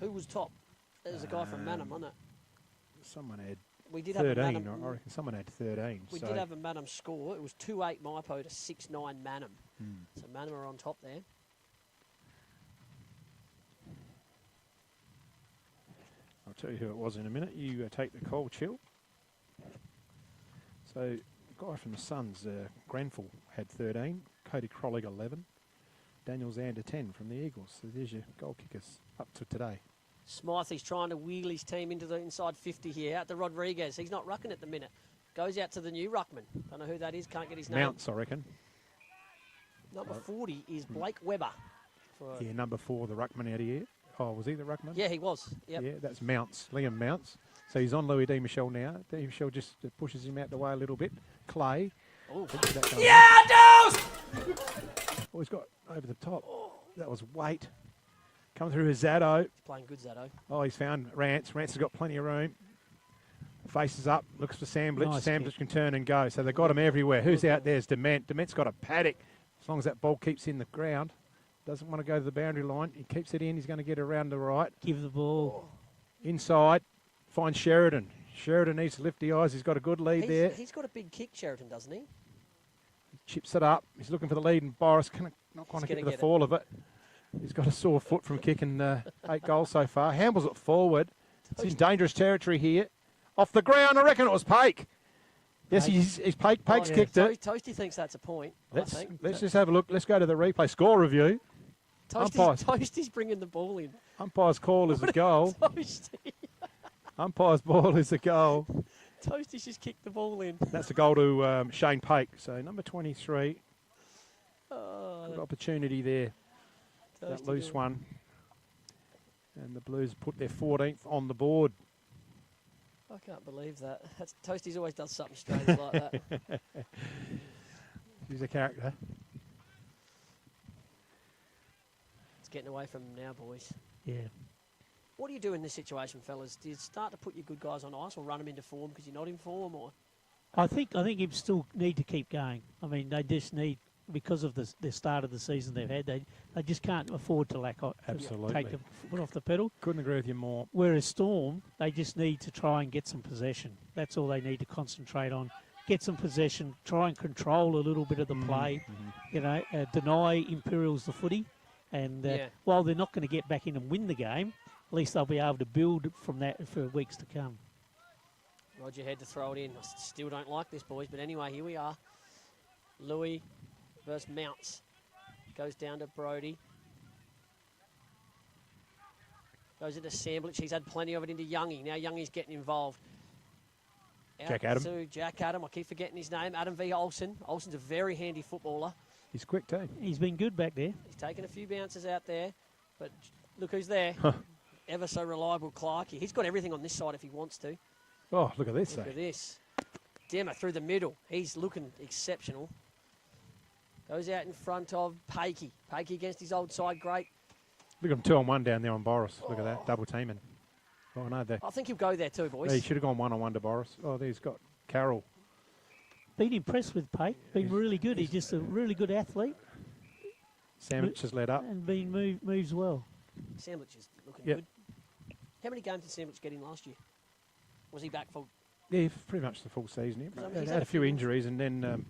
Who was top? There's a guy from Manham, wasn't it? Someone had We did have a 13. Manham. I reckon someone had 13. We so did have a Manham score. It was 2-8 Maipo to 6-9 Manham. So Manham are on top there. I'll tell you who it was in a minute. You take the call, Chill. So, the guy from the Suns, Grenfell, had 13. Cody Crollig, 11. Daniel Zander, 10 from the Eagles. So there's your goal kickers up to today. Smythy's trying to wheel his team into the inside 50 here. Out to Rodriguez. He's not rucking at the minute. Goes out to the new ruckman. Don't know who that is. Can't get his name. Mounts, I reckon. Number 40 is Blake Webber. Yeah, number 4, the ruckman out of here. Oh, was he the ruckman? Yeah, he was. Yep. Yeah, that's Mounts, Liam Mounts. So he's on Louis Demichel now. Demichel just pushes him out the way a little bit. Clay. Oh. Yeah, Dose! Oh, he's got over the top. That was weight. Coming through his Zaddo. He's playing good, Zaddo. Oh, he's found Rance. Rance has got plenty of room. Faces up, looks for Sandblich. Nice Sandblich kick. can turn and go. So they've got him everywhere. Who's out there is Dement. Dement's got a paddock. As long as that ball keeps in the ground. Doesn't want to go to the boundary line. He keeps it in. He's going to get around the right. Give the ball. Inside. Finds Sheridan. Sheridan needs to lift the eyes. He's got a good lead there. He's got a big kick, Sheridan, doesn't he? Chips it up. He's looking for the lead, and Boris not going to get to the fall of it. He's got a sore foot from kicking 8 goals so far. Handles it forward. It's in dangerous territory here. Off the ground, I reckon it was Pake. Yes, he's Pake's kicked it. Toasty thinks that's a point. Let's just have a look. Let's go to the replay score review. Toasty's bringing the ball in. Umpire's call is a goal. Toasty. Umpire's ball is a goal. Toasty's just kicked the ball in. That's a goal to Shane Pake. So number 23. Oh, Good opportunity there. Toasty That loose doing- one. And the Blues put their 14th on the board. I can't believe that. Toasty's always done something strange like that. He's a character. It's getting away from him now, boys. Yeah. What do you do in this situation, fellas? Do you start to put your good guys on ice or run them into form because you're not in form? Or I think you still need to keep going. I mean, they just need because of the start of the season they've had. They just can't afford to Absolutely. take the foot off the pedal. Couldn't agree with you more. Whereas Storm, they just need to try and get some possession. That's all they need to concentrate on. Get some possession, try and control a little bit of the play, deny Imperials the footy. And while they're not going to get back in and win the game, at least they'll be able to build from that for weeks to come. Roger had to throw it in. I still don't like this, boys, but anyway, here we are. Louis versus Mounts. Goes down to Brody. Goes into Samblich. He's had plenty of it into Youngie. Now Youngie's getting involved. Jack Adam. To Jack Adam. I keep forgetting his name. Adam V. Olsen. Olsen's a very handy footballer. He's quick too. He's been good back there. He's taken a few bounces out there, but look who's there. Ever so reliable Clark. He's got everything on this side if he wants to. Oh, look at this. Look at this. Demmer through the middle. He's looking exceptional. Goes out in front of Pakey. Pakey against his old side, great. Look at him 2-on-1 down there on Boris. Look at that, double teaming. Oh, no, I think he'll go there too, boys. He should have gone 1-on-1 to Boris. Oh, there's got Carroll. Been impressed with Pate. Been really good. He's just a really good athlete. Sandwich has led up. And moves well. Sandwich is looking good. How many games did Sandwich get in last year? Was he back for? Yeah, pretty much the full season. He had a few injuries, and then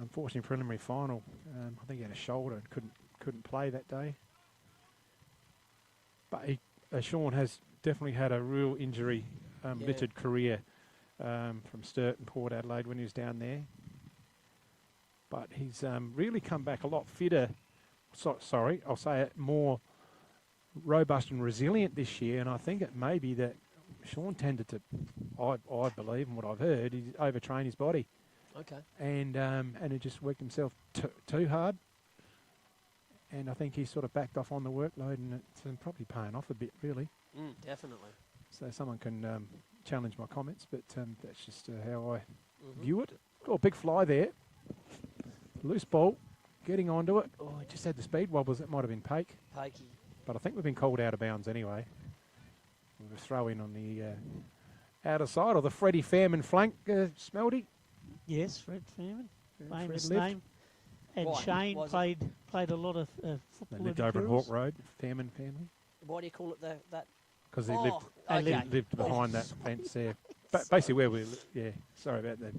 unfortunately preliminary final. I think he had a shoulder and couldn't play that day. But Sean has definitely had a real injury littered career from Sturt and Port Adelaide when he was down there. But he's really come back a lot fitter. Sorry, I'll say it, more robust and resilient this year. And I think it may be that Sean tended to, I believe, and what I've heard, he's overtrained his body. Okay. And he just worked himself too hard. And I think he's sort of backed off on the workload, and it's probably paying off a bit, really. Definitely. So someone can challenge my comments, but that's just how I view it. Oh, big fly there. Loose ball, getting onto it. Oh, he just had the speed wobbles. That might have been Pakey. But I think we've been called out of bounds anyway. We'll throw in on the outer side, or the Freddie Fairman flank, Smelty. Yes, Fred Fairman. Famous Fred lived. name. And Shane played a lot of football. They lived at over in Imperials. Hawke Road, Fairman family. Why do you call it that? Because he okay. lived behind that fence there. Basically where we sorry about that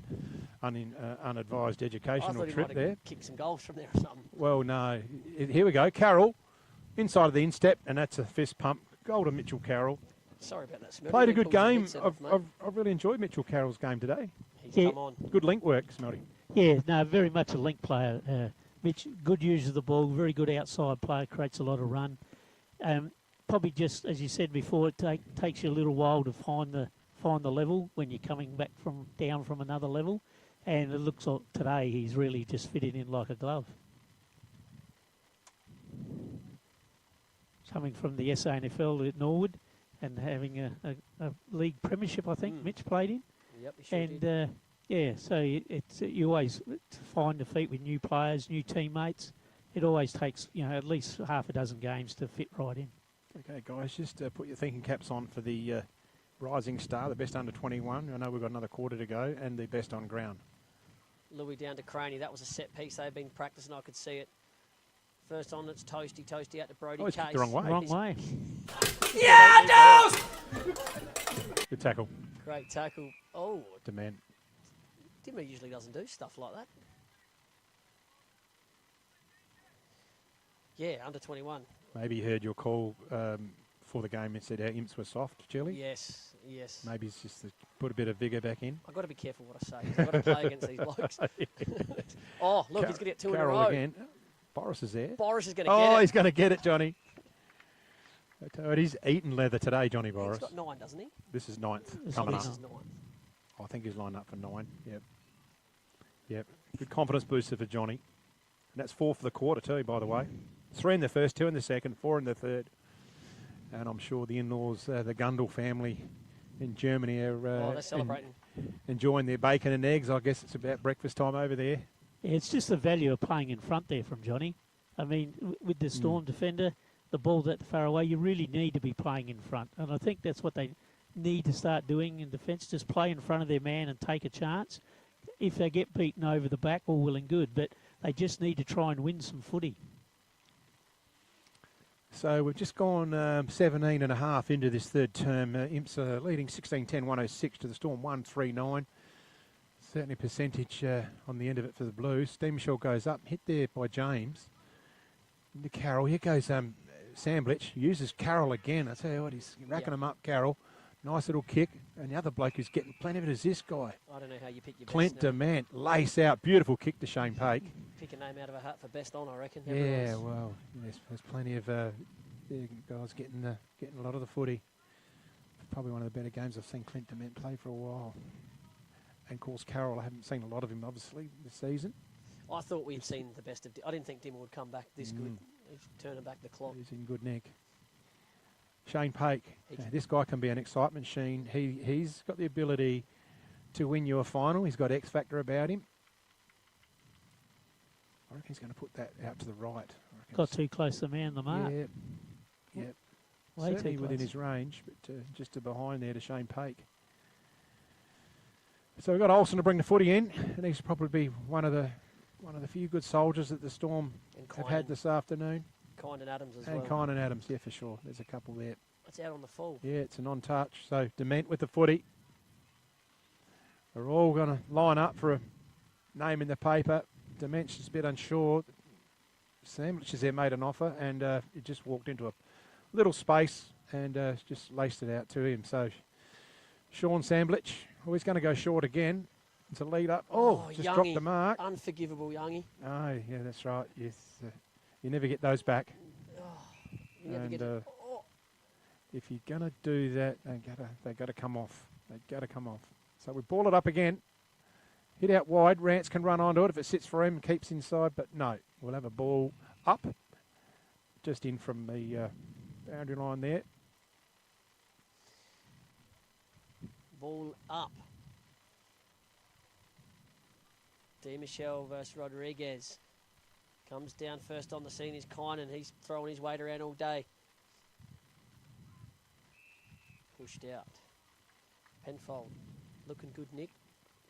unadvised educational trip there. Kick some goals from there or something. Well, no. Here we go. Carroll, inside of the instep, and that's a fist pump. Goal to Mitchell Carroll. Sorry about that, Smelty. Played a good game. Headset I've really enjoyed Mitchell Carroll's game today. He's come on. Good link work, Smelty. Yeah, no, very much a link player. Mitch, good user of the ball, very good outside player, creates a lot of run. Probably just, as you said before, it takes you a little while to find the level when you're coming back down from another level. And it looks like today he's really just fitted in like a glove. Coming from the SANFL at Norwood and having a league premiership, I think Mitch played in. Yep, he sure did. So you always find the feet with new players, new teammates. It always takes at least half a dozen games to fit right in. Okay, guys, just put your thinking caps on for the Rising Star, the best under 21. I know we've got another quarter to go, and the best on ground. Louis down to Craney. That was a set piece. They've been practicing. I could see it. First on, it's Toasty. Toasty out to Brody He's Case. kicked the wrong way. Wrong way. Yeah, Dawes! Good tackle. Great tackle. Oh. Demand. Dimmer usually doesn't do stuff like that. Yeah, under 21. Maybe he heard your call for the game and said our imps were soft, Chili. Yes. Maybe it's just to put a bit of vigour back in. I've got to be careful what I say. I've got to play against these blokes. Oh, look, he's going to get two Carroll in a row. Again. Boris is there. Boris is going to get it. Oh, he's going to get it, Johnny. I tell you what, he's eaten leather today, Johnny Boris. He's got 9, doesn't he? This is 9th This coming up. is 9. I think he's lined up for 9. Yep. Good confidence booster for Johnny. And that's 4 for the quarter too, by the way. 3 in the first, 2 in the second, 4 in the third. And I'm sure the in-laws, the Gundel family in Germany are they're celebrating. Enjoying their bacon and eggs. I guess it's about breakfast time over there. Yeah, it's just the value of playing in front there from Johnny. I mean, with the Storm defender, the ball that far away, you really need to be playing in front. And I think that's what they need to start doing in defence, just play in front of their man and take a chance. If they get beaten over the back, all well and good. But they just need to try and win some footy. So we've just gone 17 and a half into this third term. Imps are leading 16-10-106 to the Storm 139. Certainly a percentage on the end of it for the Blues. Steve Michelle goes up, hit there by James. Into Carroll. Here goes Samblich. Uses Carroll again. I tell you what, he's racking them up, Carroll. Nice little kick. And the other bloke who's getting plenty of it is this guy. I don't know how you pick your Clint best. Demant. Lace out. Beautiful kick to Shane Pake. Pick a name out of a hat for best on, I reckon. Yeah, Everyone's- well, there's plenty of guys getting a lot of the footy. Probably one of the better games I've seen Clint Demant play for a while. And of course, Carroll, I haven't seen a lot of him, obviously, this season. I thought we'd seen the best of... I didn't think Dimmer would come back this good. He's turning back the clock. He's in good nick. Shane Pake. This guy can be an excitement machine. He's got the ability to win you a final. He's got X factor about him. I reckon he's going to put that out to the right. Got too close to man the mark. Yep. Yep. Way Certainly too within close. his range, but just to behind there to Shane Pake. So we've got Olsen to bring the footy in, and he's probably be one of the few good soldiers that the Storm have had this afternoon. Kind and Adams as and well. Kind and Adams, yeah, for sure. There's a couple there. That's out on the full. Yeah, it's a non-touch. So Dement with the footy. We're all going to line up for a name in the paper. Dement's just a bit unsure. Sandwich is there, made an offer, and he just walked into a little space and just laced it out to him. So Sean Samblich, he's going to go short again. It's a lead up. Oh, just Youngie, dropped the mark. Unforgivable, Youngie. Oh, yeah, that's right. Yes, you never get those back. You never get it. If you're going to do that, they got to come off. They got to come off. So we ball it up again. Hit out wide. Rance can run onto it if it sits for him and keeps inside, but no. We'll have a ball up, just in from the boundary line there. Ball up. De Michel versus Rodriguez. Comes down first on the scene is Kynan. He's throwing his weight around all day. Pushed out. Penfold. Looking good, Nick,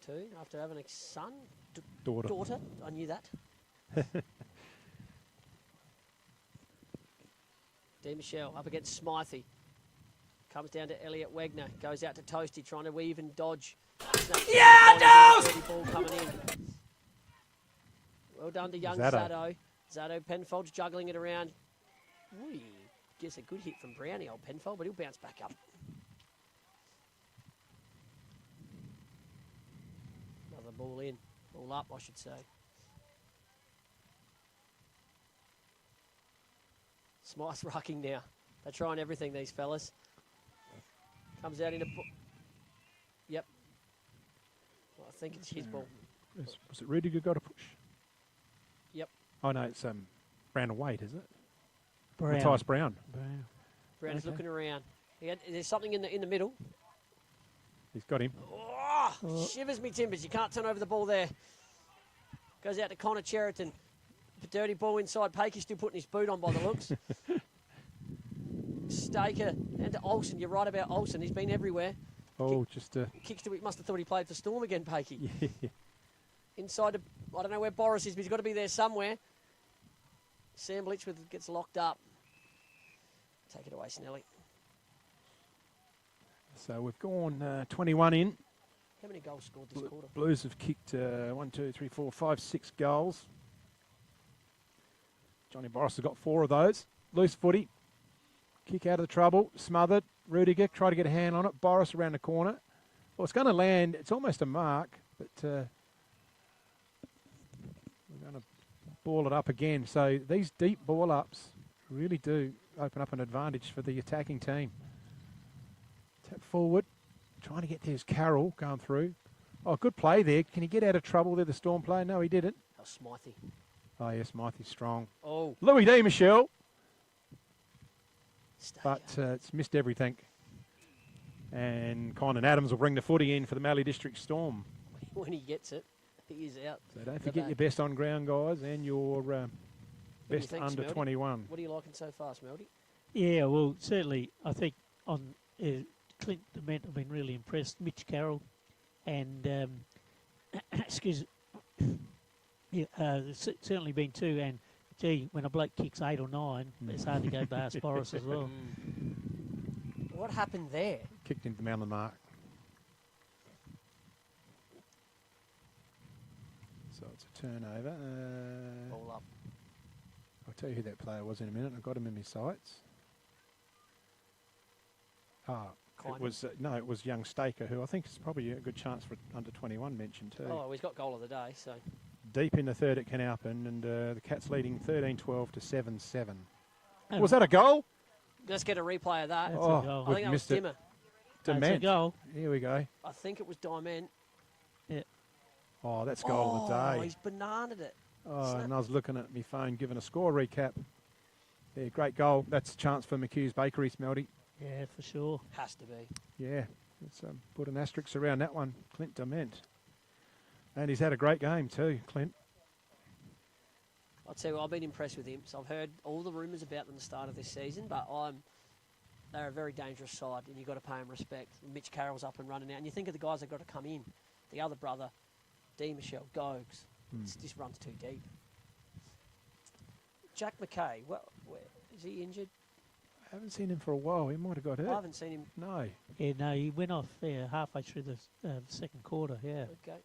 too, after having a son. Daughter. I knew that. De Michel up against Smythe. Comes down to Elliot Wegner. Goes out to Toasty, trying to weave and dodge. Yeah, Dirty ball coming in. Well done to young Zato. Zato Penfold's juggling it around. Ooh, gets a good hit from Brownie, old Penfold, but he'll bounce back up. Another ball in. Ball up, I should say. Smythe's rucking now. They're trying everything, these fellas. Comes out into... Yep. Well, I think it's his ball. Was it Rudiger got a push? Yep. Oh, no, it's Brown and Wade, is it? Brown. Matthias Brown. Brown is Okay. looking around. There's something in the middle. He's got him. Oh, shivers me timbers. You can't turn over the ball there. Goes out to Connor Cheriton. Dirty ball inside. Pakey's still putting his boot on by the looks. Staker and to Olsen. You're right about Olsen. He's been everywhere. Oh, just Kicks to it. Must have thought he played for Storm again, Pakey. Yeah. Inside to, I don't know where Boris is, but he's got to be there somewhere. Sam Litchworth gets locked up. Take it away, Snelly. So we've gone 21 in. How many goals scored this quarter? Blues have kicked 1, 2, 3, 4, 5, 6 goals. Johnny Boris has got 4 of those. Loose footy. Kick out of the trouble. Smothered. Rudiger try to get a hand on it. Boris around the corner. Well, it's going to land. It's almost a mark, but we're going to ball it up again. So these deep ball ups really do open up an advantage for the attacking team. Tap forward. Trying to get there's Carroll going through. Oh, good play there. Can he get out of trouble there, the Storm player? No, he didn't. How Smythe. Oh, yes, Smythe's strong. Oh. Louis D. Michel. But it's missed everything. And Kynan Adams will bring the footy in for the Mallee District Storm. When he gets it, he is out. So don't forget your best on ground guys and your What do you best think, under Smelty? 21. What are you liking so far, Smelty? Yeah, well, certainly, I think on Clint Dement, I've been really impressed. Mitch Carroll and, excuse Yeah, there's certainly been 2, and gee, when a bloke kicks 8 or 9, it's hard to go past Boris as well. What happened there? Kicked into the mound of the mark. So it's a turnover. Ball up. I'll tell you who that player was in a minute. I've got him in my sights. It was young Staker, who I think is probably a good chance for under 21 mention too. Oh, he's got goal of the day, so. Deep in the third at Canalpin, and the Cats leading 13-12 to 7-7. Was that a goal? Let's get a replay of that. That's a goal. I think that was Dimmer. Dement. That's a goal. Here we go. I think it was Diment. Yeah. Oh, that's goal of the day. He's bananaed it. Oh, and I was looking at my phone, giving a score recap. Yeah, great goal. That's a chance for McHugh's Bakery, Smelty. Yeah, for sure. Has to be. Yeah, let's put an asterisk around that one. Clint Dement. And he's had a great game too, Clint. I'll tell you what, I've been impressed with him. So I've heard all the rumours about them at the start of this season, but they're a very dangerous side, and you've got to pay them respect. Mitch Carroll's up and running now, and you think of the guys that got to come in. The other brother, D. Michelle, Gogs. This runs too deep. Jack McKay, where is he injured? I haven't seen him for a while. He might have got hurt. I haven't seen him. No. Yeah, no, he went off halfway through the second quarter, yeah. Okay.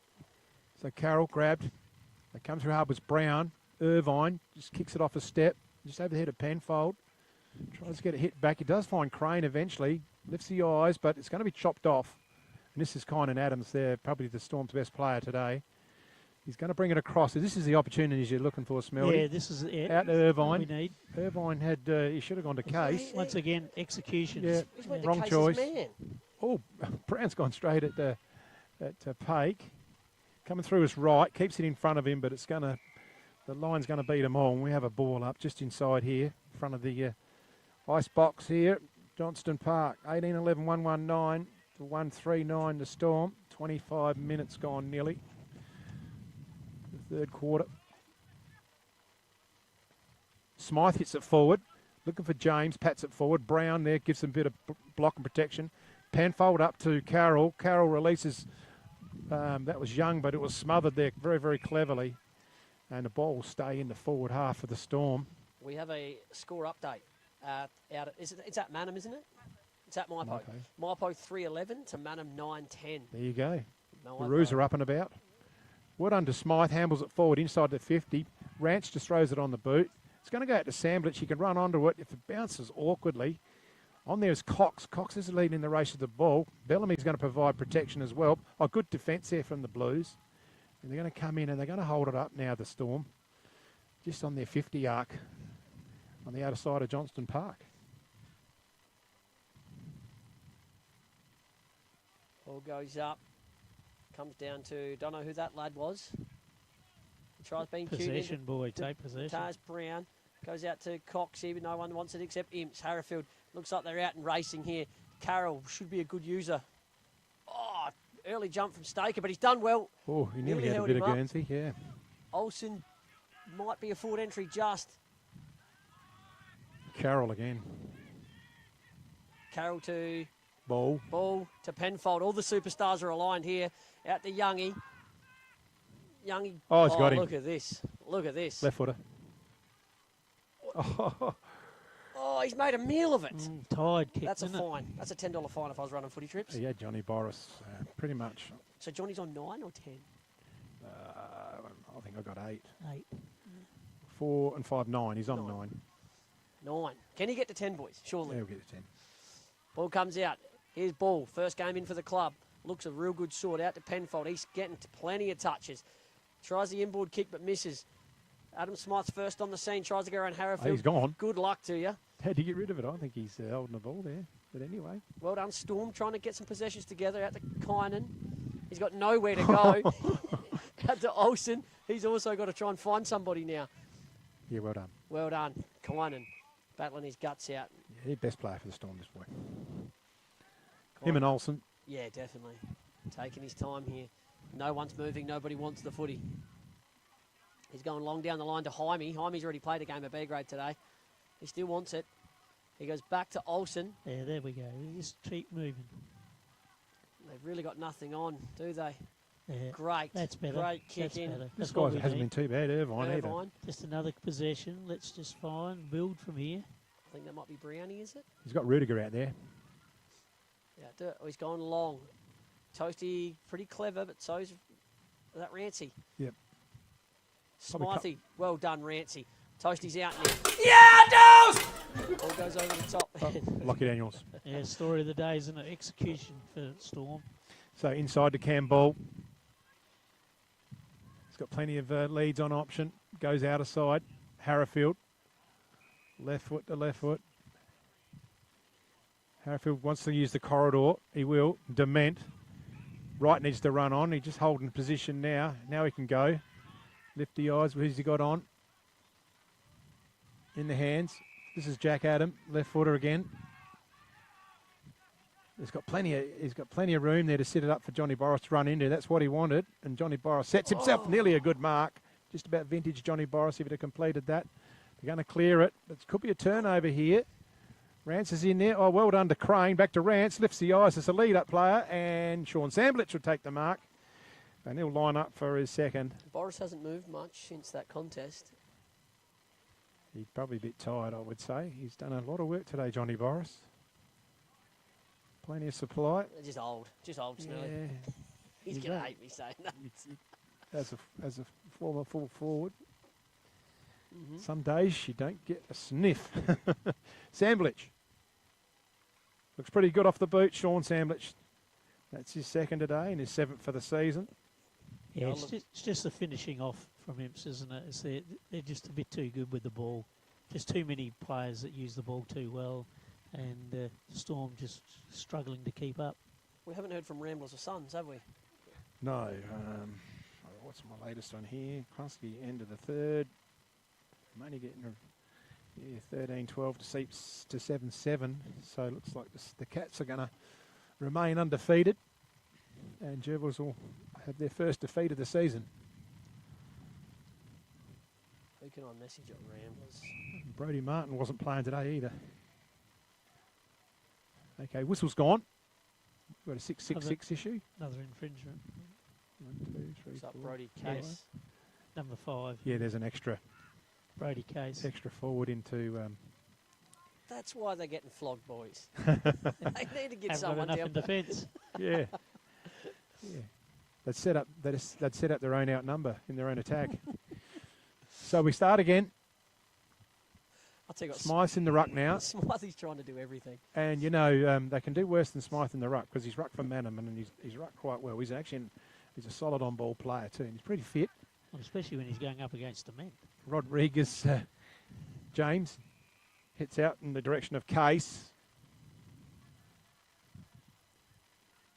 So Carroll grabbed. They come through hard was Brown. Irvine just kicks it off a step. Just over the head of Penfold. Tries to get it hit back. He does find Crane eventually. Lifts the eyes, but it's going to be chopped off. And this is Kynan Adams there, probably the Storm's best player today. He's going to bring it across. So this is the opportunities you're looking for, Smelty. Yeah, this is it. Out to Irvine. We need. Irvine had, he should have gone to Case. Once again, executions. Yeah, He's went to wrong Case's choice. man. Oh, Brown's gone straight at Pake. Coming through his right, keeps it in front of him, but it's going to, the line's going to beat them all. And we have a ball up just inside here, in front of the ice box here, Johnston Park. 18-11, 119 to 139 the Storm. 25 minutes gone nearly. The third quarter. Smythe hits it forward. Looking for James, pats it forward. Brown there gives them a bit of block and protection. Penfold up to Carroll. Carroll releases, that was Young, but it was smothered there very, very cleverly. And the ball will stay in the forward half of the Storm. We have a score update. It's at Manham, isn't it? It's at Maipo. Okay. Maipo 3-11 to Manham 9-10. There you go. No The Roos are up and about. Wood under Smythe, handles it forward inside the 50. Ranch just throws it on the boot. It's going to go out to Samblich. She can run onto it if it bounces awkwardly. On there is Cox. Cox is leading the race of the ball. Bellamy's going to provide protection as well. Oh, good defence there from the Blues. And they're going to come in and they're going to hold it up now, the Storm. Just on their 50 arc on the outer side of Johnston Park. Ball goes up. Comes down to, don't know who that lad was. He tries being cute. Possession, boy, take possession. Taz Brown goes out to Cox here, but no one wants it except Imps. Harrowfield looks like they're out and racing here. Carroll should be a good user. Oh, early jump from Staker, but he's done well. Oh, he nearly had a held bit him of up. Guernsey, yeah. Olsen might be a forward entry just. Carroll again. Carroll to Ball. Ball to Penfold. All the superstars are aligned here. Out to Youngie. Youngie. Oh, he's got him. Look at this. Look at this. Left footer. Oh, Oh, he's made a meal of it. Tired kick. That's a isn't it? fine. That's a $10 fine if I was running footy trips. yeah, Johnny Boris, pretty much. So Johnny's on 9 or 10? I think I got 8. 8. 4 and 5, 9. He's on 9. 9. Can he get to 10, boys? Surely. Yeah, we'll get to 10. Ball comes out. Here's Ball. First game in for the club. Looks a real good sort out to Penfold. He's getting to plenty of touches. Tries the inboard kick but misses. Adam Smythe's first on the scene. Tries to go around Harrowfield. He's gone. Good luck to you. Had to get rid of it. I think he's holding the ball there. But anyway. Well done, Storm. Trying to get some possessions together out to Kynan. He's got nowhere to go. Out to Olsen. He's also got to try and find somebody now. Yeah, well done. Well done. Kynan battling his guts out. Yeah, he's best player for the Storm this week. Him and Olsen. Yeah, definitely. Taking his time here. No one's moving. Nobody wants the footy. He's going long down the line to Jaime. Jaime's already played a game of B grade today. He still wants it. He goes back to Olsen. Yeah, there we go. Just keep moving. They've really got nothing on, do they? Yeah, Great. That's better. Great kick That's in. better. This That's what guy we hasn't been need. too bad, Irvine either. Irvine. Just another possession. Let's just build from here. I think that might be Brownie, is it? He's got Rudiger out there. Yeah, he's gone long. Toasty, pretty clever, but so's that Rancy. Yep. Probably Smythe, well done, Rancy. Toasty's out now. Yeah, Dawes! All goes over the top. Lockie Daniels. Yeah, story of the day, isn't it? Execution for Storm. So inside to Campbell. He's got plenty of leads on option. Goes out of side. Harrafield. Left foot to left foot. Harrafield wants to use the corridor. He will. Dement. Wright needs to run on. He's just holding position now. Now he can go. Lift the eyes. Who's he got on? In the hands. This is Jack Adam. Left footer again. He's got plenty of room there to set it up for Johnny Boris to run into. That's what he wanted. And Johnny Boris sets himself nearly a good mark. Just about vintage Johnny Boris if he'd have completed that. They're going to clear it. It could be a turnover here. Rance is in there. Oh, well done to Crane. Back to Rance. Lifts the eyes as a lead-up player. And Sean Samblich will take the mark. And he'll line up for his second. Boris hasn't moved much since that contest. He's probably a bit tired, I would say. He's done a lot of work today, Johnny Boris. Plenty of supply. Just old, Snelly. Yeah. He's going to hate me saying that. As a former full forward, some days you don't get a sniff. Samblich. Looks pretty good off the boot, Sean Samblich. That's his second today and his seventh for the season. Yeah, it's just the finishing off from Imps, isn't it? It's they're just a bit too good with the ball. Just too many players that use the ball too well, and Storm just struggling to keep up. We haven't heard from Ramblers or Sons, have we? No. What's my latest on here? Klunsky, end of the third. I'm only getting 13-12 to 7-7. So it looks like the Cats are going to remain undefeated. And Gerbils will have their first defeat of the season. Who can I message on Ramblers? Brodie Martin wasn't playing today either. Okay, whistle's gone. We've got a 6-6-6 issue. Another infringement. 1, 2, 3, What's up, 4, Brodie 5. Case? Number 5. Yeah, there's an extra Brodie Case. Extra forward into... That's why they're getting flogged, boys. They need to get Haven't someone got enough down. in defence. Yeah. Yeah. They'd set up their own outnumber in their own attack. So we start again. I'll tell you what, Smythe's in the ruck now. Smythe's trying to do everything. And, you know, they can do worse than Smythe in the ruck because he's rucked for Manham and he's rucked quite well. He's a solid on-ball player too. And he's pretty fit. Well, especially when he's going up against the men. Rodriguez, James, hits out in the direction of Case.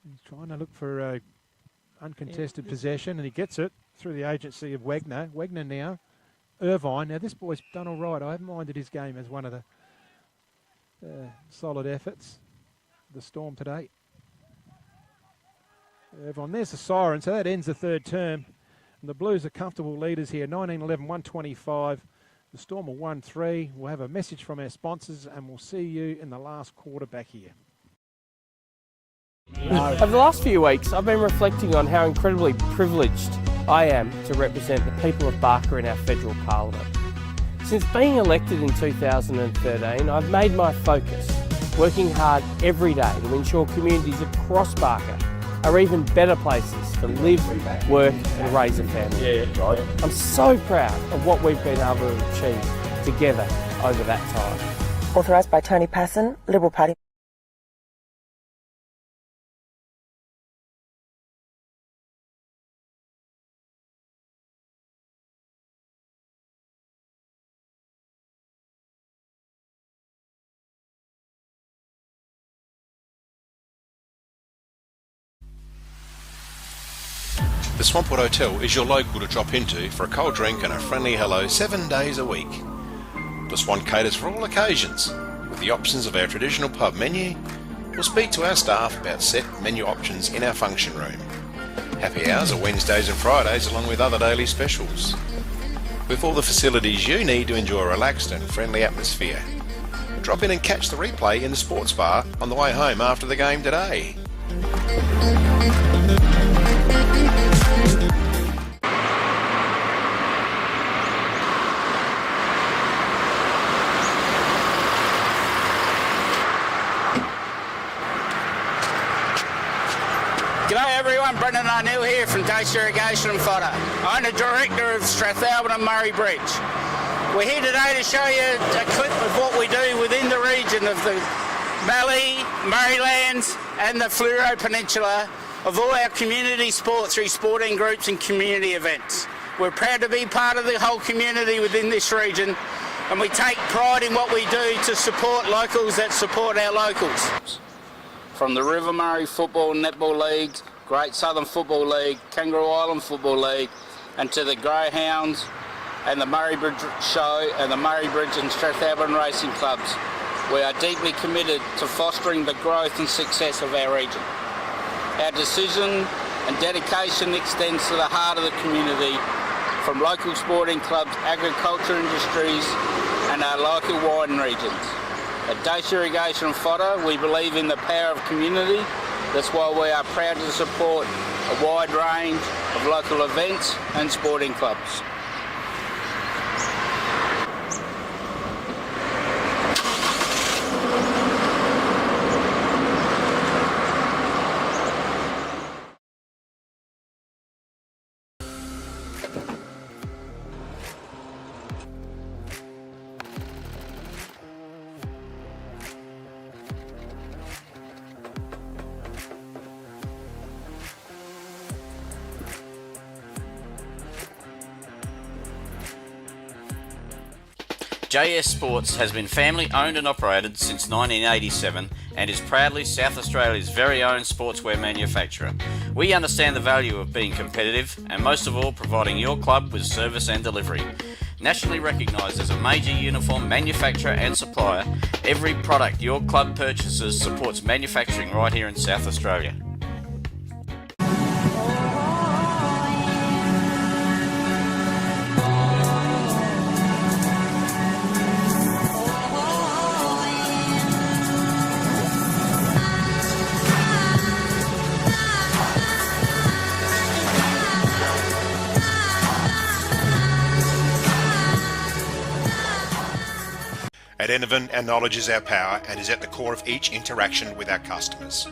He's trying to look for uncontested possession, and he gets it through the agency of Wagner. Wagner now. Irvine. Now, this boy's done all right. I haven't minded his game as one of the solid efforts. The Storm today. Irvine. There's the siren, so that ends the third term. And the Blues are comfortable leaders here. 19-11, 125. The Storm are 1-3. We'll have a message from our sponsors, and we'll see you in the last quarter back here. Over the last few weeks, I've been reflecting on how incredibly privileged I am to represent the people of Barker in our federal parliament. Since being elected in 2013, I've made my focus working hard every day to ensure communities across Barker are even better places to live, work and raise a family. I'm so proud of what we've been able to achieve together over that time. Authorised by Tony Passon, Liberal Party. The Swampwood Hotel is your local to drop into for a cold drink and a friendly hello 7 days a week. The Swan caters for all occasions, with the options of our traditional pub menu. We'll speak to our staff about set menu options in our function room. Happy hours are Wednesdays and Fridays along with other daily specials. With all the facilities you need to enjoy a relaxed and friendly atmosphere. Drop in and catch the replay in the sports bar on the way home after the game today. G'day everyone, Brendan O'Neill here from Dace Irrigation and Fodder. I'm the Director of Strathalbyn and Murray Bridge. We're here today to show you a clip of what we do within the region of the Mallee, Murraylands and the Fleurieu Peninsula of all our community sports through sporting groups and community events. We're proud to be part of the whole community within this region, and we take pride in what we do to support locals that support our locals. From the River Murray Football and Netball League, Great Southern Football League, Kangaroo Island Football League, and to the Greyhounds and the Murray Bridge Show and the Murray Bridge and Strathalbyn Racing Clubs, we are deeply committed to fostering the growth and success of our region. Our decision and dedication extends to the heart of the community, from local sporting clubs, agriculture industries and our local wine regions. At Dace Irrigation and Fodder, we believe in the power of community. That's why we are proud to support a wide range of local events and sporting clubs. JS Sports has been family owned and operated since 1987 and is proudly South Australia's very own sportswear manufacturer. We understand the value of being competitive and most of all providing your club with service and delivery. Nationally recognised as a major uniform manufacturer and supplier, every product your club purchases supports manufacturing right here in South Australia. At Enervin, our knowledge is our power and is at the core of each interaction with our customers.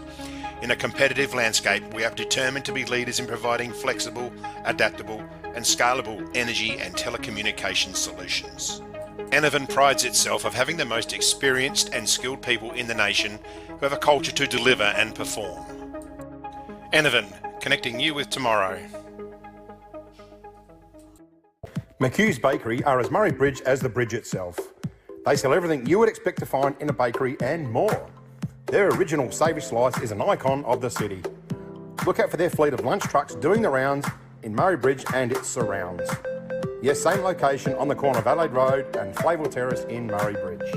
In a competitive landscape, we are determined to be leaders in providing flexible, adaptable and scalable energy and telecommunications solutions. Enervin prides itself of having the most experienced and skilled people in the nation who have a culture to deliver and perform. Enervin, connecting you with tomorrow. McHugh's Bakery are as Murray Bridge as the bridge itself. They sell everything you would expect to find in a bakery and more. Their original savoury slice is an icon of the city. Look out for their fleet of lunch trucks doing the rounds in Murray Bridge and its surrounds. Yes, same location on the corner of Adelaide Road and Flavell Terrace in Murray Bridge.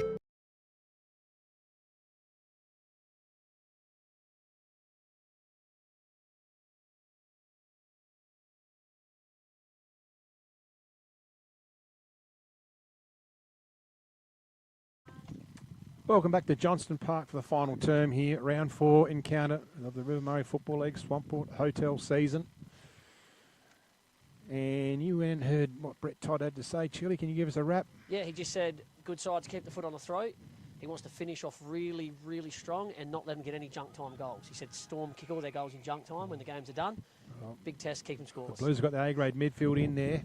Welcome back to Johnston Park for the final term here, round 4 encounter of the River Murray Football League Swamport Hotel season. And you went and heard what Brett Todd had to say. Chili, can you give us a wrap? Yeah, he just said good sides keep the foot on the throat. He wants to finish off really, really strong and not let them get any junk time goals. He said Storm kick all their goals in junk time when the games are done. Big test, keep them scoreless. The Blues have got the A-grade midfield in there.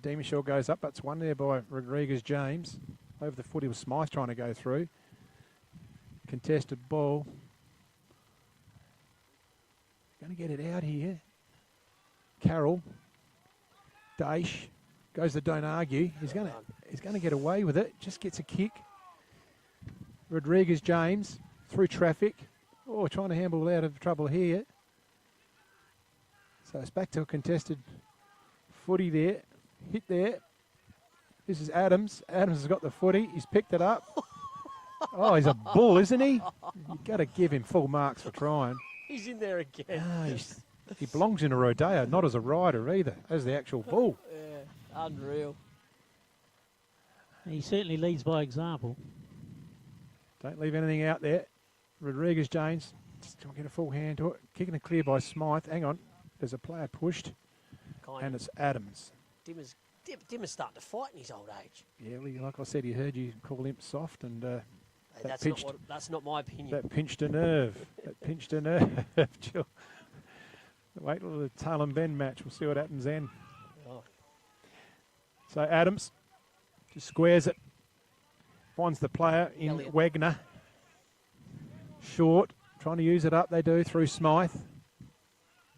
D. Michelle goes up. That's won there by Rodriguez-James. Over the footy was Smythe trying to go through. Contested ball. Going to get it out here. Carroll. Daesh. Goes to don't argue. He's going to get away with it. Just gets a kick. Rodriguez-James through traffic. Oh, trying to handle out of trouble here. So it's back to a contested footy there. Hit there. This is Adams. Adams has got the footy. He's picked it up. Oh, he's a bull, isn't he? You've got to give him full marks for trying. He's in there again. He belongs in a rodeo, not as a rider either, as the actual bull. Yeah, unreal. He certainly leads by example. Don't leave anything out there. Rodriguez-James, just don't get a full hand to it. Kicking it clear by Smythe. Hang on, there's a player pushed, and it's Adams. Dimmer's starting to fight in his old age. Yeah, well, like I said, he heard you call him soft, and that's not my opinion. That pinched a nerve. That pinched a nerve, Jill. Wait till the tail and bend match. We'll see what happens then. Oh. So Adams just squares it. Finds the player in Elliott. Wagner. Short. Trying to use it up. They do through Smythe.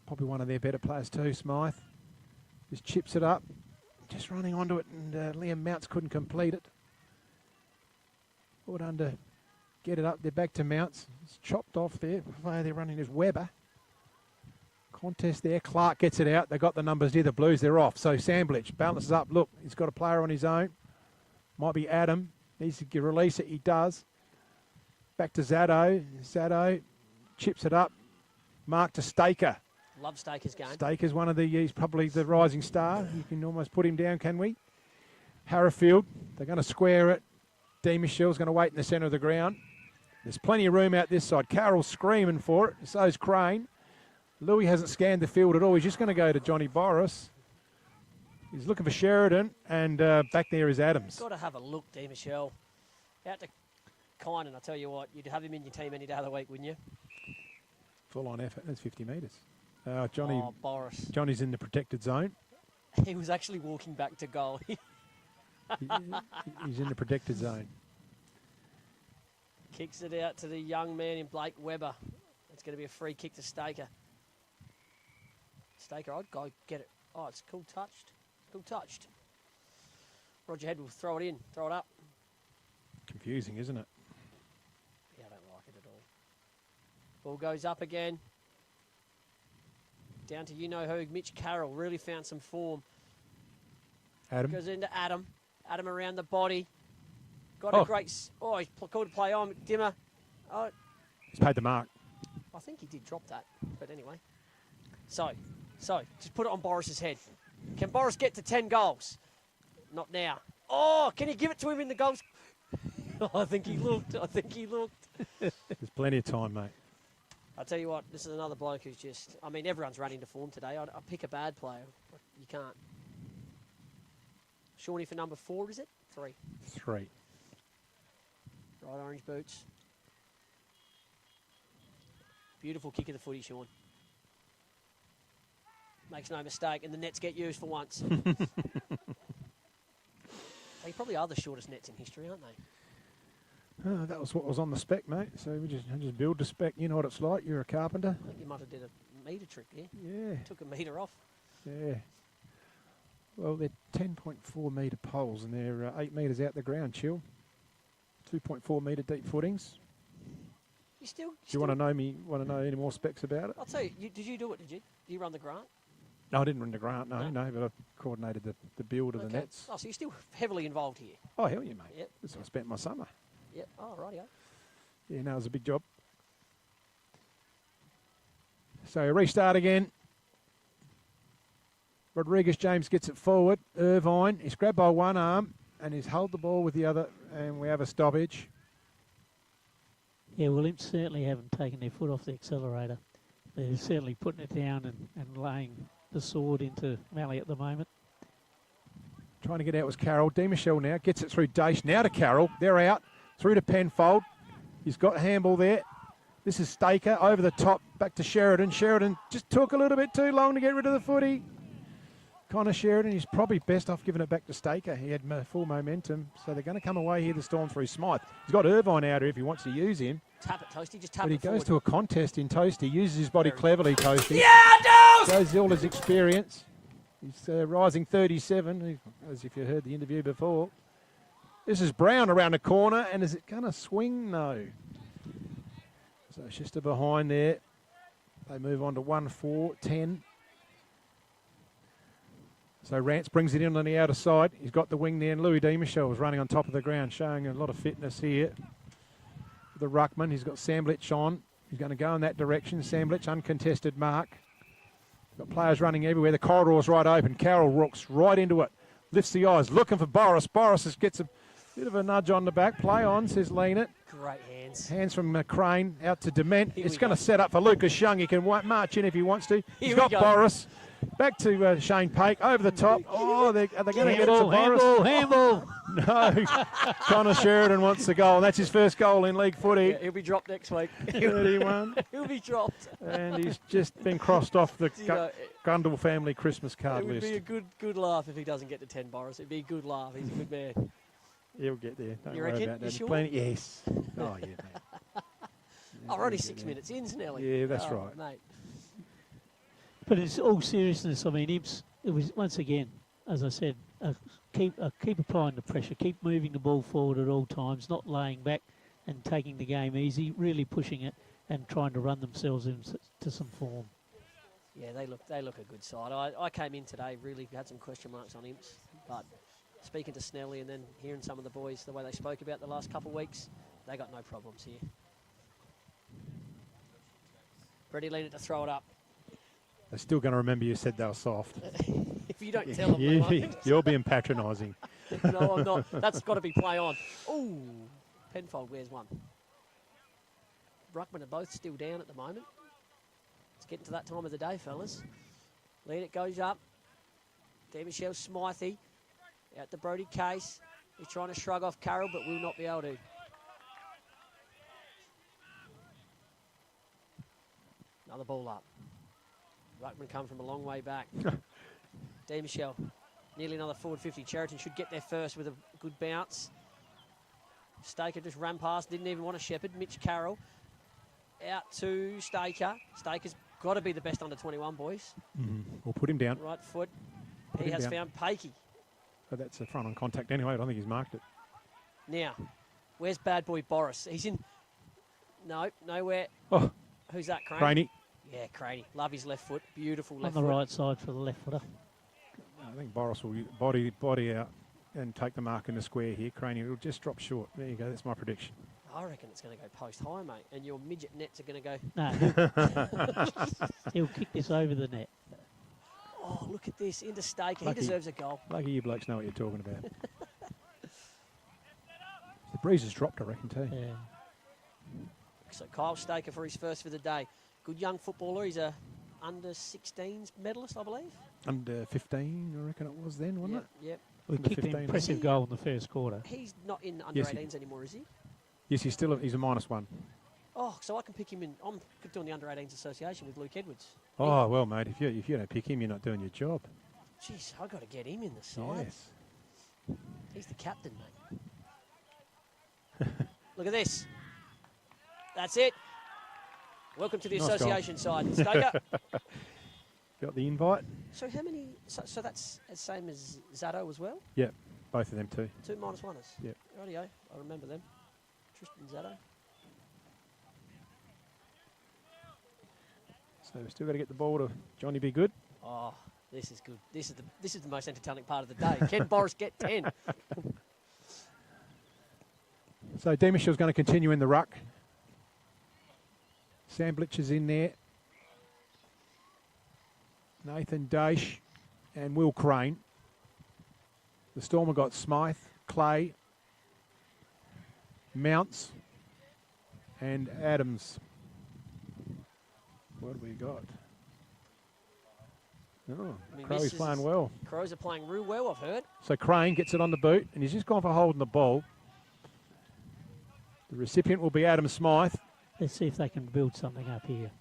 Probably one of their better players too, Smythe. Just chips it up. Just running onto it, and Liam Mounts couldn't complete it. Put under. Get it up. They're back to Mounts. It's chopped off there. They're running as Webber. Contest there. Clark gets it out. They got the numbers near the Blues. They're off. So Samblich balances up. Look, he's got a player on his own. Might be Adam. Needs to release it. He does. Back to Zaddo. Zaddo chips it up. Mark to Staker. Love Staker's game. Staker's one of the, he's probably the rising star. You can almost put him down, can we? Harrowfield. They're going to square it. D. Michelle's going to wait in the centre of the ground. There's plenty of room out this side. Carroll's screaming for it. So's Crane. Louis hasn't scanned the field at all. He's just going to go to Johnny Boris. He's looking for Sheridan, and back there is Adams. Got to have a look, D. Michelle. Out to Kynan, I tell you what, you'd have him in your team any day of the week, wouldn't you? Full on effort. That's 50 metres. Johnny. Oh, Boris. Johnny's in the protected zone. He was actually walking back to goal. He's in the protected zone. Kicks it out to the young man in Blake Webber. It's going to be a free kick to Staker. Staker, I'd go get it. Oh, it's cool touched. Cool touched. Roger Head will throw it in, throw it up. Confusing, isn't it? Yeah, I don't like it at all. Ball goes up again. Down to you-know-who, Mitch Carroll. Really found some form. Adam. Goes into Adam. Adam around the body. Got Oh. a great... he's called to play on. Dimmer. Oh, He's paid the mark. I think he did drop that. But anyway. So, just put it on Boris's head. Can Boris get to 10 goals? Not now. Oh, can he give it to him in the goals? I think he looked. There's plenty of time, mate. I'll tell you what, this is another bloke who's just... I mean, everyone's running to form today. I pick a bad player. You can't. Shawnee for number 4, is it? 3. 3. Right, orange boots. Beautiful kick of the footy, Sean. Makes no mistake, and the nets get used for once. They probably are the shortest nets in history, aren't they? That was what was on the spec, mate. So we just build the spec. You know what it's like. You're a carpenter. I think you might have did a metre trick there. Yeah. Took a metre off. Yeah. Well, they're 10.4 metre poles, and they're 8 metres out the ground, chill. 2.4 metre deep footings. Do you want to know any more specs about it? I'll tell you, did you do it, did you? You run the grant? No, I didn't run the grant, no, but I coordinated the build of the nets. Oh, so you're still heavily involved here? Oh, hell yeah, mate. Yep. That's how I spent my summer. Yep. Oh, rightio. Yeah, no, it was a big job. So restart again. Rodriguez James gets it forward. Irvine, he's grabbed by one arm and he's held the ball with the other, and we have a stoppage. Yeah, well, Imps certainly haven't taken their foot off the accelerator. They're certainly putting it down and laying the sword into Mallee at the moment. Trying to get out was Carroll. D. Michelle now gets it through Dace. Now to Carroll. They're out. Through to Penfold. He's got handball there. This is Staker over the top. Back to Sheridan. Sheridan just took a little bit too long to get rid of the footy. Connor Sheridan, he's probably best off giving it back to Staker. He had full momentum. So they're going to come away here, the Storm, through Smythe. He's got Irvine out here if he wants to use him. Tap it, Toasty. Just tap But it he goes forward. to a contest in Toasty. Uses his body cleverly, Toasty. Yeah, Goes all his experience. He's rising 37, as if you heard the interview before. This is Brown around the corner, and is it going to swing? No. So it's just a behind there. They move on to 1-4-10. So Rance brings it in on the outer side. He's got the wing there, and Louis D. Michelle is running on top of the ground, showing a lot of fitness here. The ruckman, he's got Samblich on. He's going to go in that direction. Samblich, uncontested mark. Got players running everywhere. The corridor's right open. Carroll rooks right into it. Lifts the eyes, looking for Boris. Boris gets a bit of a nudge on the back. Play on, says Lean it. Great hands. Hands from Crane out to Dement. It's going to set up for Lucas Young. He can march in if he wants to. He's got Boris. Back to Shane Pake, over the top. Oh, are they going to get it to Boris? Handball. No. Connor Sheridan wants the goal, and that's his first goal in league footy. Yeah, he'll be dropped next week. 31. He'll be dropped. And he's just been crossed off the Gundle family Christmas card It would list. be a good laugh if he doesn't get to 10, Boris. It'd be a good laugh. He's a good man. He'll get there. Don't You worry reckon? about You that. sure? Plenty, yes. Oh, yeah, mate. Oh, we're only 6 minutes in, Snelly. Yeah, that's Oh, right. Mate. But in all seriousness, I mean, it was once again, as I said, keep applying the pressure, keep moving the ball forward at all times, not laying back and taking the game easy, really pushing it and trying to run themselves into some form. Yeah, they look a good side. I came in today, really had some question marks on Imps, but speaking to Snelly and then hearing some of the boys, the way they spoke about the last couple of weeks, they got no problems here. Brady leaned to throw it up. They're still going to remember you said they were soft. If you don't tell them, they won't. You're being patronising. No, I'm not. That's got to be play on. Ooh, Penfold wears one. Ruckman are both still down at the moment. It's getting to that time of the day, fellas. Lead it goes up. Michelle Smythe out to Brody Case. He's trying to shrug off Carroll, but will not be able to. Another ball up. Ruckman come from a long way back. Michelle, nearly another forward 50. Cheriton should get there first with a good bounce. Staker just ran past, didn't even want to shepherd. Mitch Carroll out to Staker. Staker's got to be the best under 21, boys. We'll put him down. Right foot. Put He him has down. found Pakey. But that's a front on contact anyway. I don't think he's marked it. Now, where's bad boy Boris? He's in. No, nowhere. Oh. Who's that, Crane? Craney. Yeah, Craney. Love his left foot. Beautiful On left the foot. right side for the left footer. I think Boris will body out and take the mark in the square here. Craney will just drop short. There you go. That's my prediction. I reckon it's going to go post high, mate. And your midget nets are going to go. No. He'll kick this over the net. Oh, look at this. Into Staker. Lucky- He deserves a goal. Lucky you blokes know what you're talking about. The breeze has dropped, I reckon, too. Yeah. So Kyle Staker for his first for the day. Good young footballer. He's a under-16s medalist, I believe. Under 15, I reckon it was then, wasn't Yep. it? We Under kicked an 15. impressive goal in the first quarter. He's not in under-18s anymore, is he? Yes, he's a -1. Oh, so I can pick him in. I'm doing the under-18s association with Luke Edwards. Oh, well, mate, if you don't pick him, you're not doing your job. Jeez, I've got to get him in the side. Yes. He's the captain, mate. Look at this. That's it. Welcome to the Nice goal. association side. Staker. Got the invite? So how many? So that's the same as Zato as well? Yeah, both of them too. 2 -1ers. Yep. Rightio. I remember them. Tristan Zato. So we've still got to get the ball to Johnny Be Good. Oh, this is good. This is the most entertaining part of the day. Can Boris get 10? So Demishaw's going to continue in the ruck. Samblich is in there. Nathan Daish and Will Crane. The Storm have got Smythe, Clay, Mounts, and Adams. What have we got? Oh, Crow's playing well. Crows are playing real well, I've heard. So Crane gets it on the boot, and he's just gone for holding the ball. The recipient will be Adam Smythe. Let's see if they can build something up here.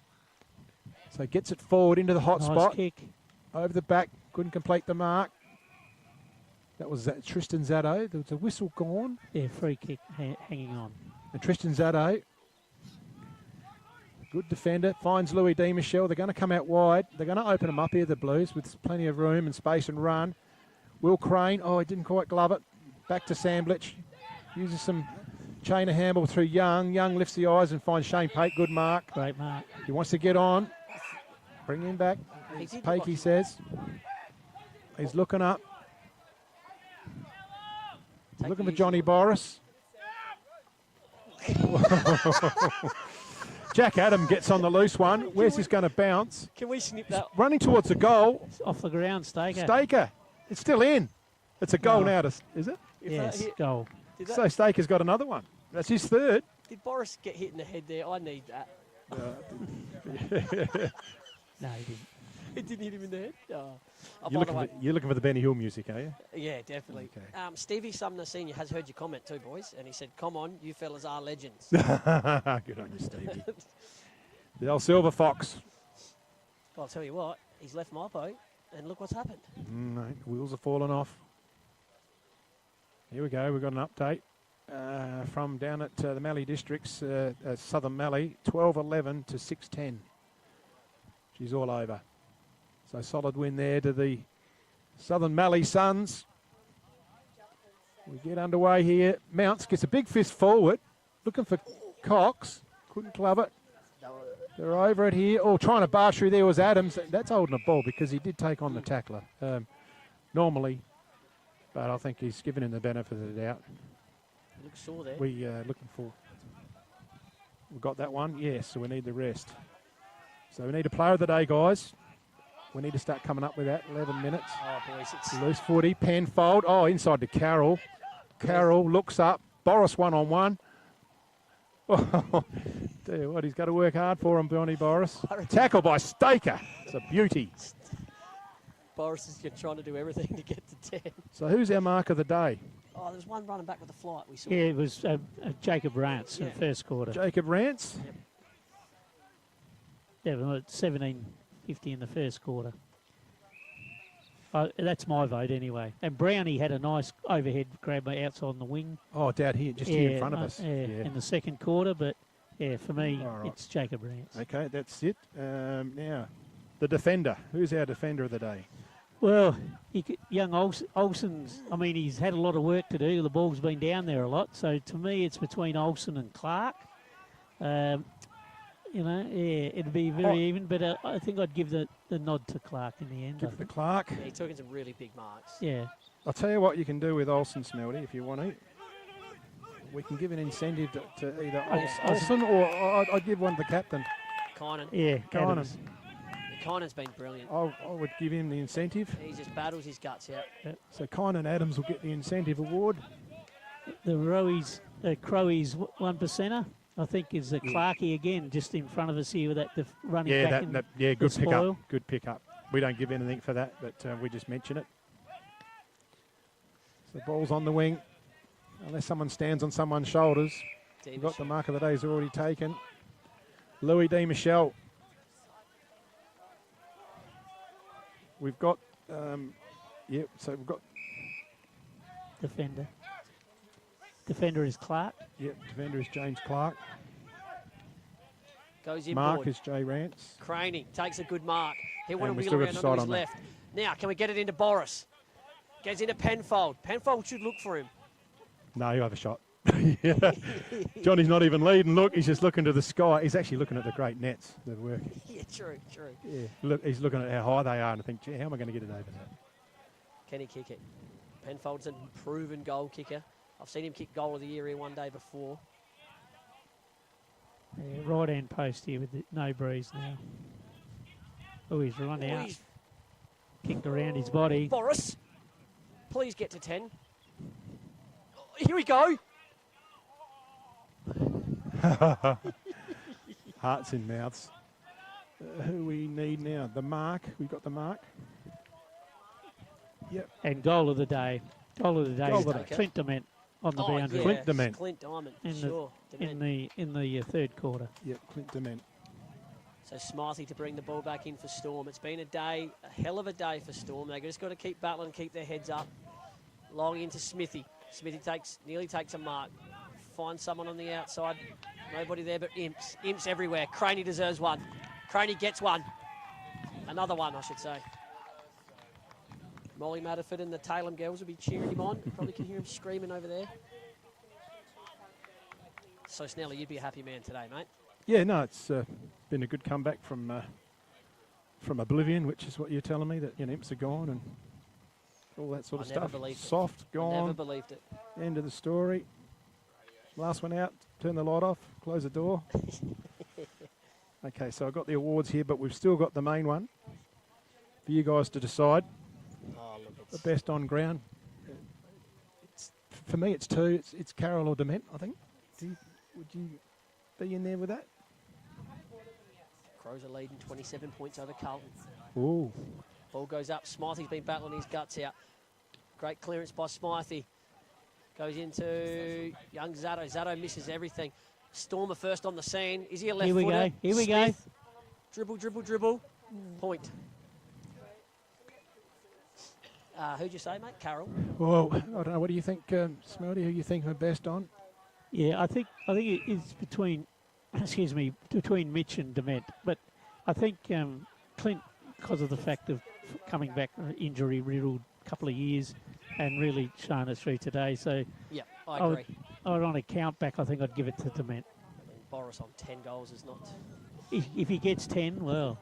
So gets it forward into the hot Nice spot. kick. Over the back, couldn't complete the mark. That was Tristan Zato. There was a whistle gone. Yeah, free kick hanging on. And Tristan Zato, good defender, finds Louis D. Michel. They're going to come out wide. They're going to open them up here, the Blues, with plenty of room and space and run. Will Crane, oh, he didn't quite glove it. Back to Samblich. Uses some chain of handball through Young. Young lifts the eyes and finds Shane Pate. Good mark. Great mark. He wants to get on. Bring him back. Pakey says. He's looking up. He's looking for Johnny Boris. Jack Adam gets on the loose one. Where's this going to bounce? Can we snip that? Running towards the goal. It's off the ground, Staker. Staker. It's still in. It's a goal now, is it? Yes, goal. So Staker's got another one. That's his third. Did Boris get hit in the head there? I need that. No, he didn't. Didn't hit him in the head. Oh, You're looking for the Benny Hill music, are you? Yeah, definitely. Okay. Stevie Sumner Senior has heard your comment too, boys, and he said, "Come on, you fellas are legends." Good on you, Stevie. The old Silver Fox. Well, I'll tell you what, he's left my boat, and look what's happened. No, wheels are falling off. Here we go. We've got an update from down at the Mallee Districts, Southern Mallee, 12-11 to 6-10. She's all over. So solid win there to the Southern Mallee Suns. We get underway here. Mounts gets a big fist forward, looking for Cox. Couldn't club it. They're over it here. Oh, trying to bar through there was Adams. That's holding the ball because he did take on the tackler normally, but I think he's given him the benefit of the doubt. Looks sore there. We looking for. We got that one. Yes. So we need the rest. So we need a player of the day, guys. We need to start coming up with that. 11 minutes. Oh, boys, it's Loose footy. Penfold. Oh, inside to Carroll. Carroll looks up. Boris 1-on-1. Oh, tell you what, he's got to work hard for him, Johnny Boris. Tackle by Staker. It's a beauty. Boris is trying to do everything to get to 10. So who's our mark of the day? Oh, there's one running back with a flight we saw. Yeah, it was Jacob Rance in the first quarter. Jacob Rance? Yep. Yeah, well, it's 17.50 in the first quarter. That's my vote anyway. And Brownie had a nice overhead grab outside on the wing. Oh, down here, just here in front of us. In the second quarter, but yeah, for me, All right. it's Jacob Rance. Okay, that's it. Now, the defender. Who's our defender of the day? Well, young Olsen's, I mean, he's had a lot of work to do. The ball's been down there a lot. So to me, it's between Olsen and Clark. It'd be very even, but I think I'd give the nod to Clark in the end. Give it to Clark. Yeah, he took in some really big marks. Yeah. I'll tell you what you can do with Olsen, Smelty, if you want to. We can give an incentive to either Olsen or I'd give one to the captain. Kynan. Yeah, Kynan. Kynan's been brilliant. I would give him the incentive. He just battles his guts out. So Kynan Adams will get the incentive award. The Crowies 1%er, I think, is Clarkey again, just in front of us here with that running back. Good pick up. Good pick up. We don't give anything for that, but we just mention it. So the ball's on the wing. Unless someone stands on someone's shoulders. We've got the mark of the day is already taken. Louis D. Michel. We've got, so we've got... Defender. Defender is Clark. Yep, defender is James Clark. Goes in. Mark is Jay Rance. Craney takes a good mark. He want to we wheel still got around the onto side his on left. Now, can we get it into Boris? Gets into Penfold. Penfold should look for him. No, you have a shot. Johnny's not even leading. Look, he's just looking to the sky. He's actually looking at the great nets that are working. Yeah, true. Yeah, look, he's looking at how high they are and I think, gee, how am I going to get it over that? Can he kick it? Penfold's a proven goal kicker. I've seen him kick goal of the year here one day before. Yeah, right hand post here with no breeze now. Oh, he's run out. Kicked around his body. Boris, please get to 10. Here we go. Hearts in mouths. Who we need now? The mark. We've got the mark. Yep. And goal of the day. Goal of the day is Clint Dement on the boundary. Yeah. Clint Dement. Clint Diamond, in the third quarter. Yep, Clint Dement. So Smythe to bring the ball back in for Storm. It's been a hell of a day for Storm. They've just got to keep battling, keep their heads up. Long into Smithy. Smithy nearly takes a mark. Finds someone on the outside. Nobody there but Imps. Imps everywhere. Craney deserves one. Craney gets one. Another one, I should say. Molly Matterford and the Tailem girls will be cheering him on. Probably can hear him screaming over there. So, Snelly, you'd be a happy man today, mate. Yeah, no, it's been a good comeback from Oblivion, which is what you're telling me, that Imps are gone and all that sort of stuff. Soft, gone. I never believed it. End of the story. Last one out, turn the light off, close the door. Okay, so I've got the awards here, but we've still got the main one for you guys to decide. Oh, look, the best on ground. For me, it's two. It's Carroll or Dement, I think. Would you be in there with that? Crows are leading 27 points over Carlton. Ooh. Ball goes up. Smythie's been battling his guts out. Great clearance by Smythie. Goes into young Zato. Zato misses everything. Stormer first on the scene. Is he a left footer? Here we go. Dribble, dribble, dribble. Point. Who'd you say, mate? Carroll. Well, I don't know. What do you think, Smelty? Who you think are best on? Yeah, I think it's between, between Mitch and Dement. But I think Clint, because of the fact of coming back injury-riddled couple of years and really showing us through today. So yeah, I agree. I would on a count back, I think I'd give it to Dement. I mean, Boris on 10 goals is not... If he gets 10, well...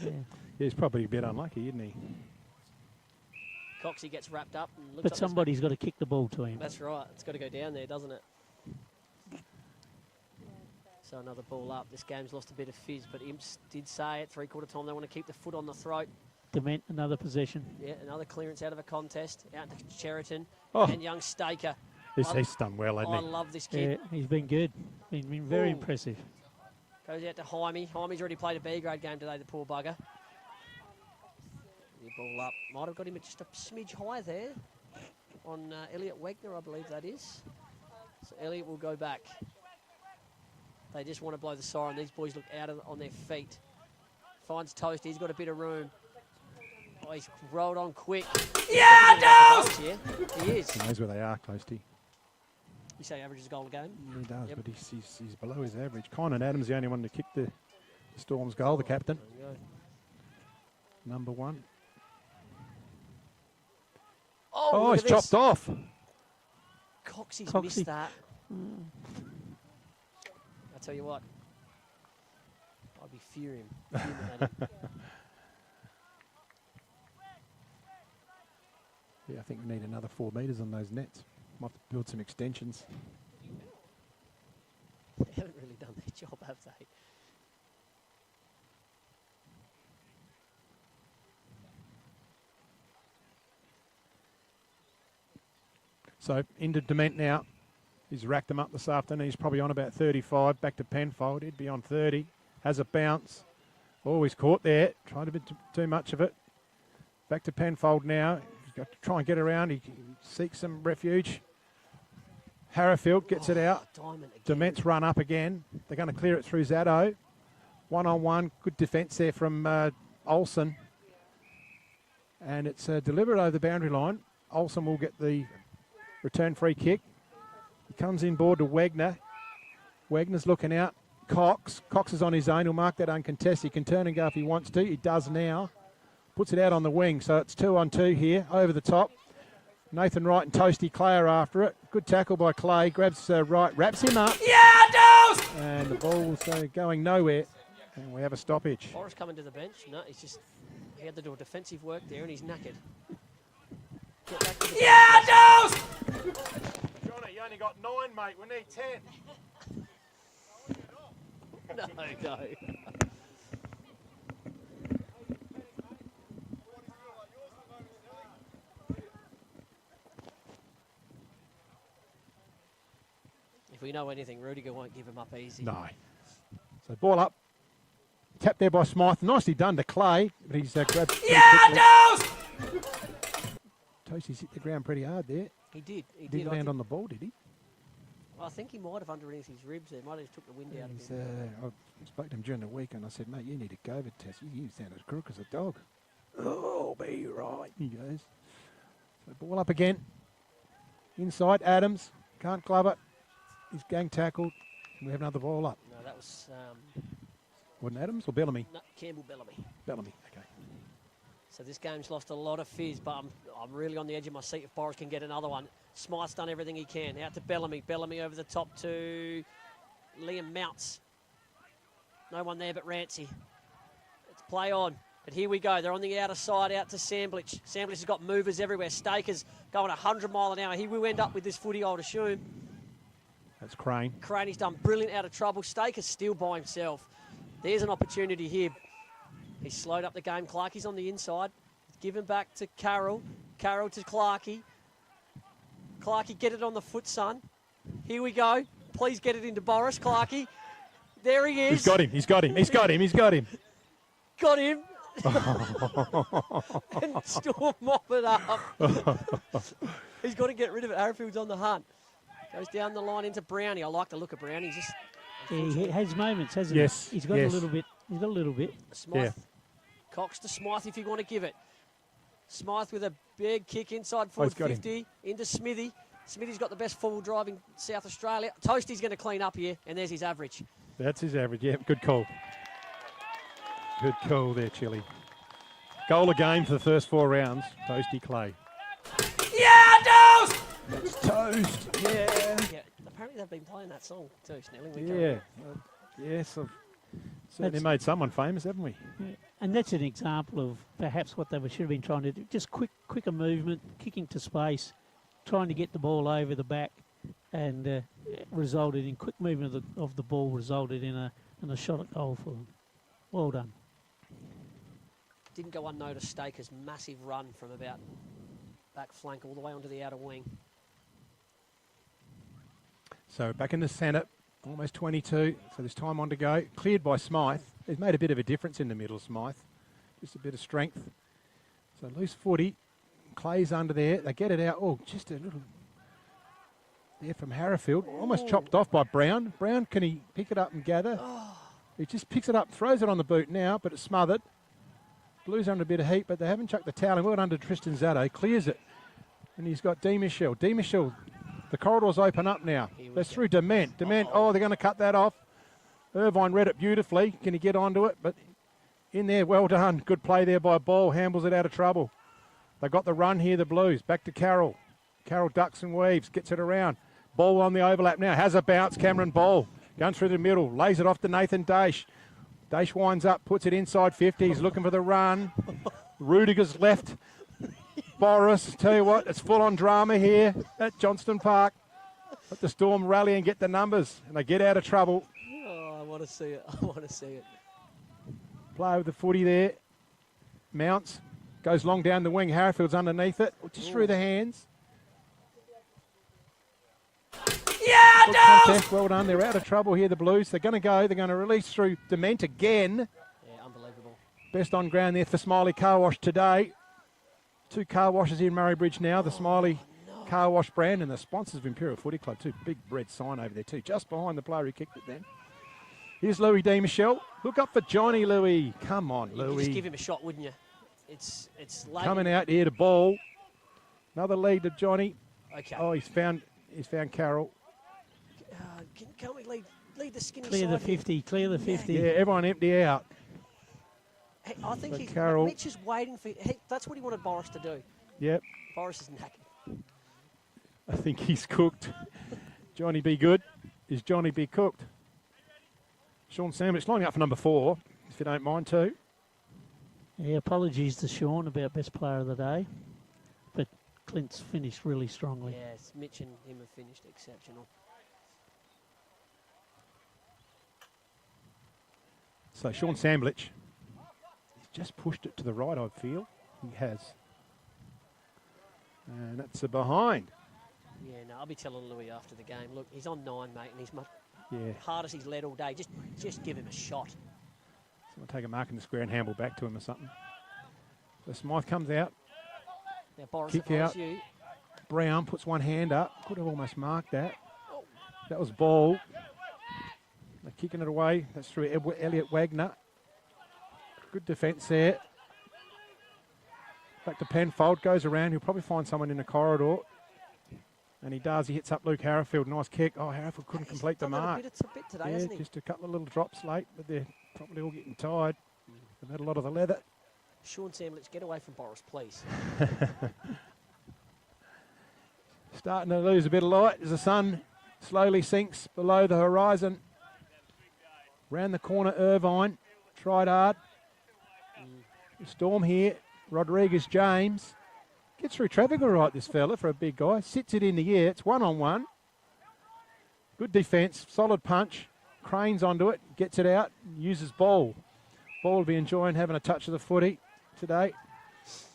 yeah. He's probably a bit unlucky, isn't he? Coxie gets wrapped up. And looks But like somebody's got to kick the ball to him. That's right. It's got to go down there, doesn't it? So another ball up. This game's lost a bit of fizz, but Imps did say at three-quarter time they want to keep the foot on the throat. Dement, another possession. Yeah, another clearance out of a contest. Out to Cheriton. Oh. And young Staker. He's done well, hasn't he? I love this kid. Yeah, he's been good. Been very impressive. Goes out to Jaime. Jaime's already played a B-grade game today, the poor bugger. The ball up. Might have got him just a smidge high there on Elliot Wegner, I believe that is. So Elliot will go back. They just want to blow the siren. These boys look out on their feet. Finds Toast. He's got a bit of room. Oh, he's rolled on quick. Yeah, Toast! Yeah, he is. He knows where they are, Closety. You say averages a goal a game? He does, but he's below his average. Conan Adams the only one to kick the Storm's goal, the captain. Number one. Oh, he's chopped off. Coxie's missed that. I tell you what, I'd be fuming at him. Yeah, I think we need another 4 metres on those nets. Might have to build some extensions. They haven't really done their job, have they? So into Dement now. He's racked them up this afternoon. He's probably on about 35. Back to Penfold. He'd be on 30. Has a bounce. Oh, he's caught there. Tried a bit too much of it. Back to Penfold now. He's got to try and get around. He seeks some refuge. Harrowfield gets it out. Dement's run up again. They're going to clear it through Zato. 1-on-1. Good defence there from Olsen. And it's delivered over the boundary line. Olsen will get the return free kick. He comes inboard to Wegner. Wegner's looking out. Cox is on his own. He'll mark that uncontested. He can turn and go if he wants to. He does now. Puts it out on the wing. So it's 2-on-2 here. Over the top. Nathan Wright and Toasty Clay are after it. Good tackle by Clay. Grabs Wright. Wraps him up. Yeah, Dose! And the ball's going nowhere. And we have a stoppage. Boris coming to the bench. No, he had to do a defensive work there and he's knackered. Get back to the Dose! Johnny, you only got 9, mate. We need 10. No. If we know anything, Rudiger won't give him up easy. No. So ball up. Tapped there by Smythe. Nicely done to Clay. But he's grabbed. Dose! Toasty's hit the ground pretty hard there. He did. Didn't land on the ball, did he? Well, I think he might have underneath his ribs there. Might have just took the wind out of him. I spoke to him during the week and I said, mate, you need a COVID test. You sound as crook as a dog. Oh, be right. He goes. So ball up again. Inside, Adams. Can't club it. He's gang tackled. We have another ball up. No, that was... Wasn't Adams or Bellamy? No, Campbell Bellamy. Bellamy, okay. So this game's lost a lot of fizz, but I'm really on the edge of my seat if Boris can get another one. Smythe's done everything he can. Out to Bellamy. Bellamy over the top to Liam Mounts. No one there but Rancy. Let's play on. But here we go. They're on the outer side out to Samblich. Samblich has got movers everywhere. Staker's going 100 mile an hour. He will end up with this footy, I would assume. That's Crane. Crane, he's done brilliant out of trouble. Staker's still by himself. There's an opportunity here. He's slowed up the game. Clarkie's on the inside. Given back to Carroll. Carroll to Clarkie. Clarkie, get it on the foot, son. Here we go. Please get it into Boris. Clarkie. There he is. He's got him. He's got him. He's got him. He's got him. Got him. And Storm mop it up. He's got to get rid of it. Arrowfield's on the hunt. Goes down the line into Brownie. I like the look of Brownie. He's just He has moments, hasn't he? Yes. He's got a little bit. He's got a little bit. Smythe. Cox to Smythe if you want to give it. Smythe with a big kick inside forward got him. 50 into Smithy. Smithy's got the best forward drive in South Australia. Toasty's going to clean up here, and there's his average. That's his average. Yeah, good call. Good call there, Chili. Goal a game for the first 4 rounds. Toasty Clay. Yeah, Toast! That's Toast. Yeah. Apparently they've been playing that song too, Snelling. Yeah. Yes, I've certainly made someone famous, haven't we? Yeah. And that's an example of perhaps what they should have been trying to do. Just quicker movement, kicking to space, trying to get the ball over the back, and resulted in quick movement of the ball, resulted in a shot at goal for them. Well done. Didn't go unnoticed, Staker's massive run from about back flank all the way onto the outer wing. So back in the centre, almost 22, so there's time on to go. Cleared by Smythe. He's made a bit of a difference in the middle, Smythe. Just a bit of strength. So loose footy. Clay's under there. They get it out. Oh, just a little there from Harrowfield. Almost chopped off by Brown. Brown, can he pick it up and gather? He just picks it up, throws it on the boot now, but it's smothered. Blues under a bit of heat, but they haven't chucked the towel. And well under Tristan Zaddo. Clears it. And he's got D. Michelle. D. Michelle, the corridors open up now. That's through Dement. Dement, oh, they're going to cut that off. Irvine read it beautifully. Can he get onto it? But in there, well done. Good play there by Ball. Handles it out of trouble. They got the run here, the Blues. Back to Carroll. Carroll ducks and weaves, gets it around. Ball on the overlap now. Has a bounce, Cameron Ball. Going through the middle. Lays it off to Nathan Daish. Daish winds up, puts it inside 50. He's looking for the run. Rudiger's left. Boris, tell you what, it's full on drama here at Johnston Park. Let the Storm rally and get the numbers, and they get out of trouble. Oh, I want to see it. I want to see it. Play with the footy there. Mounts. Goes long down the wing. Harrowfield's underneath it. Just through the hands. Yeah, Good contest. Well done. They're out of trouble here, the Blues. They're going to go. They're going to release through Dement again. Yeah, unbelievable. Best on ground there for Smiley Car Wash today. 2 car washes in Murray Bridge now. The Smiley Car Wash brand and the sponsors of Imperial Footy Club too. Big red sign over there too. Just behind the player who kicked it then. Here's Louis D. Michelle. Look up for Johnny, Louis. Come on, Louis. You'd just give him a shot, wouldn't you? It's late. Coming out here to Ball. Another lead to Johnny. Okay. Oh, he's found Carroll. Can't we lead the skinny Clear side the 50. here? Clear the 50. Yeah, everyone empty out. Hey, I think But he's Carroll- Mitch is waiting for. That's what he wanted Boris to do. Yep. Boris is knackered. I think he's cooked. Johnny be good. Is Johnny be cooked? Sean Sandwich lining up for number 4, if you don't mind too. Yeah, apologies to Sean about best player of the day, but Clint's finished really strongly. Yes, Mitch and him have finished exceptional. So Sean Sandwich, he's just pushed it to the right, I feel. He has. And that's a behind. Yeah, no, I'll be telling Louis after the game. Look, he's on 9, mate, and he's much Yeah. hard as he's led all day. Just give him a shot. Someone take a mark in the square and handle back to him or something. So Smythe comes out. Now Boris, Kick if I was out. you, Brown puts one hand up. Could have almost marked that. That was Ball. They're kicking it away. That's through Elliot Wagner. Good defence there. Back to Penfold. Goes around. He'll probably find someone in the corridor. And he does. He hits up Luke Harrowfield. Nice kick. Oh, Harrowfield couldn't complete the done that mark. It's a bit today, Yeah, hasn't he? just a couple of little drops late, but they're probably all getting tired. They've had a lot of the leather. Sean Sandwich, get away from Boris, please. Starting to lose a bit of light as the sun slowly sinks below the horizon. Round the corner, Irvine. Tried hard. Storm here. Rodriguez James. Gets through traffic all right, this fella, for a big guy. Sits it in the air. It's 1-on-1. Good defence. Solid punch. Cranes onto it. Gets it out. Uses Ball. Ball will be enjoying having a touch of the footy today.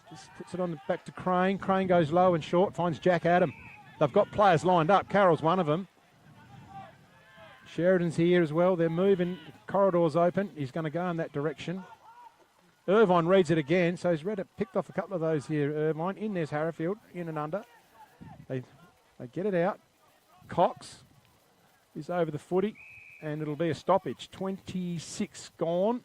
Just puts it on the back to Crane. Crane goes low and short. Finds Jack Adam. They've got players lined up. Carroll's one of them. Sheridan's here as well. They're moving. Corridor's open. He's going to go in that direction. Irvine reads it again, so he's picked off a couple of those here, Irvine. In there's Harrifield, in and under. They get it out. Cox is over the footy, and it'll be a stoppage. 26 gone.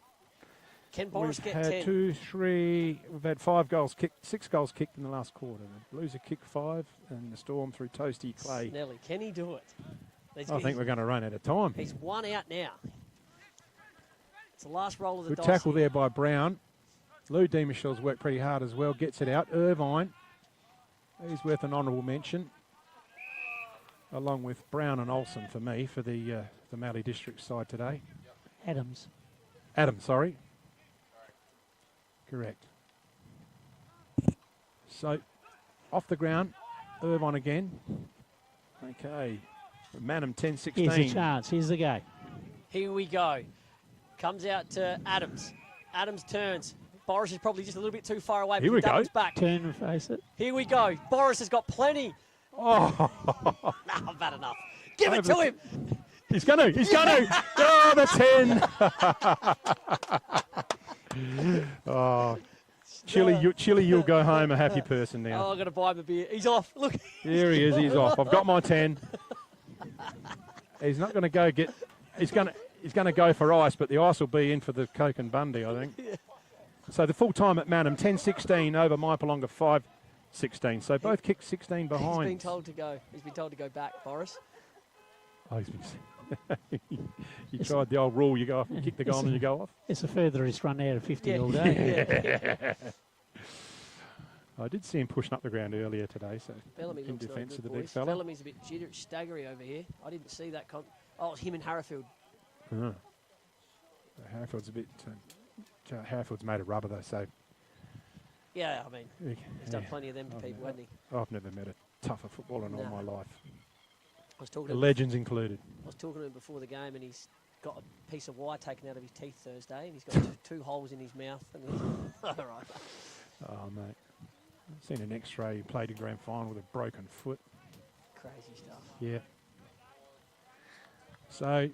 Can Boris We've get had 10? 2, 3, we've had 5 goals kicked, 6 goals kicked in the last quarter. The Blues have kicked 5, and the Storm through Toasty Clay. Snelly, can he do it? I think we're going to run out of time. He's 1 out now. It's the last roll of the Good dice. tackle here. there by Brown. Lou Demichel's worked pretty hard as well. Gets it out. Irvine. He's worth an honourable mention. Along with Brown and Olsen for me for the Mallee District side today. Adams, sorry. Correct. So, off the ground. Irvine again. Okay. Manham 10-16. Here's a chance. Here's the go. Here we go. Comes out to Adams. Adams turns. Boris is probably just a little bit too far away. Here but we he doubles go. back. Turn and face it. Here we go. Boris has got plenty. Oh. No, I've had enough. Give it to him. He's going to. Oh, the 10. Oh. Chili, you'll go home a happy person now. Oh, I've got to buy him a beer. He's off. Look. Here he is. He's off. I've got my 10. He's not going to go get. He's going to go for ice, but the ice will be in for the Coke and Bundy, I think. Yeah. So the full time at Manham 10-16 over Mypolonga 5-16. So both kicked 16 behind. He's been told to go. He's been told to go back, Boris. Oh, he's been. You tried the old rule. You go off and kick the goal and you go off. It's the furthest run out of 50 all day. I did see him pushing up the ground earlier today, so Bellamy in looks no defence good, of the big boys. fella. Bellamy's a bit staggery over here. I didn't see that. Oh, it's him and Harrifield. So Harrifield's a bit. Harrifield's made of rubber though, so. Yeah, I mean, he's done plenty of them to people, hasn't he? I've never met a tougher footballer in all my life. I was talking The to him legends included. I was talking to him before the game, and he's got a piece of wire taken out of his teeth Thursday, and he's got two holes in his mouth. And he's all right. Oh mate, I've seen an X-ray. He played a grand final with a broken foot. Crazy stuff. Yeah. So,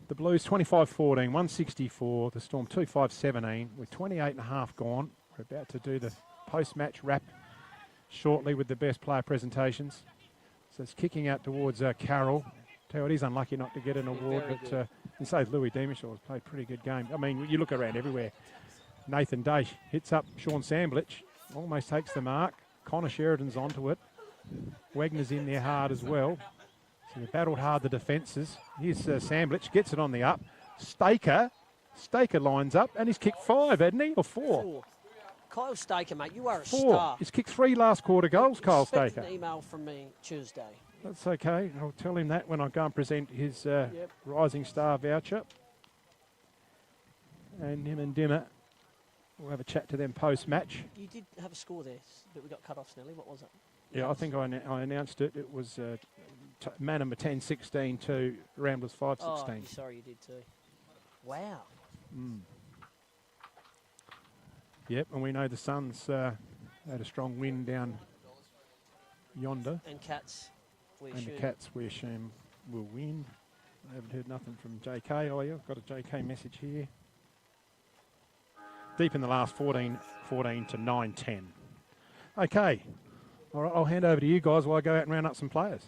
the Blues 25-14, 164. The Storm 2-5-17 with 28.5 gone. We're about to do the post-match wrap shortly with the best player presentations. So it's kicking out towards Carroll. Tell you what, he's unlucky not to get an award, but and so Louis Demichel has played a pretty good game. I mean, you look around everywhere. Nathan Daish hits up Sean Samblich, almost takes the mark. Connor Sheridan's onto it. Wagner's in there hard as well. So they battled hard, the defences. Here's Samblich, gets it on the up. Staker lines up, and he's kicked 5, hasn't he? Or 4? Kyle Staker, mate, you are a 4. star. He's kicked 3 last quarter goals, Kyle Expect Staker. an email from me Tuesday. That's okay. I'll tell him that when I go and present his Rising Star voucher. And him and Dimmer, we'll have a chat to them post-match. You did have a score there, but we got cut off, Snelly. What was it? Yeah, I think I announced it. It was Manham 10-16 to Ramblers 5-16. Oh, sorry, you did too. Wow. Yep, and we know the Suns had a strong win down yonder. And Cats, we assume. And the Cats, we assume, will win. I haven't heard nothing from JK. Oh, yeah, I've got a JK message here. Deep in the last 14 to 9-10. Okay. All right, I'll hand over to you guys while I go out and round up some players.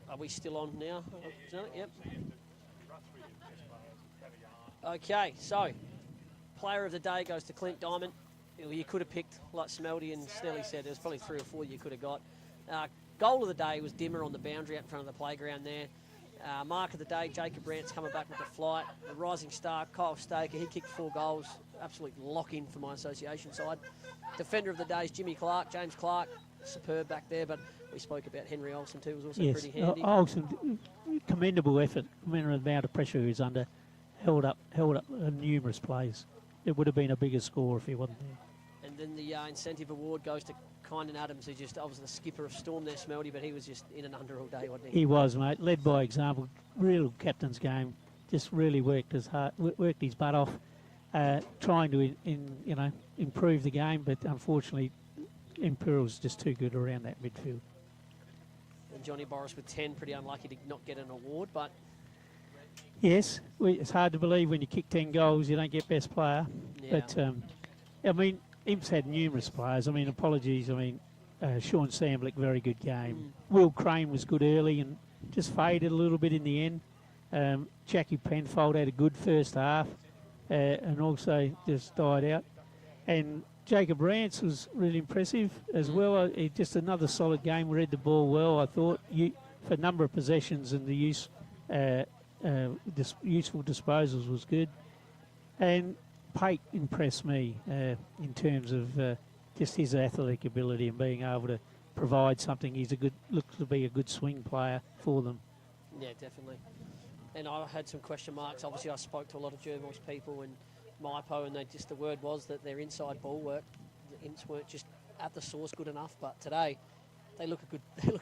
Are we still on now? Yep. Okay, so player of the day goes to Clint Diamond. You could have picked, like Smelty and Snelly said, there's probably 3 or 4 you could have got. Goal of the day was Dimmer on the boundary out in front of the playground there. Mark of the day, Jacob Brandt's coming back with the flight. The rising star, Kyle Staker, he kicked 4 goals. Absolute lock-in for my association side. Defender of the day is Jimmy Clark, James Clark. Superb back there, but we spoke about Henry Olsen too, was also pretty handy. Olsen, commendable effort, commendable amount of pressure he was under. Held up numerous plays. It would have been a bigger score if he wasn't there. And then the incentive award goes to Kynan Adams, who just, I was the skipper of Storm there, Smelty, but he was just in and under all day, wasn't he? He was, mate. Led by example. Real captain's game. Just really worked his butt off, trying to improve the game, but unfortunately Imperials just too good around that midfield. And Johnny Boris with 10, pretty unlucky to not get an award, but Yes, it's hard to believe when you kick 10 goals you don't get best player. Yeah. But, I mean, Imp's had numerous players. I mean, apologies. I mean, Sean Samblick, very good game. Will Crane was good early and just faded a little bit in the end. Jackie Penfold had a good first half and also just died out. And Jacob Rance was really impressive as well. Just another solid game. We read the ball well, I thought, for number of possessions and the use. Useful disposals was good, and Pate impressed me in terms of just his athletic ability and being able to provide something. Looks to be a good swing player for them. yeah, definitely. And I had some question marks. Obviously, I spoke to a lot of Germans people and MyPo, and the word was that their inside ball work, the Imps weren't just at the source good enough. But today, they look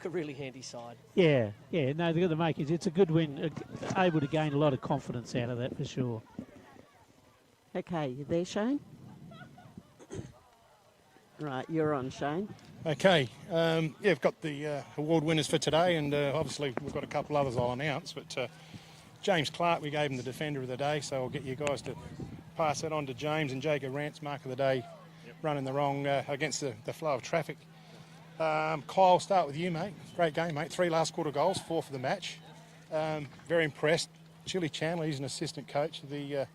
a really handy side. Yeah, no, they've got to make it. It's a good win, able to gain a lot of confidence out of that for sure. Okay, you there, Shane? Right, you're on, Shane. Okay, we've got the award winners for today, and obviously we've got a couple others I'll announce, but James Clark, we gave him the Defender of the Day, so I'll get you guys to pass that on to James, and Jacob Rance, Mark of the Day, running the wrong against the flow of traffic. Kyle, start with you, mate. Great game, mate. 3 last quarter goals, 4 for the match. Very impressed. Chili Chandler, he's an assistant coach of the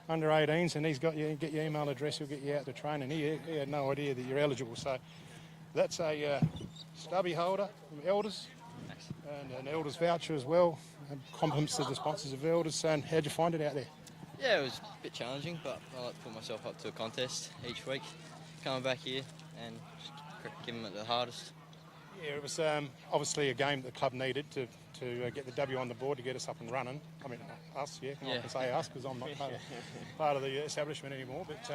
under 18s, and he's got you. Get your email address. He'll get you out to train, and he had no idea that you're eligible. So that's a stubby holder from Elders, and an Elders voucher as well. And compliments to the sponsors of Elders. And how'd you find it out there? Yeah, it was a bit challenging, but I like to put myself up to a contest each week. Coming back here and just give them it the hardest. Yeah, it was obviously a game that the club needed to get the W on the board to get us up and running. I mean, us, I can say us because I'm not part of the establishment anymore. But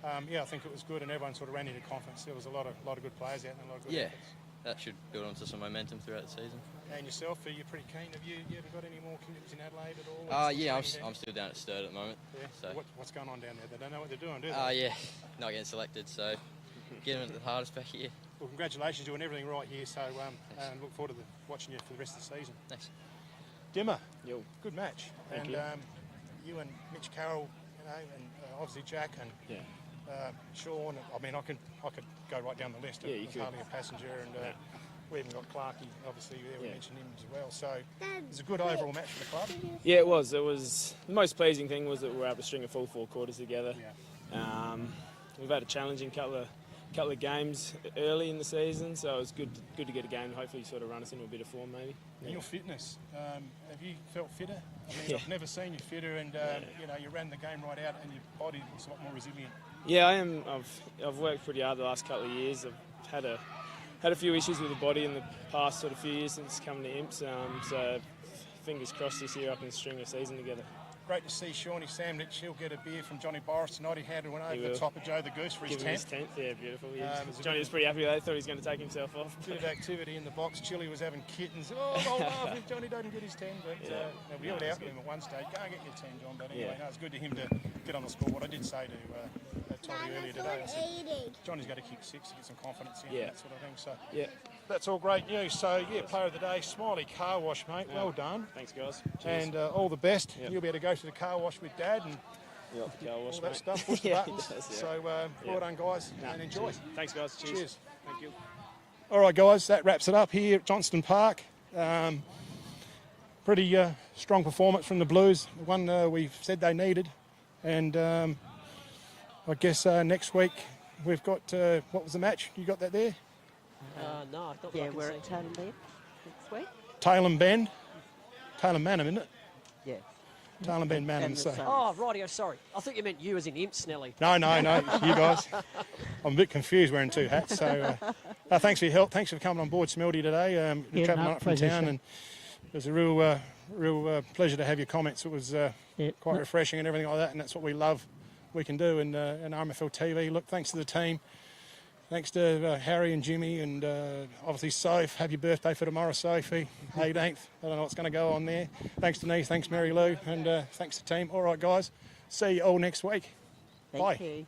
I think it was good, and everyone sort of ran into confidence. There was a lot of good players out and a lot of good efforts. That should build onto some momentum throughout the season. And yourself, are you pretty keen? Have you ever got any more commitments in Adelaide at all? I'm still down at Sturt at the moment. Yeah. So what's going on down there? They don't know what they're doing, do they? Not getting selected, so getting it the hardest back here. Well, congratulations, you're doing everything right here. So look forward to watching you for the rest of the season. Thanks. Dimmer, Yo. Good match. Thank and you. You and Mitch Carroll, and obviously Jack and Sean. I mean, I could go right down the list. Yeah, you of could. Harley a passenger, and we even got Clarkey. Obviously, we mentioned him as well. So it was a good overall match for the club. Yeah, it was. It was the most pleasing thing was that we were able to string a full 4 quarters together. Yeah. We've had a challenging couple of games early in the season, so it was good to get a game and hopefully sort of run us into a bit of form maybe. And your fitness, have you felt fitter? I mean, Yeah. I've never seen you fitter, and you ran the game right out, and your body looks a lot more resilient. Yeah, I am. I've worked pretty hard the last couple of years. I've had a few issues with the body in the past sort of few years since coming to Imps. So fingers crossed this year I can string a season together. Great to see Shawnee Samlich. He'll get a beer from Johnny Boris tonight. He handed one over the will. top of Joe the Goose for his Give him 10th. Yeah, beautiful. Yeah. Johnny was pretty happy with that. Thought he was going to take himself off. Bit of activity in the box. Chili was having kittens. I'll laugh if Johnny doesn't get his 10. But we yelled out to him at one stage, go and get your 10, John. But anyway, no, it's good to him to get on the scoreboard. I did say to Toddy earlier today, I said, Johnny's got to kick 6 to get some confidence in and that sort of thing. So that's all great news. So, player of the day, Smiley Car Wash, mate. Well done. Thanks, guys. Cheers. And all the best. You'll be able to go to the car wash with Dad and car wash, all that mate. stuff, push the Yeah, buttons. he does, yeah. So well done, guys, and enjoy. Cheers. Thanks, guys. Cheers. Thank you. All right, guys, that wraps it up here at Johnston Park. Pretty strong performance from the Blues, the one we said they needed. And I guess next week we've got, what was the match? You got that there? No, I don't Yeah, think I we're can at see. Tatum Bend next week. Tailem Bend. Tailem Manham, isn't it? Yeah. Tailem Bend Manham. So. Oh, rightio, sorry. I thought you meant you as in Imps, Nelly. No, you guys. I'm a bit confused wearing 2 hats. So thanks for your help. Thanks for coming on board Smelty today. Travelling up from pleasure, town, Shane. and it was a real pleasure to have your comments. It was quite refreshing and everything like that, and that's what we love. We can do in RMFL TV. Look, thanks to the team. Thanks to Harry and Jimmy, and obviously Soph. Happy birthday for tomorrow, Sophie. 18th. I don't know what's going to go on there. Thanks to Denise, thanks Mary Lou, and thanks to the team. All right, guys. See you all next week. Thank Bye. you.